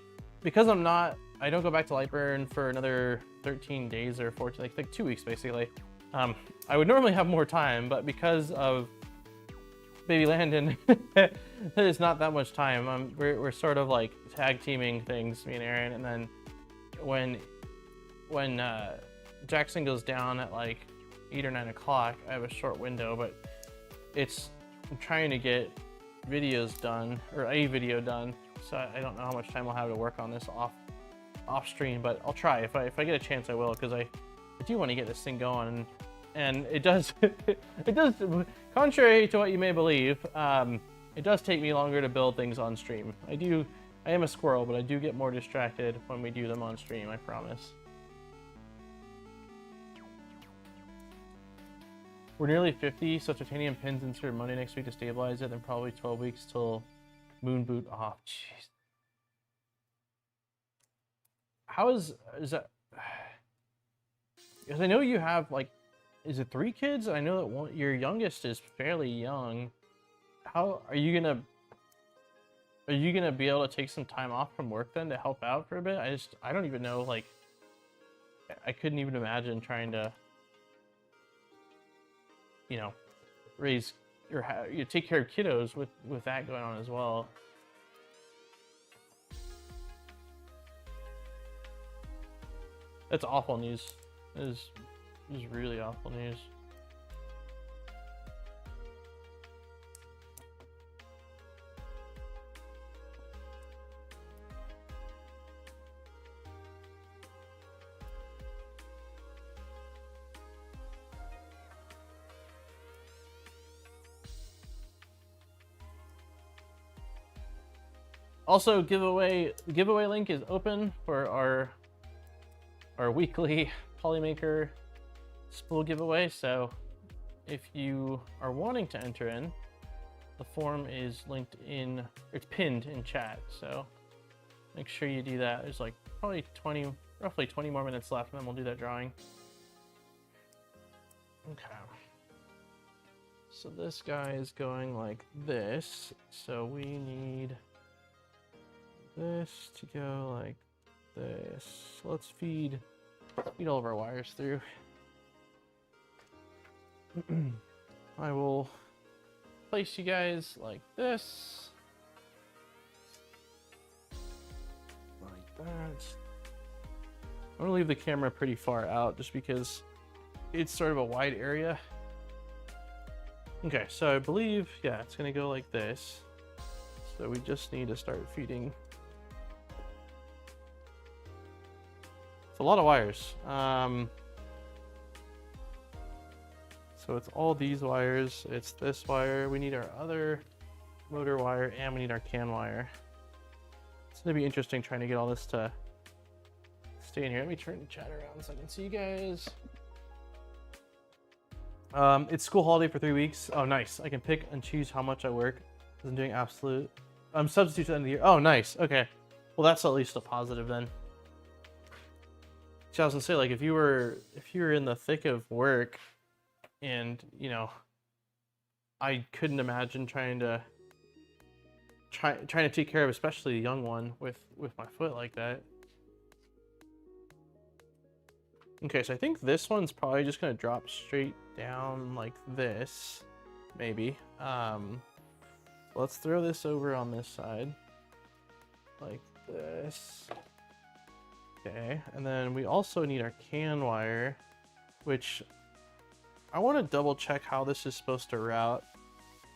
because I don't go back to Lightburn for another 13 days or 14, like 2 weeks basically. I would normally have more time, but because of baby Landon, there's not that much time. We're sort of like tag teaming things, me and Aaron, and then when Jackson goes down at like 8 or 9 o'clock, I have a short window, but I'm trying to get videos done, or a video done, so I don't know how much time I'll have to work on this off stream, but I'll try. If I get a chance, I will, because I do want to get this thing going, and it does it does, contrary to what you may believe, it does take me longer to build things on stream. I do I am a squirrel, but I do get more distracted when we do them on stream, I promise. We're nearly 50, so titanium pins inserted Monday next week to stabilize it, then probably 12 weeks till moon boot off. Jeez. How is that? Because I know you have, like, is it 3 kids? I know that your youngest is fairly young. How are you gonna be able to take some time off from work then to help out for a bit? I don't even know, like, I couldn't even imagine trying to, you know, raise or take care of kiddos with that going on as well. That's awful news. This is really awful news. Also, giveaway link is open for our weekly Polymaker spool giveaway. So if you are wanting to enter in, the form is linked in, it's pinned in chat. So make sure you do that. There's like probably roughly 20 more minutes left, and then we'll do that drawing. Okay. So this guy is going like this. So we need this to go like this. Let's feed all of our wires through. I will place you guys like this. Like that. I'm gonna leave the camera pretty far out just because it's sort of a wide area. Okay, so I believe, yeah, it's gonna go like this. So we just need to start feeding. It's a lot of wires. So it's all these wires. It's this wire. We need our other motor wire, and we need our CAN wire. It's gonna be interesting trying to get all this to stay in here. Let me turn the chat around so I can see you guys. It's school holiday for 3 weeks. Oh, nice. I can pick and choose how much I work. I'm doing absolute. Substitute to the end of the year. Oh, nice. Okay. Well, that's at least a positive then. So I was gonna say, like, if you were in the thick of work, and you know, I couldn't imagine trying to take care of, especially a young one with my foot like that. Okay, so I think this one's probably just gonna drop straight down like this, maybe. Let's throw this over on this side, like this. Okay, and then we also need our CAN wire, which I want to double check how this is supposed to route.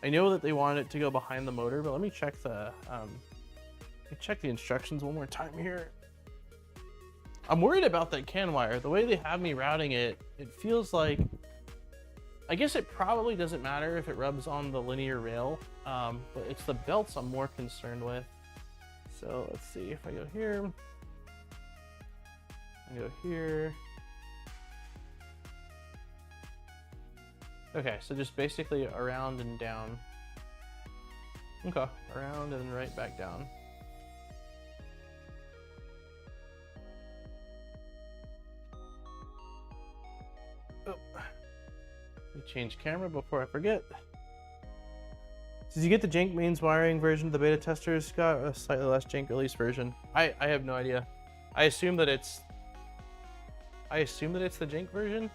I know that they want it to go behind the motor, but let me check the instructions one more time here. I'm worried about that CAN wire. The way they have me routing it, it feels like, I guess it probably doesn't matter if it rubs on the linear rail, but it's the belts I'm more concerned with. So let's see if I go here. I go here. Okay, so just basically around and down. Okay, around and right back down. Oh. Let me change camera before I forget. Did you get the jank mains wiring version of the beta testers? Got a slightly less jank release version. I have no idea. I assume that it's the jank version.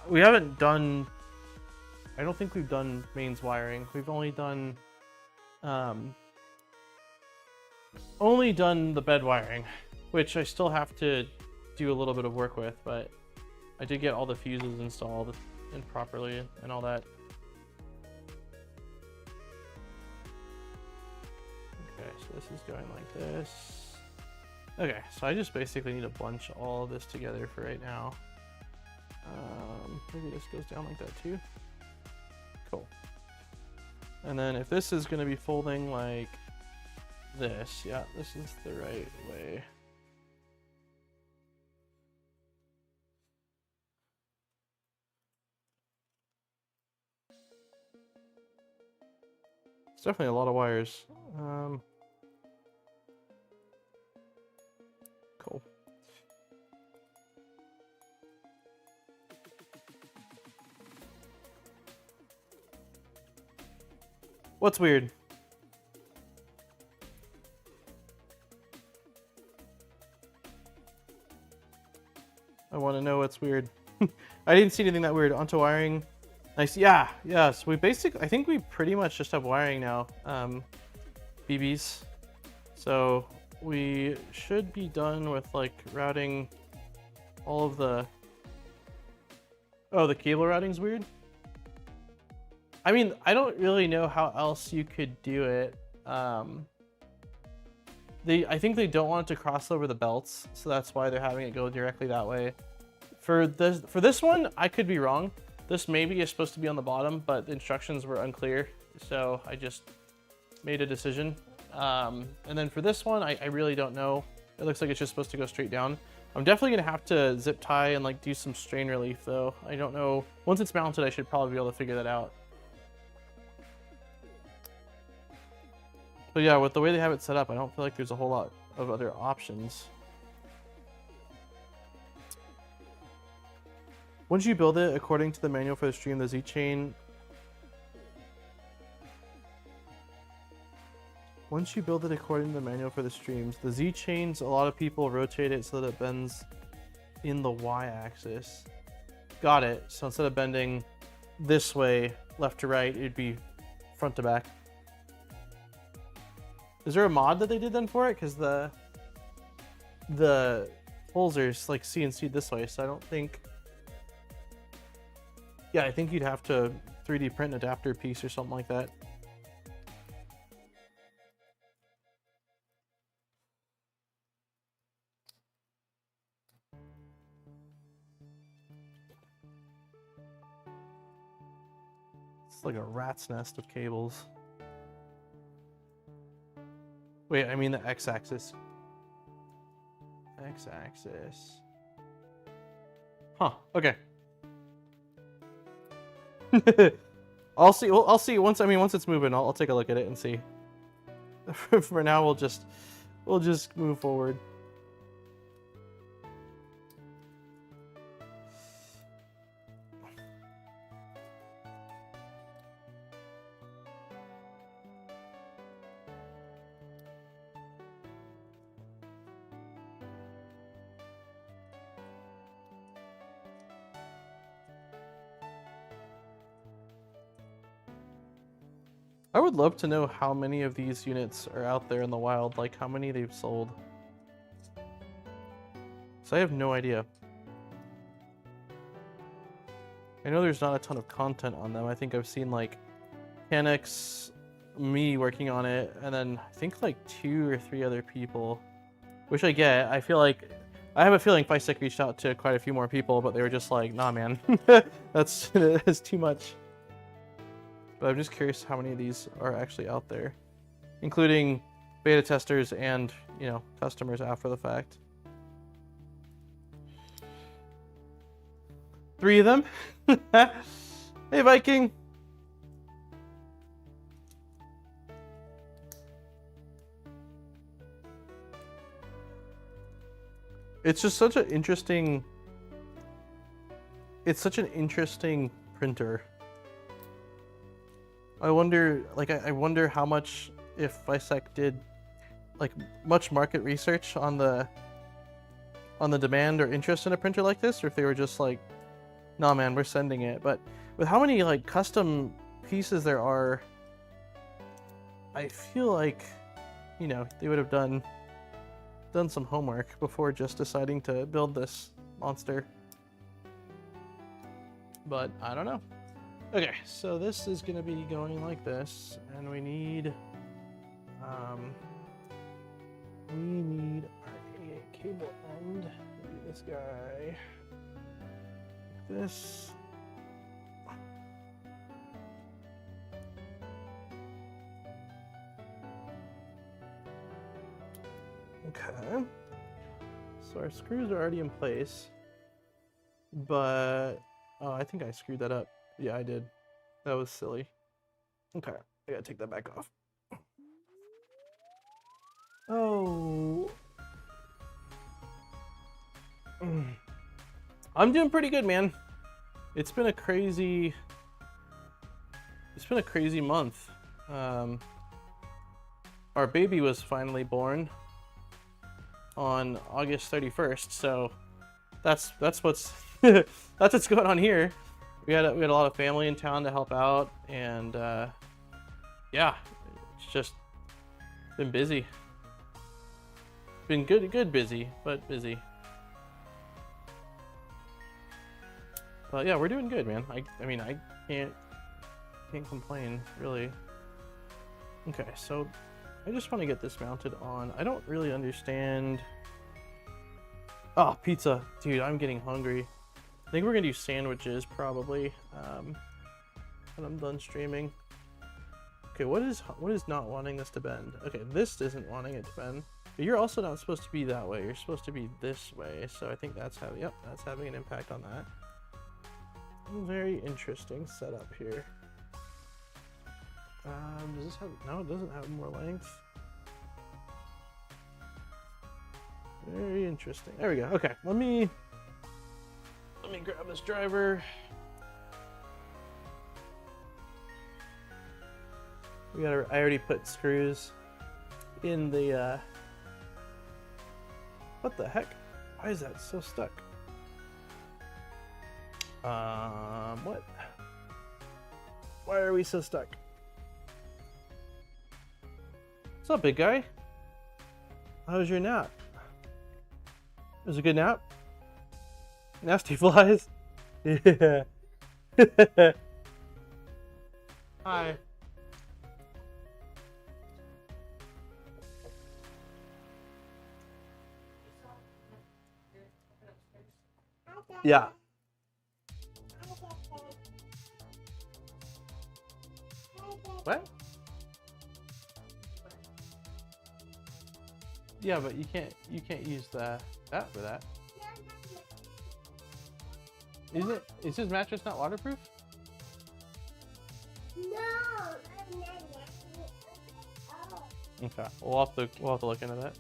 We haven't done, I don't think we've done mains wiring. We've only done the bed wiring, which I still have to do a little bit of work with, but I did get all the fuses installed and properly and all that. Okay, so this is going like this. Okay, so I just basically need to bunch all of this together for right now. Maybe this goes down like that too. Cool. And then if this is going to be folding like this, yeah, this is the right way. It's definitely a lot of wires. Cool. What's weird? I want to know what's weird. I didn't see anything that weird. Onto wiring. Nice. Yeah. Yes. We basically, I think we pretty much just have wiring now. BBs. So we should be done with like routing all of the... Oh, the cable routing's weird? I mean, I don't really know how else you could do it. I think they don't want it to cross over the belts, so that's why they're having it go directly that way. For this one, I could be wrong. This maybe is supposed to be on the bottom, but the instructions were unclear, so I just made a decision. And then for this one, I really don't know. It looks like it's just supposed to go straight down. I'm definitely gonna have to zip tie and like do some strain relief though. I don't know. Once it's mounted, I should probably be able to figure that out. But yeah, with the way they have it set up, I don't feel like there's a whole lot of other options. Once you build it according to the manual for the stream, the Z chain. Once you build it according to the manual for the streams, the Z chains, a lot of people rotate it so that it bends in the Y axis. Got it. So instead of bending this way, left to right, it'd be front to back. Is there a mod that they did then for it? Because the holes are like CNC'd this way, so I don't think... Yeah, I think you'd have to 3D print an adapter piece or something like that. It's like a rat's nest of cables. Wait, I mean the x-axis. X-axis. Huh, okay. I'll see. Well, I'll see once. I mean, once it's moving, I'll take a look at it and see. For now, we'll just move forward. I would love to know how many of these units are out there in the wild, like how many they've sold. So I have no idea. I know there's not a ton of content on them. I think I've seen like Canex, me working on it, and then I think like 2 or 3 other people, which I get. I feel like, I have a feeling FYSETC reached out to quite a few more people, but they were just like, nah man, that's too much. But I'm just curious how many of these are actually out there, including beta testers and, you know, customers after the fact. 3 of them. Hey, Viking. It's just such an interesting... It's such an interesting printer. I wonder, like, I wonder how much, if FYSETC did, like, much market research on the demand or interest in a printer like this, or if they were just like, nah man, we're sending it. But with how many, like, custom pieces there are, I feel like, you know, they would have done some homework before just deciding to build this monster. But I don't know. Okay, so this is gonna be going like this, and we need our cable end. Maybe this guy. This. Okay. So our screws are already in place, but oh, I think I screwed that up. Yeah, I did. That was silly. Okay, I gotta take that back off. Oh. I'm doing pretty good, man. It's been a crazy month. Our baby was finally born on August 31st, so that's what's that's what's going on here. We had a lot of family in town to help out, and yeah, it's just been busy. Been good busy, but busy. But yeah, we're doing good, man. I mean, I can't complain, really. Okay, so I just want to get this mounted on. I don't really understand. Oh, pizza. Dude, I'm getting hungry. I think we're gonna do sandwiches probably when I'm done streaming. Okay, what is not wanting this to bend? Okay, this isn't wanting it to bend. But you're also not supposed to be that way. You're supposed to be this way. So I think that's having, yep, that's having an impact on that. Very interesting setup here. Does this have, no, it doesn't have more length. Very interesting. There we go. Okay, let me grab this driver. I already put screws in the what the heck? Why is that so stuck? What? Why are we so stuck? What's up, big guy? How was your nap? It was a good nap? Nasty flies? Yeah. Hi. Yeah. What? Yeah, but you can't use that for that. Is his mattress not waterproof? No. Okay, we'll have to look into that.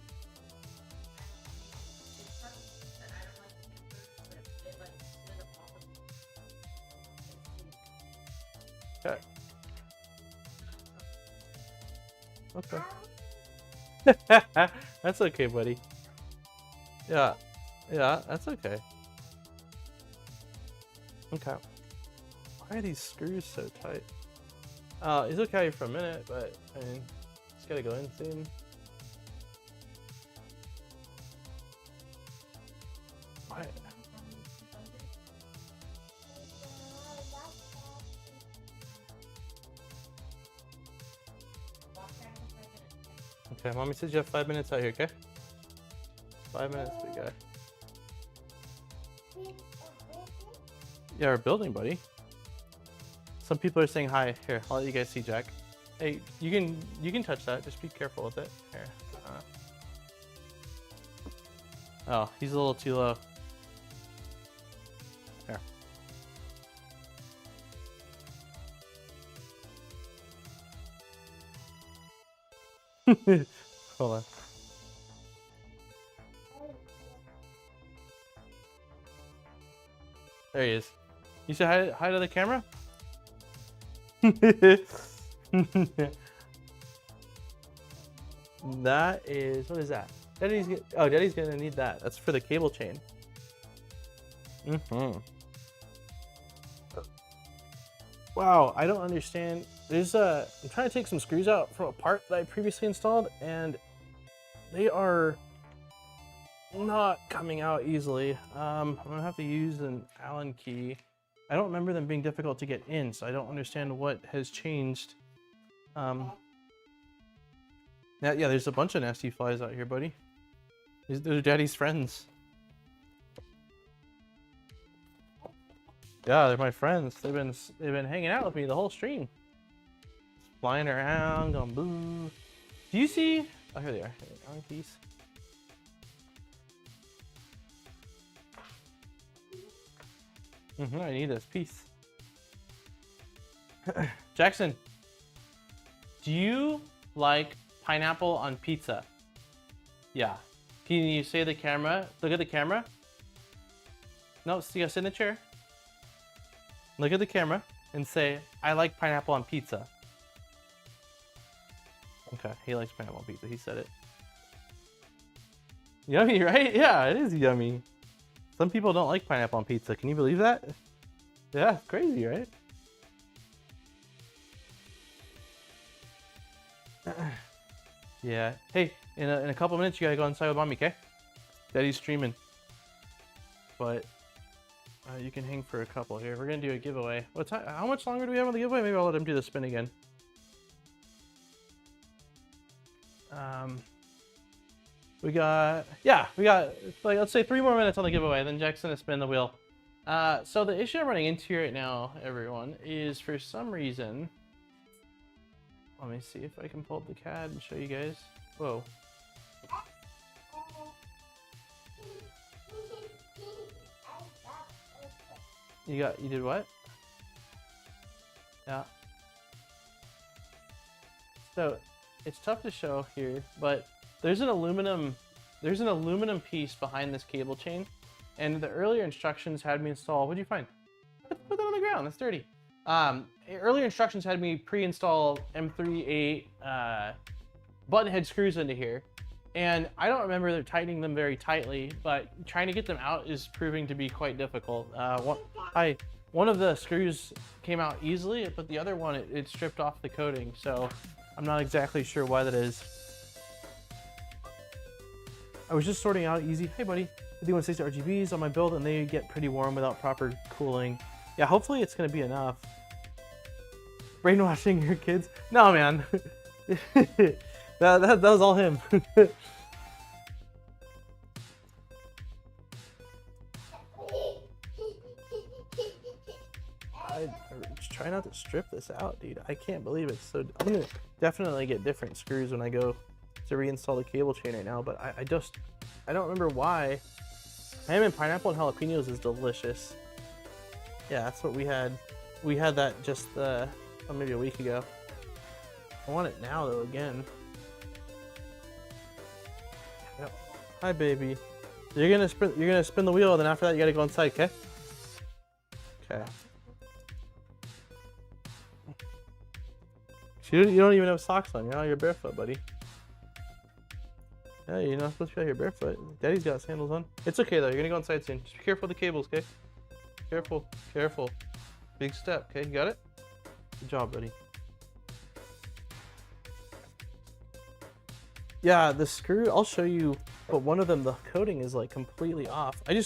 Okay. Okay. That's okay, buddy. Yeah, that's okay. Okay. Why are these screws so tight? It's okay for a minute, but I mean, it's gotta go in soon. Why? Okay, mommy says you have 5 minutes out here, okay? 5 minutes, big guy. Yeah, we're building, buddy. Some people are saying hi. Here, I'll let you guys see Jack. Hey, you can touch that. Just be careful with it. Here. Oh, he's a little too low. Here. Hold on. There he is. You say hi to the camera? That is, what is that? Daddy's gonna need that. That's for the cable chain. Wow, I don't understand. There's I'm trying to take some screws out from a part that I previously installed, and they are not coming out easily. I'm gonna have to use an Allen key. I don't remember them being difficult to get in, so I don't understand what has changed. Yeah, there's a bunch of nasty flies out here, buddy. They're Daddy's friends. Yeah, they're my friends. They've been hanging out with me the whole stream. Flying around, going boo. Do you see? Oh, here they are. Allen keys. I need this piece. Jackson, do you like pineapple on pizza? Yeah. Can you say the camera? Look at the camera. No, so you gotta sit in the chair. Look at the camera and say, I like pineapple on pizza. Okay, he likes pineapple on pizza. He said it. Yummy, right? Yeah, it is yummy. Some people don't like pineapple on pizza. Can you believe that? Yeah, it's crazy, right? Yeah. Hey, in a couple minutes, you gotta go inside with mommy, okay? Daddy's streaming. But you can hang for a couple here. We're gonna do a giveaway. How much longer do we have on the giveaway? Maybe I'll let him do the spin again. We got like, let's say 3 more minutes on the giveaway, then Jack's gonna spin the wheel. So the issue I'm running into right now, everyone, is for some reason, let me see if I can pull up the CAD and show you guys. Whoa. You did what? Yeah. So it's tough to show here, but there's an aluminum piece behind this cable chain, and the earlier instructions had me install. What'd you find? Put that on the ground. That's dirty. Earlier instructions had me pre-install M3/8 button head screws into here, and I don't remember they're tightening them very tightly, but trying to get them out is proving to be quite difficult. One of the screws came out easily, but the other one it stripped off the coating, so I'm not exactly sure why that is. I was just sorting out easy. Hey buddy, I do 160 RGBs on my build and they get pretty warm without proper cooling. Yeah, hopefully it's gonna be enough. Brainwashing your kids? No, man. that was all him. I try not to strip this out, dude. I can't believe it. So I'm gonna definitely get different screws when I go to reinstall the cable chain right now, but I don't remember why. Ham and pineapple and jalapenos is delicious. Yeah, that's what we had. We had that just maybe a week ago. I want it now though again. Yep. Hi baby. You're gonna spin the wheel, and then after that you gotta go inside, okay? Okay. You don't even have socks on. You're barefoot, buddy. Yeah, you're not supposed to be out here barefoot. Daddy's got sandals on. It's okay though. You're gonna go inside soon. Just be careful with the cables, okay? Careful, careful. Big step, okay? You got it? Good job, buddy. Yeah, the screw, I'll show you, but one of them, the coating is like completely off. I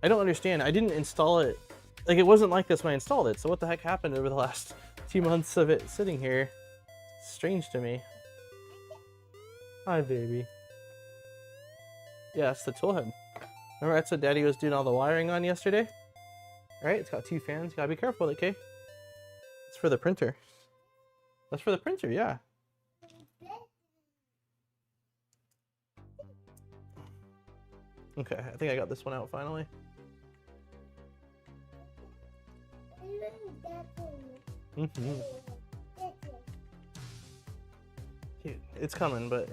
don't understand. I didn't install it. Like, it wasn't like this when I installed it. So what the heck happened over the last 2 months of it sitting here? It's strange to me. Hi, baby. Yeah, it's the toolhead. Remember that's what Daddy was doing all the wiring on yesterday? Alright, it's got 2 fans. You gotta be careful with it, okay? It's for the printer. That's for the printer, yeah. Okay, I think I got this one out finally. Mm-hmm. Dude, it's coming, but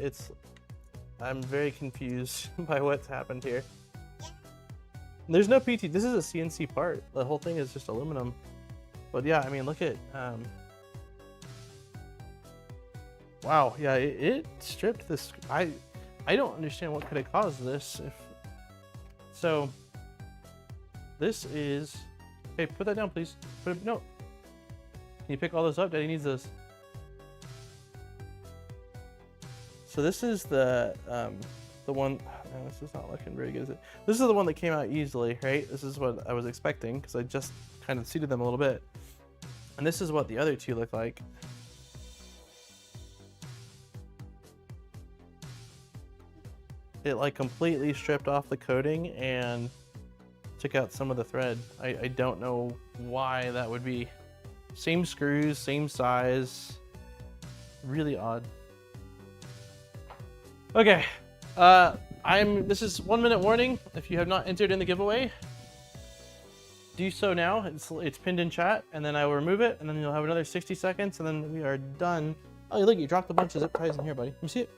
I'm very confused by what's happened here. There's no PT. This is a CNC part. The whole thing is just aluminum. But yeah, I mean, look at wow, yeah, it stripped this. I don't understand what could have caused this. So this is, hey, put that down, please. No. Can you pick all those up? Daddy needs those. So this is the one. Oh, this is not looking very good, is it? This is the one that came out easily, right? This is what I was expecting because I just kind of seated them a little bit. And this is what the other 2 look like. It like completely stripped off the coating and took out some of the thread. I don't know why that would be. Same screws, same size. Really odd. Okay. This is 1 minute warning. If you have not entered in the giveaway, do so now. It's pinned in chat, and then I will remove it, and then you'll have another 60 seconds, and then we are done. Oh, look, you dropped a bunch of zip ties in here, buddy. Let me see it.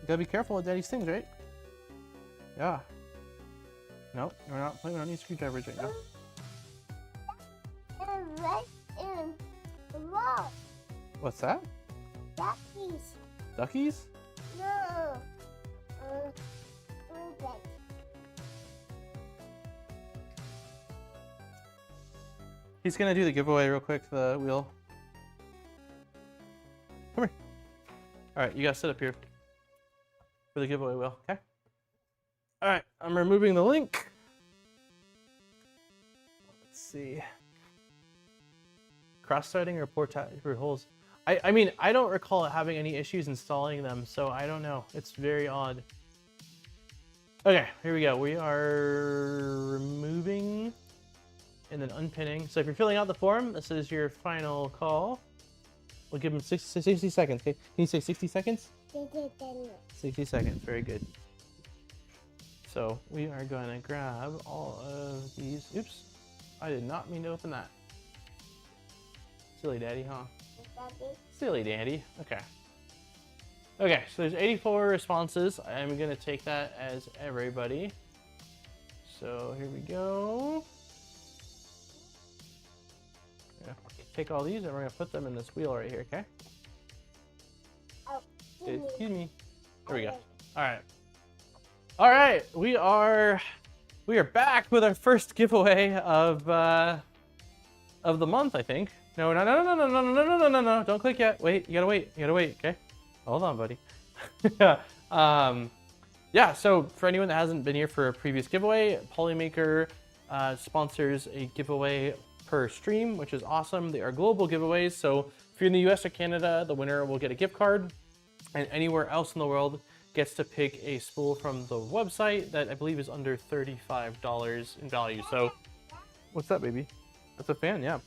You gotta be careful with daddy's things, right? Yeah. Nope, we're not playing. We don't need screwdrivers right now. What's that? Duckies. Duckies? No. He's gonna do the giveaway real quick, the wheel. Come here. Alright, you gotta sit up here for the giveaway wheel, okay? Alright, I'm removing the link. Let's see. Cross-threading or for holes? I mean, I don't recall having any issues installing them, so I don't know. It's very odd. Okay, here we go. We are removing and then unpinning. So if you're filling out the form, this is your final call. We'll give him 60 seconds, okay? Can you say 60 seconds? 60 seconds, very good. So we are going to grab all of these. Oops, I did not mean to open that. Silly daddy, huh? Silly daddy. Okay. Okay, so there's 84 responses. I'm going to take that as everybody. So here we go. Take all these and we're going to put them in this wheel right here, okay? Oh, excuse me. There we go. All right. All right, we are back with our first giveaway of the month, I think. No, don't click yet. Wait, you gotta wait, okay? Hold on, buddy. Yeah, so for anyone that hasn't been here for a previous giveaway, Polymaker sponsors a giveaway per stream, which is awesome. They are global giveaways, so if you're in the US or Canada, the winner will get a gift card, and anywhere else in the world gets to pick a spool from the website that I believe is under $35 in value. So, what's that, baby? That's a fan, yeah.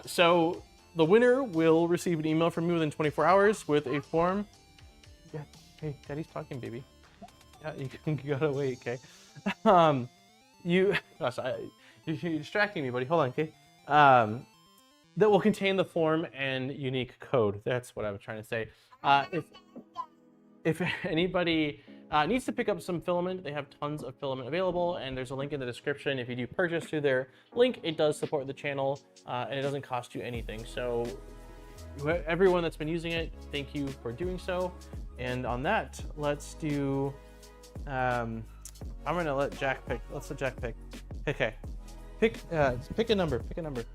So the winner will receive an email from me within 24 hours with a form. Yeah, hey, daddy's talking, baby. Yeah, you gotta wait, okay? You're distracting me, buddy. Hold on, okay? That will contain the form and unique code. That's what I was trying to say. If anybody needs to pick up some filament, they have tons of filament available, and there's a link in the description. If you do purchase through their link, it does support the channel, and it doesn't cost you anything. So everyone that's been using it, thank you for doing so. And on that, let's do, I'm gonna let Jack pick. Let's let Jack pick. Okay. Pick a number. Pick a number.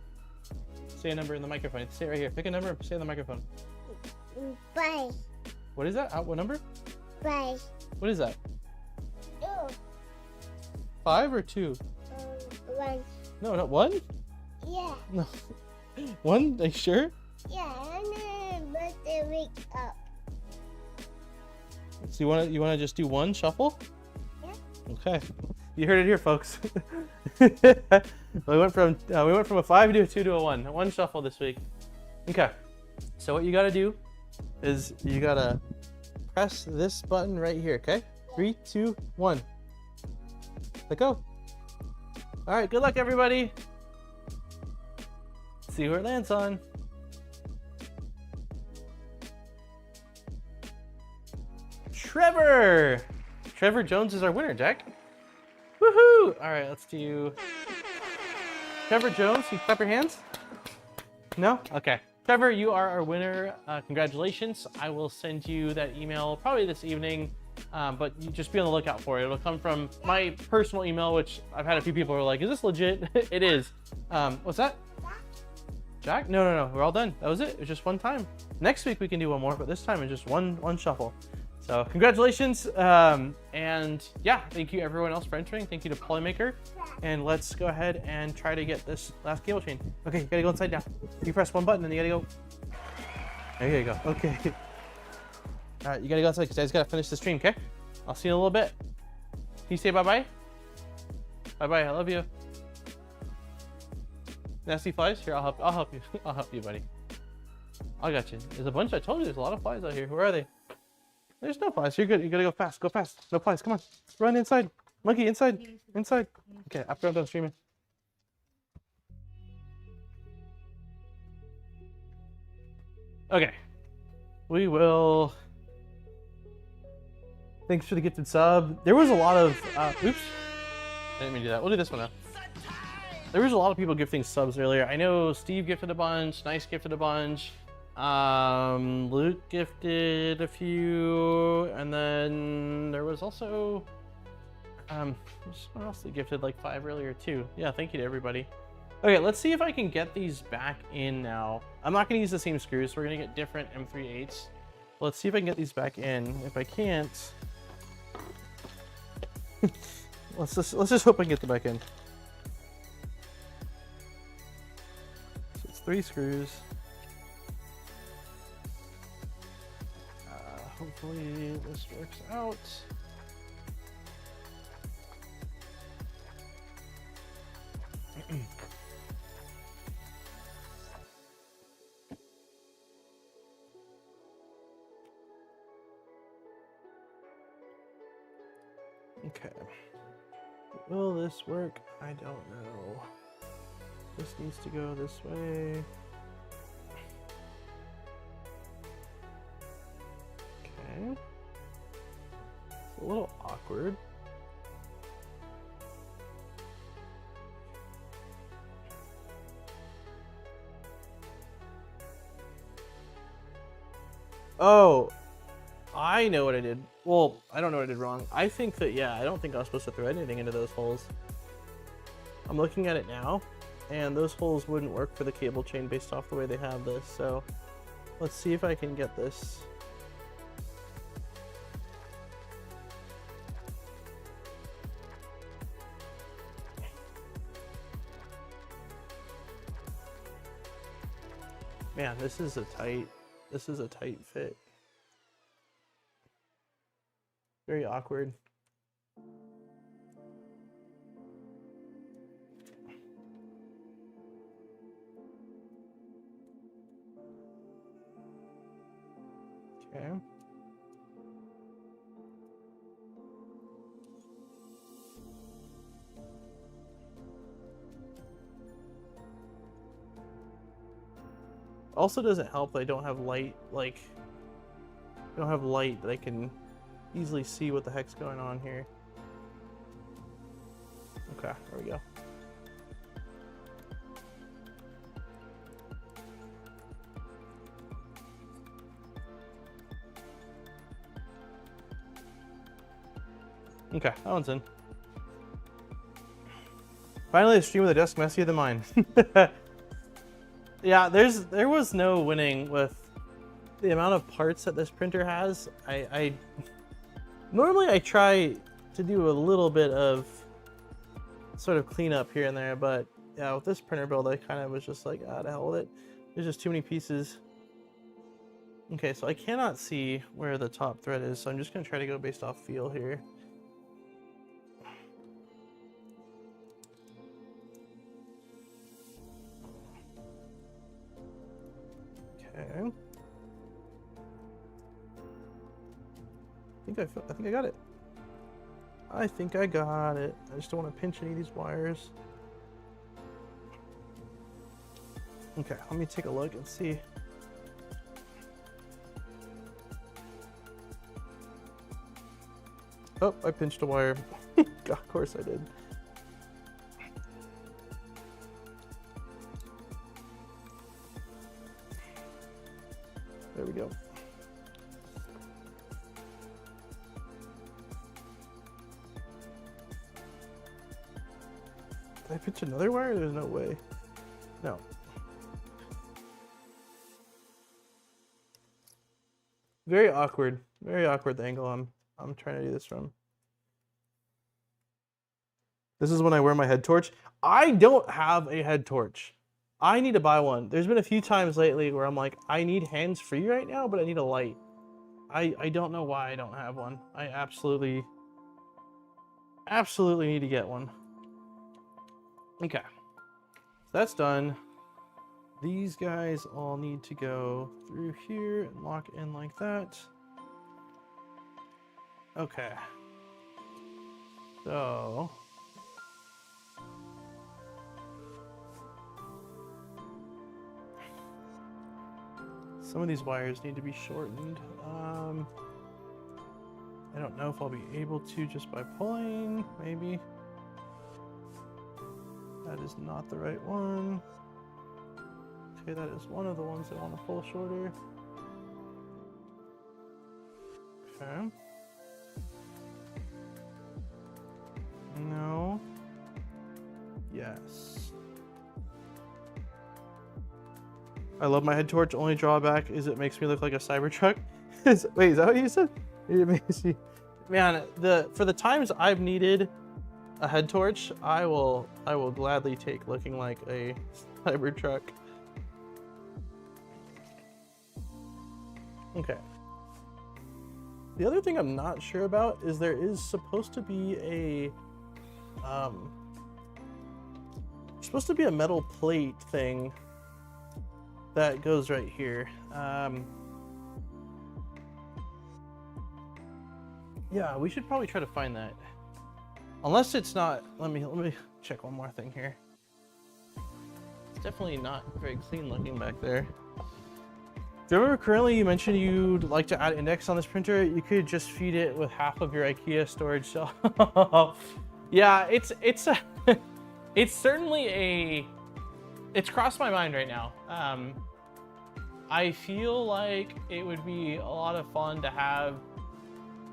Say a number in the microphone. Say it right here. Pick a number and say it in the microphone. 5. What is that? What number? 5. What is that? 2. 5 or 2? 1. No, not 1? Yeah. No. 1? Are you sure? Yeah, I'm gonna put the wig up. So you wanna just do 1 shuffle? Yeah. Okay. You heard it here, folks. we went from a 5 to a 2 to a 1. 1 shuffle this week. Okay. So what you gotta do is you gotta press this button right here, okay? 3, 2, 1. Let go. All right, good luck, everybody. See where it lands on. Trevor Jones is our winner, Jack. Woohoo! All right, let's do Trevor Jones. You clap your hands. No? Okay. Trevor, you are our winner. Congratulations. I will send you that email probably this evening, but you just be on the lookout for it. It'll come from my personal email, which I've had a few people who are like, is this legit? It is. What's that? Jack? No. We're all done. That was it. It was just one time. Next week we can do one more, but this time it's just one shuffle. So congratulations. And yeah, thank you everyone else for entering. Thank you to Polymaker. And let's go ahead and try to get this last cable chain. Okay, you gotta go inside now. You press one button and you gotta go. There you go. Okay. All right, you gotta go outside because I just gotta finish the stream, okay? I'll see you in a little bit. Can you say bye-bye? Bye-bye, I love you. Nasty flies? Here, I'll help you. I'll help you, buddy. I got you. There's a bunch. I told you there's a lot of flies out here. Where are they? There's no flies. You're good. You gotta go fast. Go fast. No flies. Come on. Run inside. Monkey, inside. Inside. Okay, after I'm done streaming. Okay. We will... Thanks for the gifted sub. There was a lot of... oops. I didn't mean to do that. We'll do this one now. There was a lot of people gifting subs earlier. I know Steve gifted a bunch. Nice gifted a bunch. Luke gifted a few. And then there was also... someone else that gifted like 5 earlier too. Yeah, thank you to everybody. Okay, let's see if I can get these back in now. I'm not going to use the same screws, so we're going to get different M3/8s. Let's see if I can get these back in. If I can't... let's just hope I can get them back in. So it's 3 screws. Hopefully this works out. Okay. Will this work? I don't know. This needs to go this way. Okay. It's a little awkward. Oh, I know what I did. Well, I don't know what I did wrong. I think that, yeah, I don't think I was supposed to thread anything into those holes. I'm looking at it now, and those holes wouldn't work for the cable chain based off the way they have this. So let's see if I can get this. Man, this is a tight fit. Very awkward. Okay. Also doesn't help that I don't have light, like, I don't have light that I can easily see what the heck's going on here. Okay, there we go. Okay, that one's in. Finally, a stream with a desk messier than mine. Yeah, there was no winning with the amount of parts that this printer has. Normally I try to do a little bit of sort of cleanup here and there, but yeah, with this printer build, I kind of was just like, ah, to hell with it. There's just too many pieces. Okay, so I cannot see where the top thread is, so I'm just gonna try to go based off feel here. Okay. I think I got it. I think I got it. I just don't want to pinch any of these wires. Okay, let me take a look and see. Oh, I pinched a wire. Of course I did. There we go. Did I pinch another wire? There's no way. No. Very awkward. Very awkward the angle I'm trying to do this from. This is when I wear my head torch. I don't have a head torch. I need to buy one. There's been a few times lately where I'm like, I need hands-free right now, but I need a light. I don't know why I don't have one. I absolutely need to get one. Okay. So that's done. These guys all need to go through here and lock in like that. Okay. So some of these wires need to be shortened. I don't know if I'll be able to just by pulling, maybe. That is not the right one. Okay, that is one of the ones I want to pull shorter. Okay. No. Yes. I love my head torch. Only drawback is it makes me look like a Cybertruck. Wait, is that what you said? It makes me... Man, for the times I've needed a head torch, I will gladly take looking like a Cybertruck. Okay. The other thing I'm not sure about is there is supposed to be a metal plate thing that goes right here. Yeah, we should probably try to find that. Unless it's not, let me check one more thing here. It's definitely not very clean looking back there. Do you remember currently you mentioned you'd like to add index on this printer? You could just feed it with half of your IKEA storage shelf. Yeah, it's certainly it's crossed my mind right now. I feel like it would be a lot of fun to have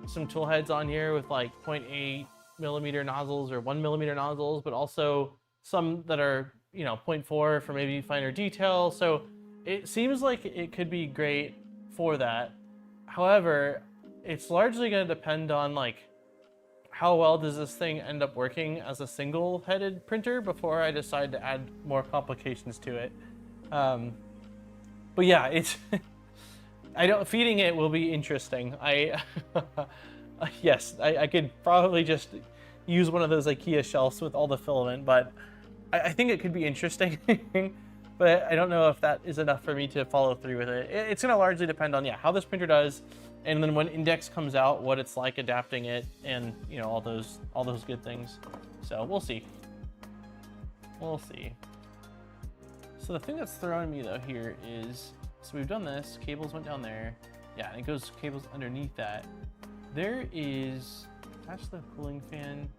some tool heads on here with like 0.8 millimeter nozzles or 1 millimeter nozzles, but also some that are, you know, 0.4 for maybe finer detail. So it seems like it could be great for that. However, it's largely going to depend on like how well does this thing end up working as a single-headed printer before I decide to add more complications to it. But yeah, it's feeding it will be interesting. Yes, I could probably just use one of those IKEA shelves with all the filament, but I think it could be interesting. But I don't know if that is enough for me to follow through with it. It's going to largely depend on, yeah, how this printer does, and then when Index comes out, what it's like adapting it, and, you know, all those good things. So we'll see. We'll see. So the thing that's throwing me though here is, so we've done this, cables went down there. Yeah, and it goes cables underneath that. There is, attach the cooling fan.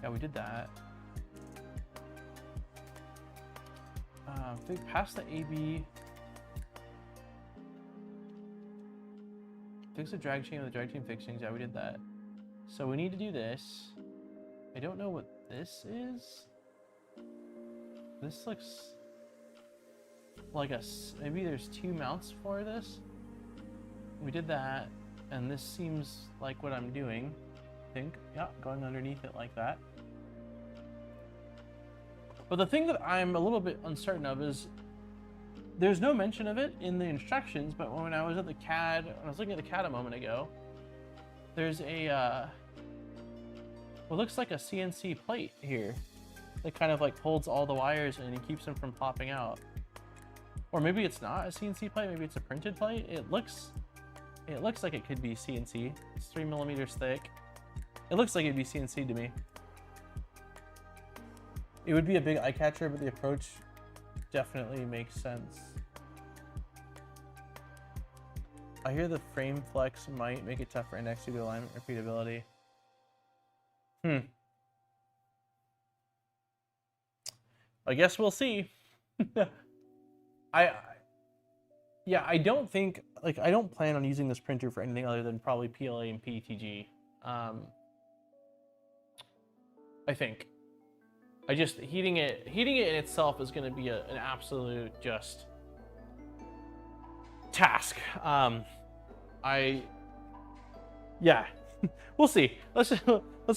Yeah, we did that. Past the AB. Fix the drag chain with the drag chain fixings. Yeah, we did that. So we need to do this. I don't know what this is. This looks like maybe there's two mounts for this. We did that, and this seems like what I'm doing. I think, yeah, going underneath it like that. But the thing that I'm a little bit uncertain of is there's no mention of it in the instructions, but when I was at the CAD, when I was looking at the CAD a moment ago, there's a, what looks like a CNC plate here that kind of like holds all the wires and it keeps them from popping out. Or maybe it's not a CNC plate, maybe it's a printed plate. It looks like it could be CNC. It's 3 millimeters thick. It looks like it'd be CNC to me. It would be a big eye catcher, but the approach definitely makes sense. I hear the frame flex might make it tough for index due to alignment repeatability. I guess we'll see. Yeah, I don't think, like, I don't plan on using this printer for anything other than probably PLA and PETG. I think. I just, heating it in itself is going to be an absolute just task. Yeah, we'll see. Let's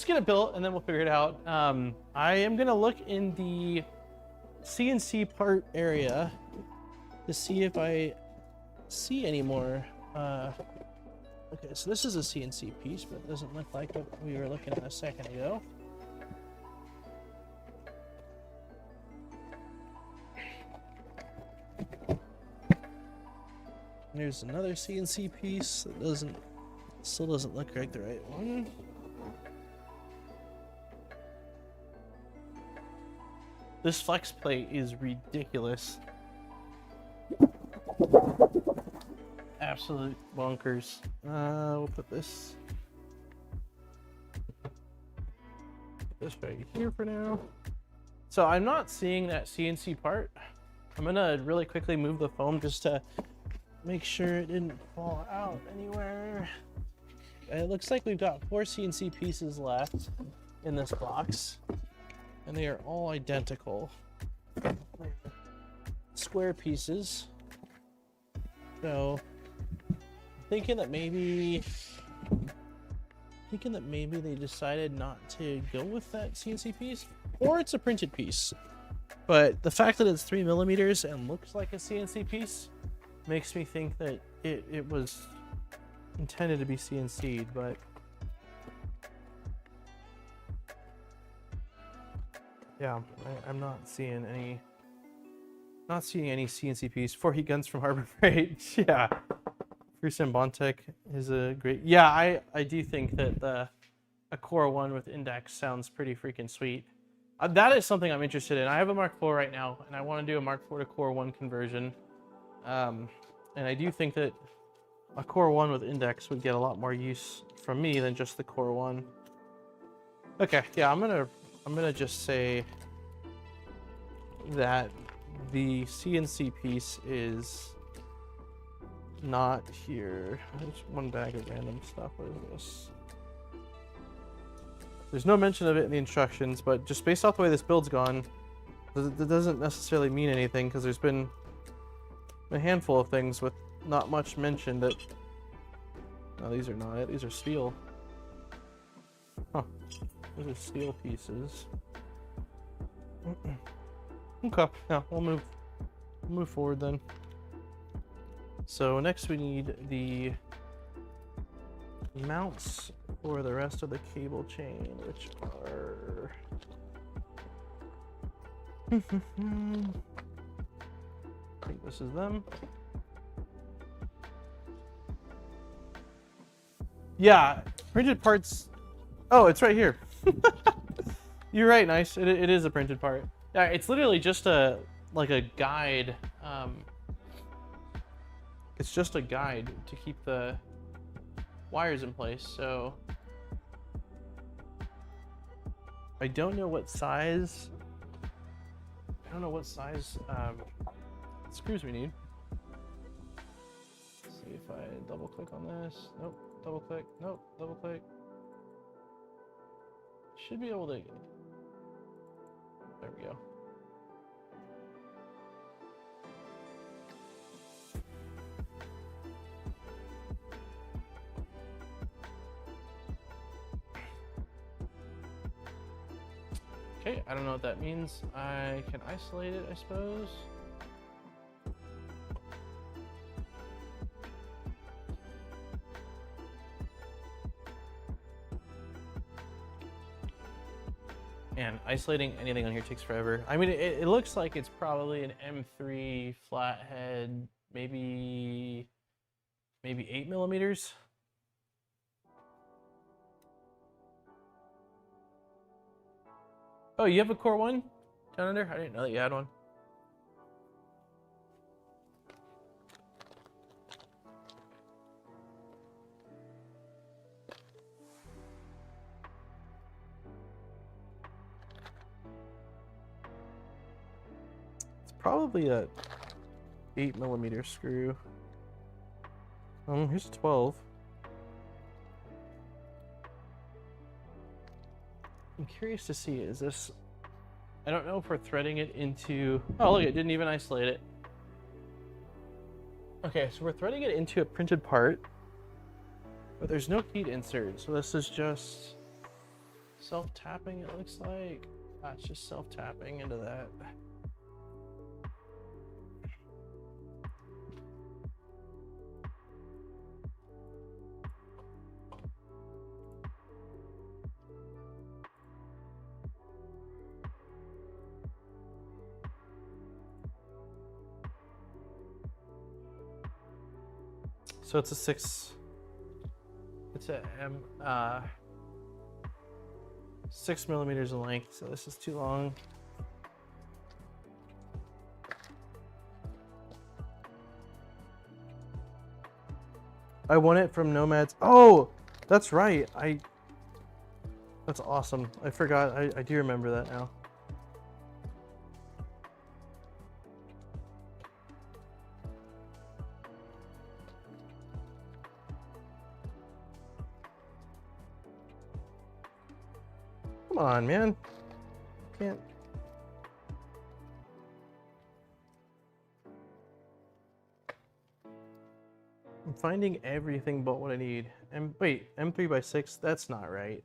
get it built and then we'll figure it out. I am going to look in the CNC part area to see if I see any more. Okay, so this is a CNC piece, but it doesn't look like what we were looking at a second ago. There's another CNC piece that still doesn't look like the right one. This flex plate is ridiculous. Absolute bonkers. We'll put this right here for now. So I'm not seeing that CNC part. I'm gonna really quickly move the foam just to make sure it didn't fall out anywhere. It looks like we've got 4 CNC pieces left in this box, and they are all identical. Square pieces. So thinking that maybe they decided not to go with that CNC piece, or it's a printed piece. But the fact that it's 3mm and looks like a CNC piece makes me think that it was intended to be CNC'd, but yeah, I'm not seeing any CNC piece. 4 heat guns from Harbor Freight. Yeah. Frusen Bontek is a great... Yeah, I do think that a Core 1 with index sounds pretty freaking sweet. That is something I'm interested in. I have a Mark IV right now, and I want to do a Mark IV to Core 1 conversion. And I do think that a Core 1 with index would get a lot more use from me than just the Core 1. Okay, yeah, I'm gonna just say that the CNC piece is not here. There's one bag of random stuff. What is this? There's no mention of it in the instructions, but just based off the way this build's gone, that doesn't necessarily mean anything, because there's been a handful of things with not much mentioned that... No, these are not it. These are steel. Huh. Those are steel pieces. Okay, yeah, we'll move forward then. So next we need the mounts for the rest of the cable chain, which are... I think this is them. Yeah, printed parts. Oh, it's right here. You're right, nice. It is a printed part. Yeah, it's literally just a guide. It's just a guide to keep the wires in place. So I don't know what size. Screws we need. Let's see if I double click on this. Nope. Double click. Nope. Double click. Should be able to. There we go. Okay, I don't know what that means. I can isolate it, I suppose. And isolating anything on here takes forever. I mean, it looks like it's probably an M3 flathead, maybe 8mm. Oh, you have a Core 1 down under? I didn't know that you had one. It's probably a 8mm screw. Here's 12. I'm curious to see, is this... I don't know if we're threading it into... Oh, look, it didn't even isolate it. Okay, so we're threading it into a printed part, but there's no heat insert, so this is just self-tapping, it looks like. Ah, it's just self-tapping into that. So it's a 6 millimeters in length, so this is too long. I won it from Nomads. Oh, that's right. That's awesome. I forgot. I do remember that now. Come on, man. Can't. I'm finding everything but what I need. Wait, M3x6? That's not right.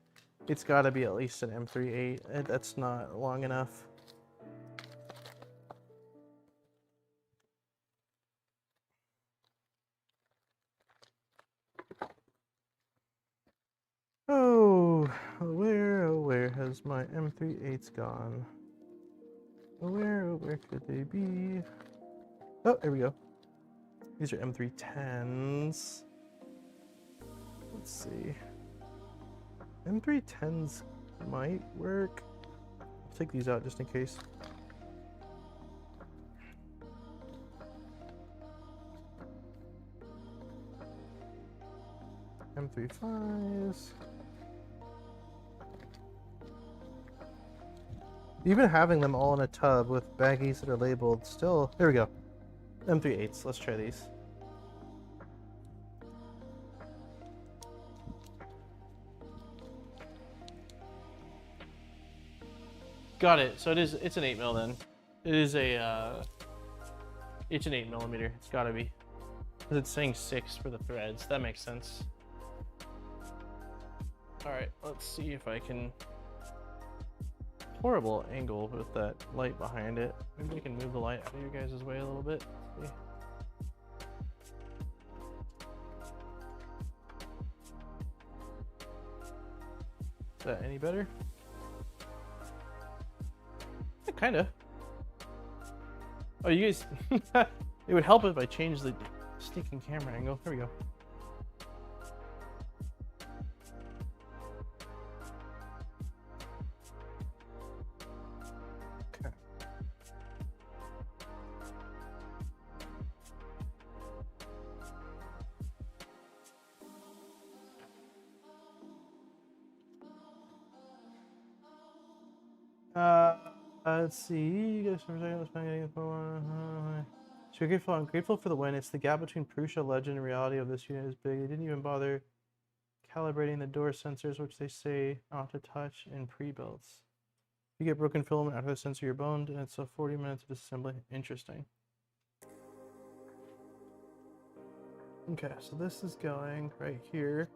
It's got to be at least an M3.8. That's not long enough. Oh, where has my M3.8s gone? Where could they be? Oh, there we go. These are M310s. Let's see. M310s might work. I'll take these out just in case. M3.5s. Even having them all in a tub with baggies that are labeled still. There we go. M3.8s. Let's try these. Got it. So it's an 8mm then. It is it's an 8mm. It's gotta be. Because it's saying 6 for the threads. That makes sense. Alright, let's see if I can. Horrible angle with that light behind it. Maybe I can move the light out of your guys' way a little bit. See? Is that any better? Yeah, kinda. Oh, you guys. It would help if I changed the sneaking camera angle. There we go. Let's see. You guys for a second. So I'm grateful for the win. It's the gap between Prusa legend and reality of this unit is big. They didn't even bother calibrating the door sensors, which they say not to touch in pre-builds. You get broken filament after the sensor, you're boned, and it's a 40 minutes of disassembly. Interesting. Okay, so this is going right here.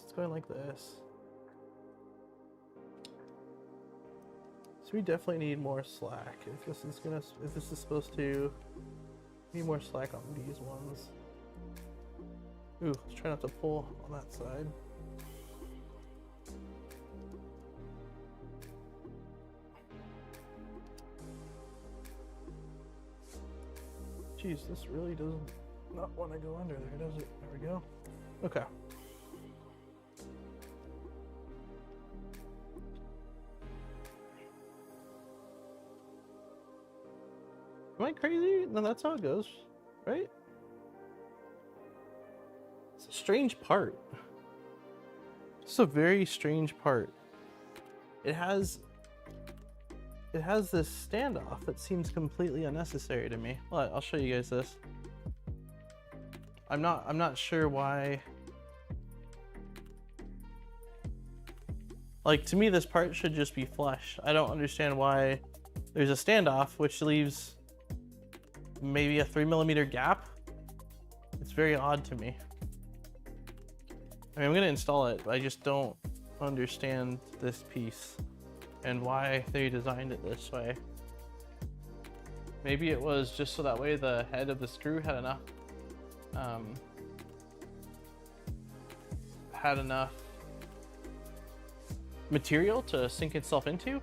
It's going like this. So we definitely need more slack. If this is supposed to need more slack on these ones. Ooh, let's try not to pull on that side. Jeez, this really doesn't not want to go under there, does it? There we go. Okay. Am I crazy? No, that's how it goes, right? It's a strange part. It's a very strange part. It has this standoff that seems completely unnecessary to me. Well, I'll show you guys this. I'm not sure why. Like, to me, this part should just be flush. I don't understand why there's a standoff, which leaves maybe a 3mm gap. It's very odd to me. I mean, I'm gonna install it, but I just don't understand this piece and why they designed it this way. Maybe it was just so that way the head of the screw had enough material to sink itself into.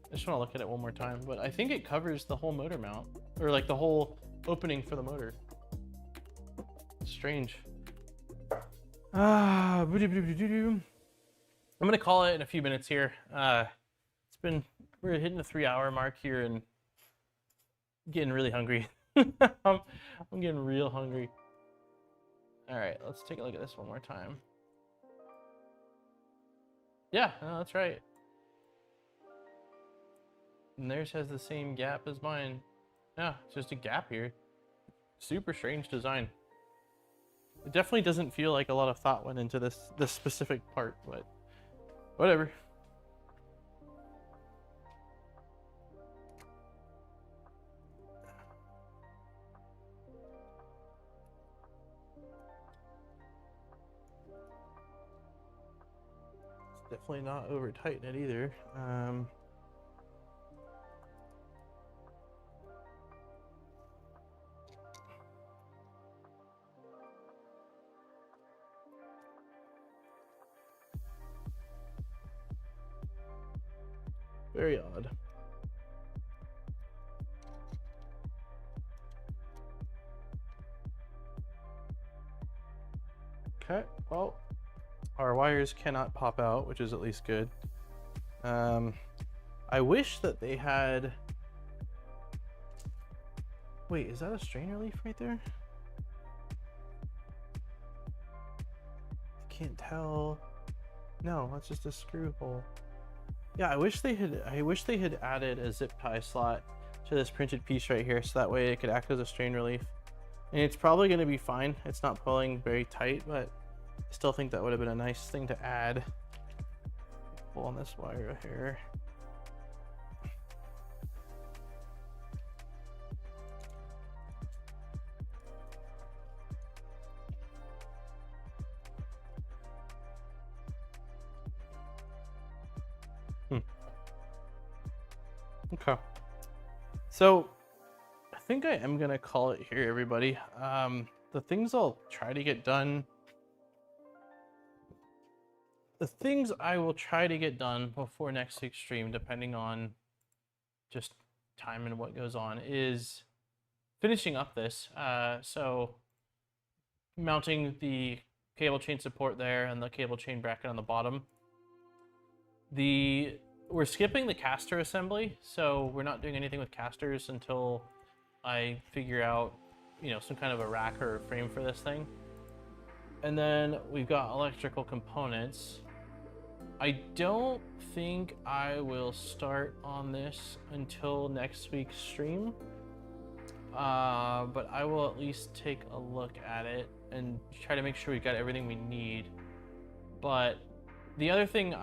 I just want to look at it one more time, but I think it covers the whole motor mount, or like the whole opening for the motor. Strange. I'm gonna call it in a few minutes here. We're hitting the 3-hour mark here and getting really hungry. I'm getting real hungry. All right, let's take a look at this one more time. Yeah, no, that's right. And theirs has the same gap as mine. Yeah, it's just a gap here. Super strange design. It definitely doesn't feel like a lot of thought went into this specific part, but whatever. It's definitely not over tight in it either. Very odd. Okay, well, our wires cannot pop out, which is at least good. I wish that they had... Wait, is that a strain relief right there? I can't tell. No, that's just a screw hole. Yeah, I wish they had added a zip tie slot to this printed piece right here, so that way it could act as a strain relief. And it's probably going to be fine. It's not pulling very tight, but I still think that would have been a nice thing to add. Pull on this wire here. Okay. So I think I am gonna call it here, everybody. The things I'll try to get done. The things I will try to get done before next week's stream, depending on just time and what goes on, is finishing up this. So mounting the cable chain support there and the cable chain bracket on the bottom. We're skipping the caster assembly, so we're not doing anything with casters until I figure out, some kind of a rack or a frame for this thing. And then we've got electrical components. I don't think I will start on this until next week's stream, but I will at least take a look at it and try to make sure we've got everything we need. But the other thing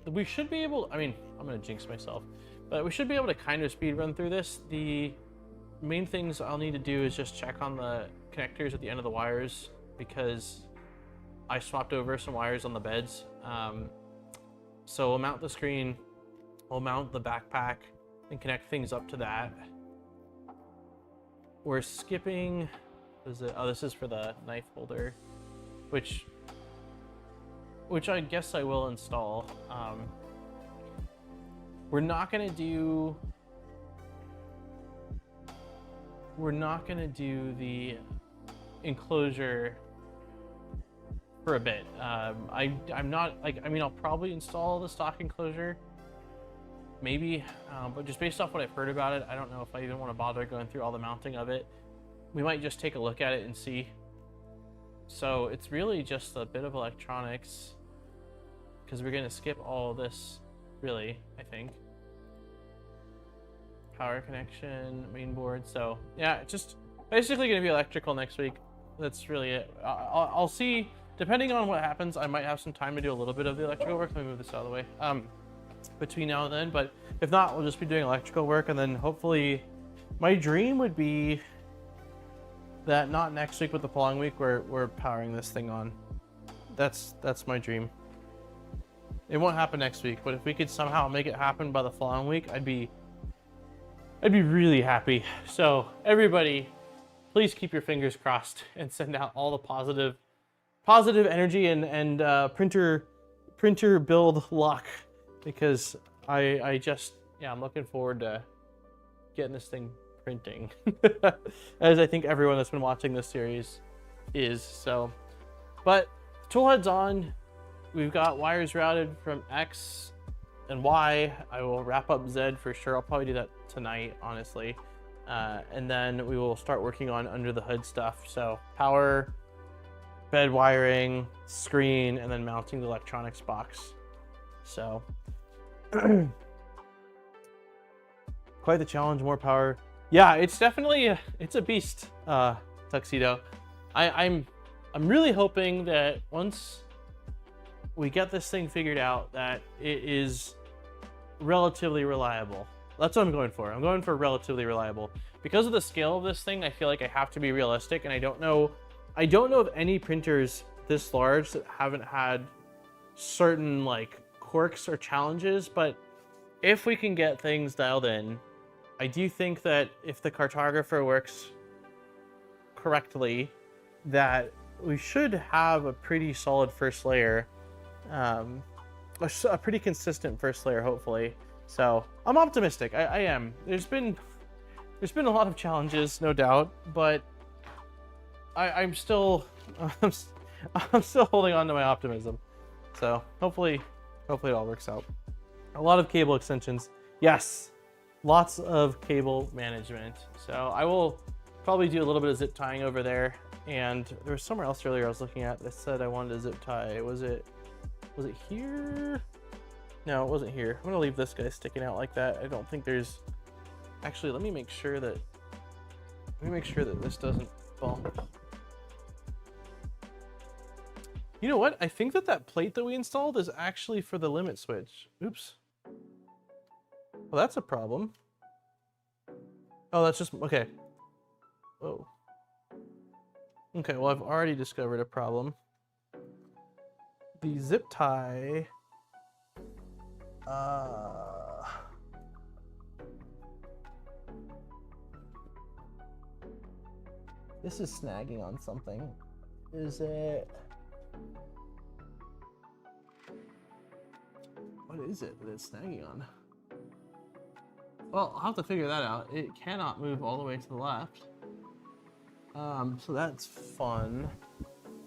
we should be able, I'm gonna jinx myself, but we should be able to kind of speed run through this. The main things I'll need to do is just check on the connectors at the end of the wires, because I swapped over some wires on the beds. So we'll mount the screen, we'll mount the backpack and connect things up to that. We're skipping, this is for the knife holder, which I guess I will install. We're not gonna do the enclosure for a bit. I'm not I'll probably install the stock enclosure, maybe, but just based off what I've heard about it, I don't know if I even want to bother going through all the mounting of it. We might just take a look at it and see. So it's really just a bit of electronics, because we're gonna skip all this, really, I think. Power connection, main board. So yeah, it's just basically gonna be electrical next week. That's really it. I'll see, depending on what happens, I might have some time to do a little bit of the electrical work. Let me move this out of the way. Between now and then, but if not, we'll just be doing electrical work, and then hopefully, my dream would be that not next week, but the following week, we're powering this thing on. That's my dream. It won't happen next week, but if we could somehow make it happen by the following week, I'd be really happy. So everybody, please keep your fingers crossed and send out all the positive energy and printer build luck, because I'm looking forward to getting this thing printing, as I think everyone that's been watching this series is. So, but toolhead's on. we've got wires routed from X and Y. I will wrap up Z for sure. I'll probably do that tonight, honestly. And then we will start working on under the hood stuff. So power, bed wiring, screen, and then mounting the electronics box. So quite the challenge, more power. Yeah, it's definitely, it's a beast, Tuxedo. I'm really hoping that once we get this thing figured out, that it is relatively reliable. That's what I'm going for. I'm going for relatively reliable. Because of the scale of this thing, I feel like I have to be realistic, and I don't know of any printers this large that haven't had certain like quirks or challenges, but if we can get things dialed in, I do think that if the cartographer works correctly, that we should have a pretty solid first layer, a pretty consistent first layer, hopefully. So I'm optimistic. I am. There's been a lot of challenges, no doubt, but I'm still holding on to my optimism. So hopefully it all works out. A lot of cable extensions. Yes, lots of cable management. So I will probably do a little bit of zip tying over there. And there was somewhere else earlier I was looking at that said I wanted to zip tie. Was it here? No, it wasn't here. I'm gonna leave this guy sticking out like that. I don't think there's, actually, let me make sure that this doesn't bump. You know what? I think that plate that we installed is actually for the limit switch. Oops. Well, that's a problem. Oh, that's just, okay. Oh. Okay, well, I've already discovered a problem. The zip tie, this is snagging on something. Is it? What is it that it's snagging on? Well, I'll have to figure that out. It cannot move all the way to the left. So that's fun.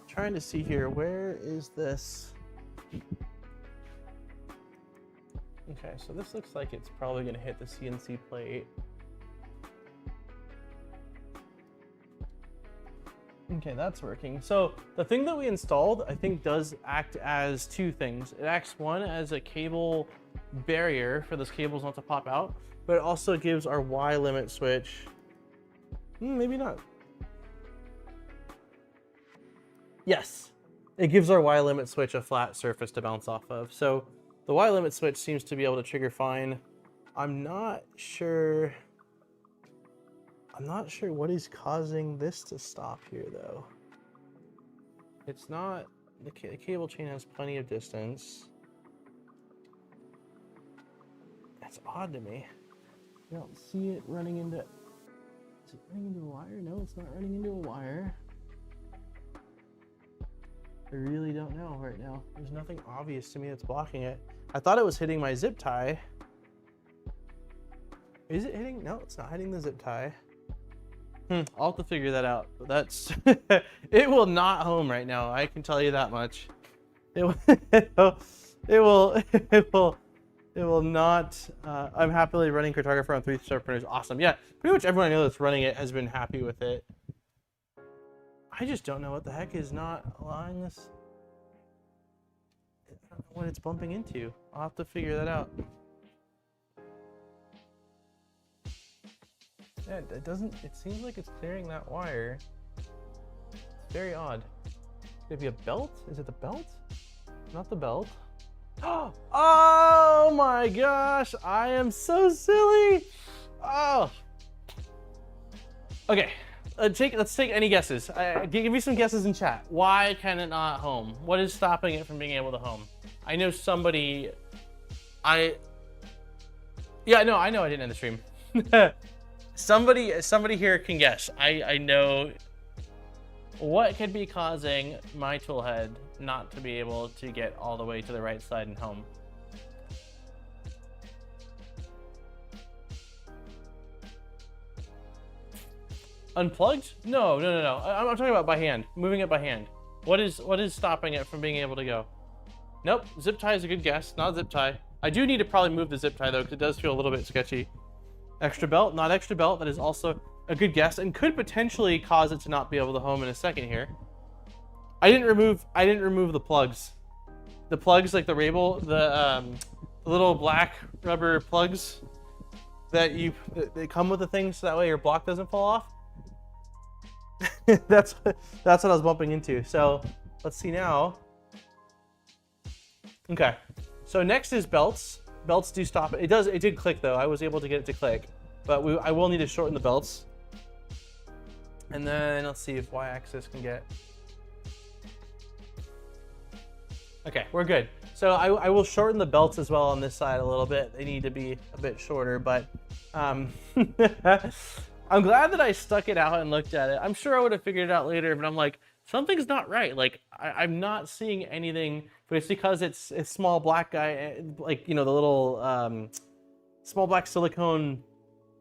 Trying to see here, where is this? Okay, so this looks like it's probably gonna hit the CNC plate. Okay, that's working. So the thing that we installed, I think, does act as two things. It acts, one, as a cable barrier for those cables not to pop out, but it also gives our Y limit switch, maybe not. Yes, it gives our Y limit switch a flat surface to bounce off of. So the Y limit switch seems to be able to trigger fine. I'm not sure what is causing this to stop here, though. It's not, the cable chain has plenty of distance. That's odd to me. I don't see it running into, is it running into a wire? No, it's not running into a wire. I really don't know right now. There's nothing obvious to me that's blocking it. I thought it was hitting my zip tie. Is it hitting? No, it's not hitting the zip tie. I'll have to figure that out. That's it will not home right now. I can tell you that much. It will not. I'm happily running cartographer on 3-star printers. Awesome. Yeah, pretty much everyone I know that's running it has been happy with it. I just don't know what the heck is not allowing this. I don't know what it's bumping into. I'll have to figure that out. Yeah, it doesn't, it seems like it's clearing that wire. It's very odd. Could it be a belt? Is it the belt? Not the belt. Oh my gosh, I am so silly. Oh. Okay, let's take any guesses. Give me some guesses in chat. Why can it not home? What is stopping it from being able to home? I know somebody, I know I didn't end the stream. Somebody here can guess. I know what could be causing my tool head not to be able to get all the way to the right side and home. Unplugged? No. I'm talking about by hand. Moving it by hand. What is stopping it from being able to go? Nope, zip tie is a good guess, not zip tie. I do need to probably move the zip tie though, because it does feel a little bit sketchy. Extra belt, not extra belt, that is also a good guess and could potentially cause it to not be able to home in a second here. I didn't remove the plugs. The plugs, like the Rabel, the little black rubber plugs that they come with the thing, so that way your block doesn't fall off. that's what I was bumping into. So let's see now. Okay, so next is belts. Belts do stop it. It did click though. I was able to get it to click, but I will need to shorten the belts. And then let's see if Y-axis can get. Okay, we're good. So I will shorten the belts as well on this side a little bit. They need to be a bit shorter, but I'm glad that I stuck it out and looked at it. I'm sure I would have figured it out later, but I'm like, something's not right. Like I'm not seeing anything, but it's because it's small black guy, like, you know, the little small black silicone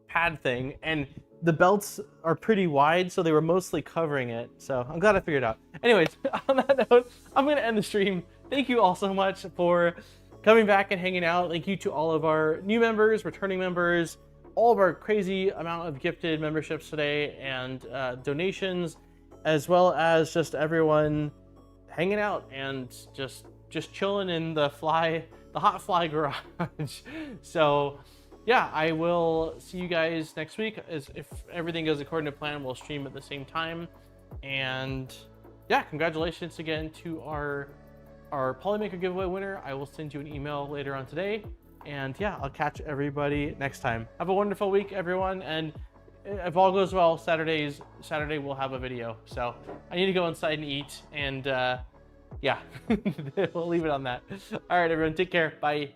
pad thing, and the belts are pretty wide, so they were mostly covering it. So I'm glad I figured it out. Anyways, on that note, I'm gonna end the stream. Thank you all so much for coming back and hanging out. Thank you to all of our new members, returning members, all of our crazy amount of gifted memberships today, and donations, as well as just everyone hanging out and just chilling in the hot fly garage. So yeah, I will see you guys next week. If everything goes according to plan, we'll stream at the same time. And yeah, congratulations again to our Polymaker giveaway winner. I will send you an email later on today. And yeah, I'll catch everybody next time. Have a wonderful week, everyone. And if all goes well, Saturday we'll have a video. So I need to go inside and eat. And yeah, we'll leave it on that. All right, everyone, take care. Bye.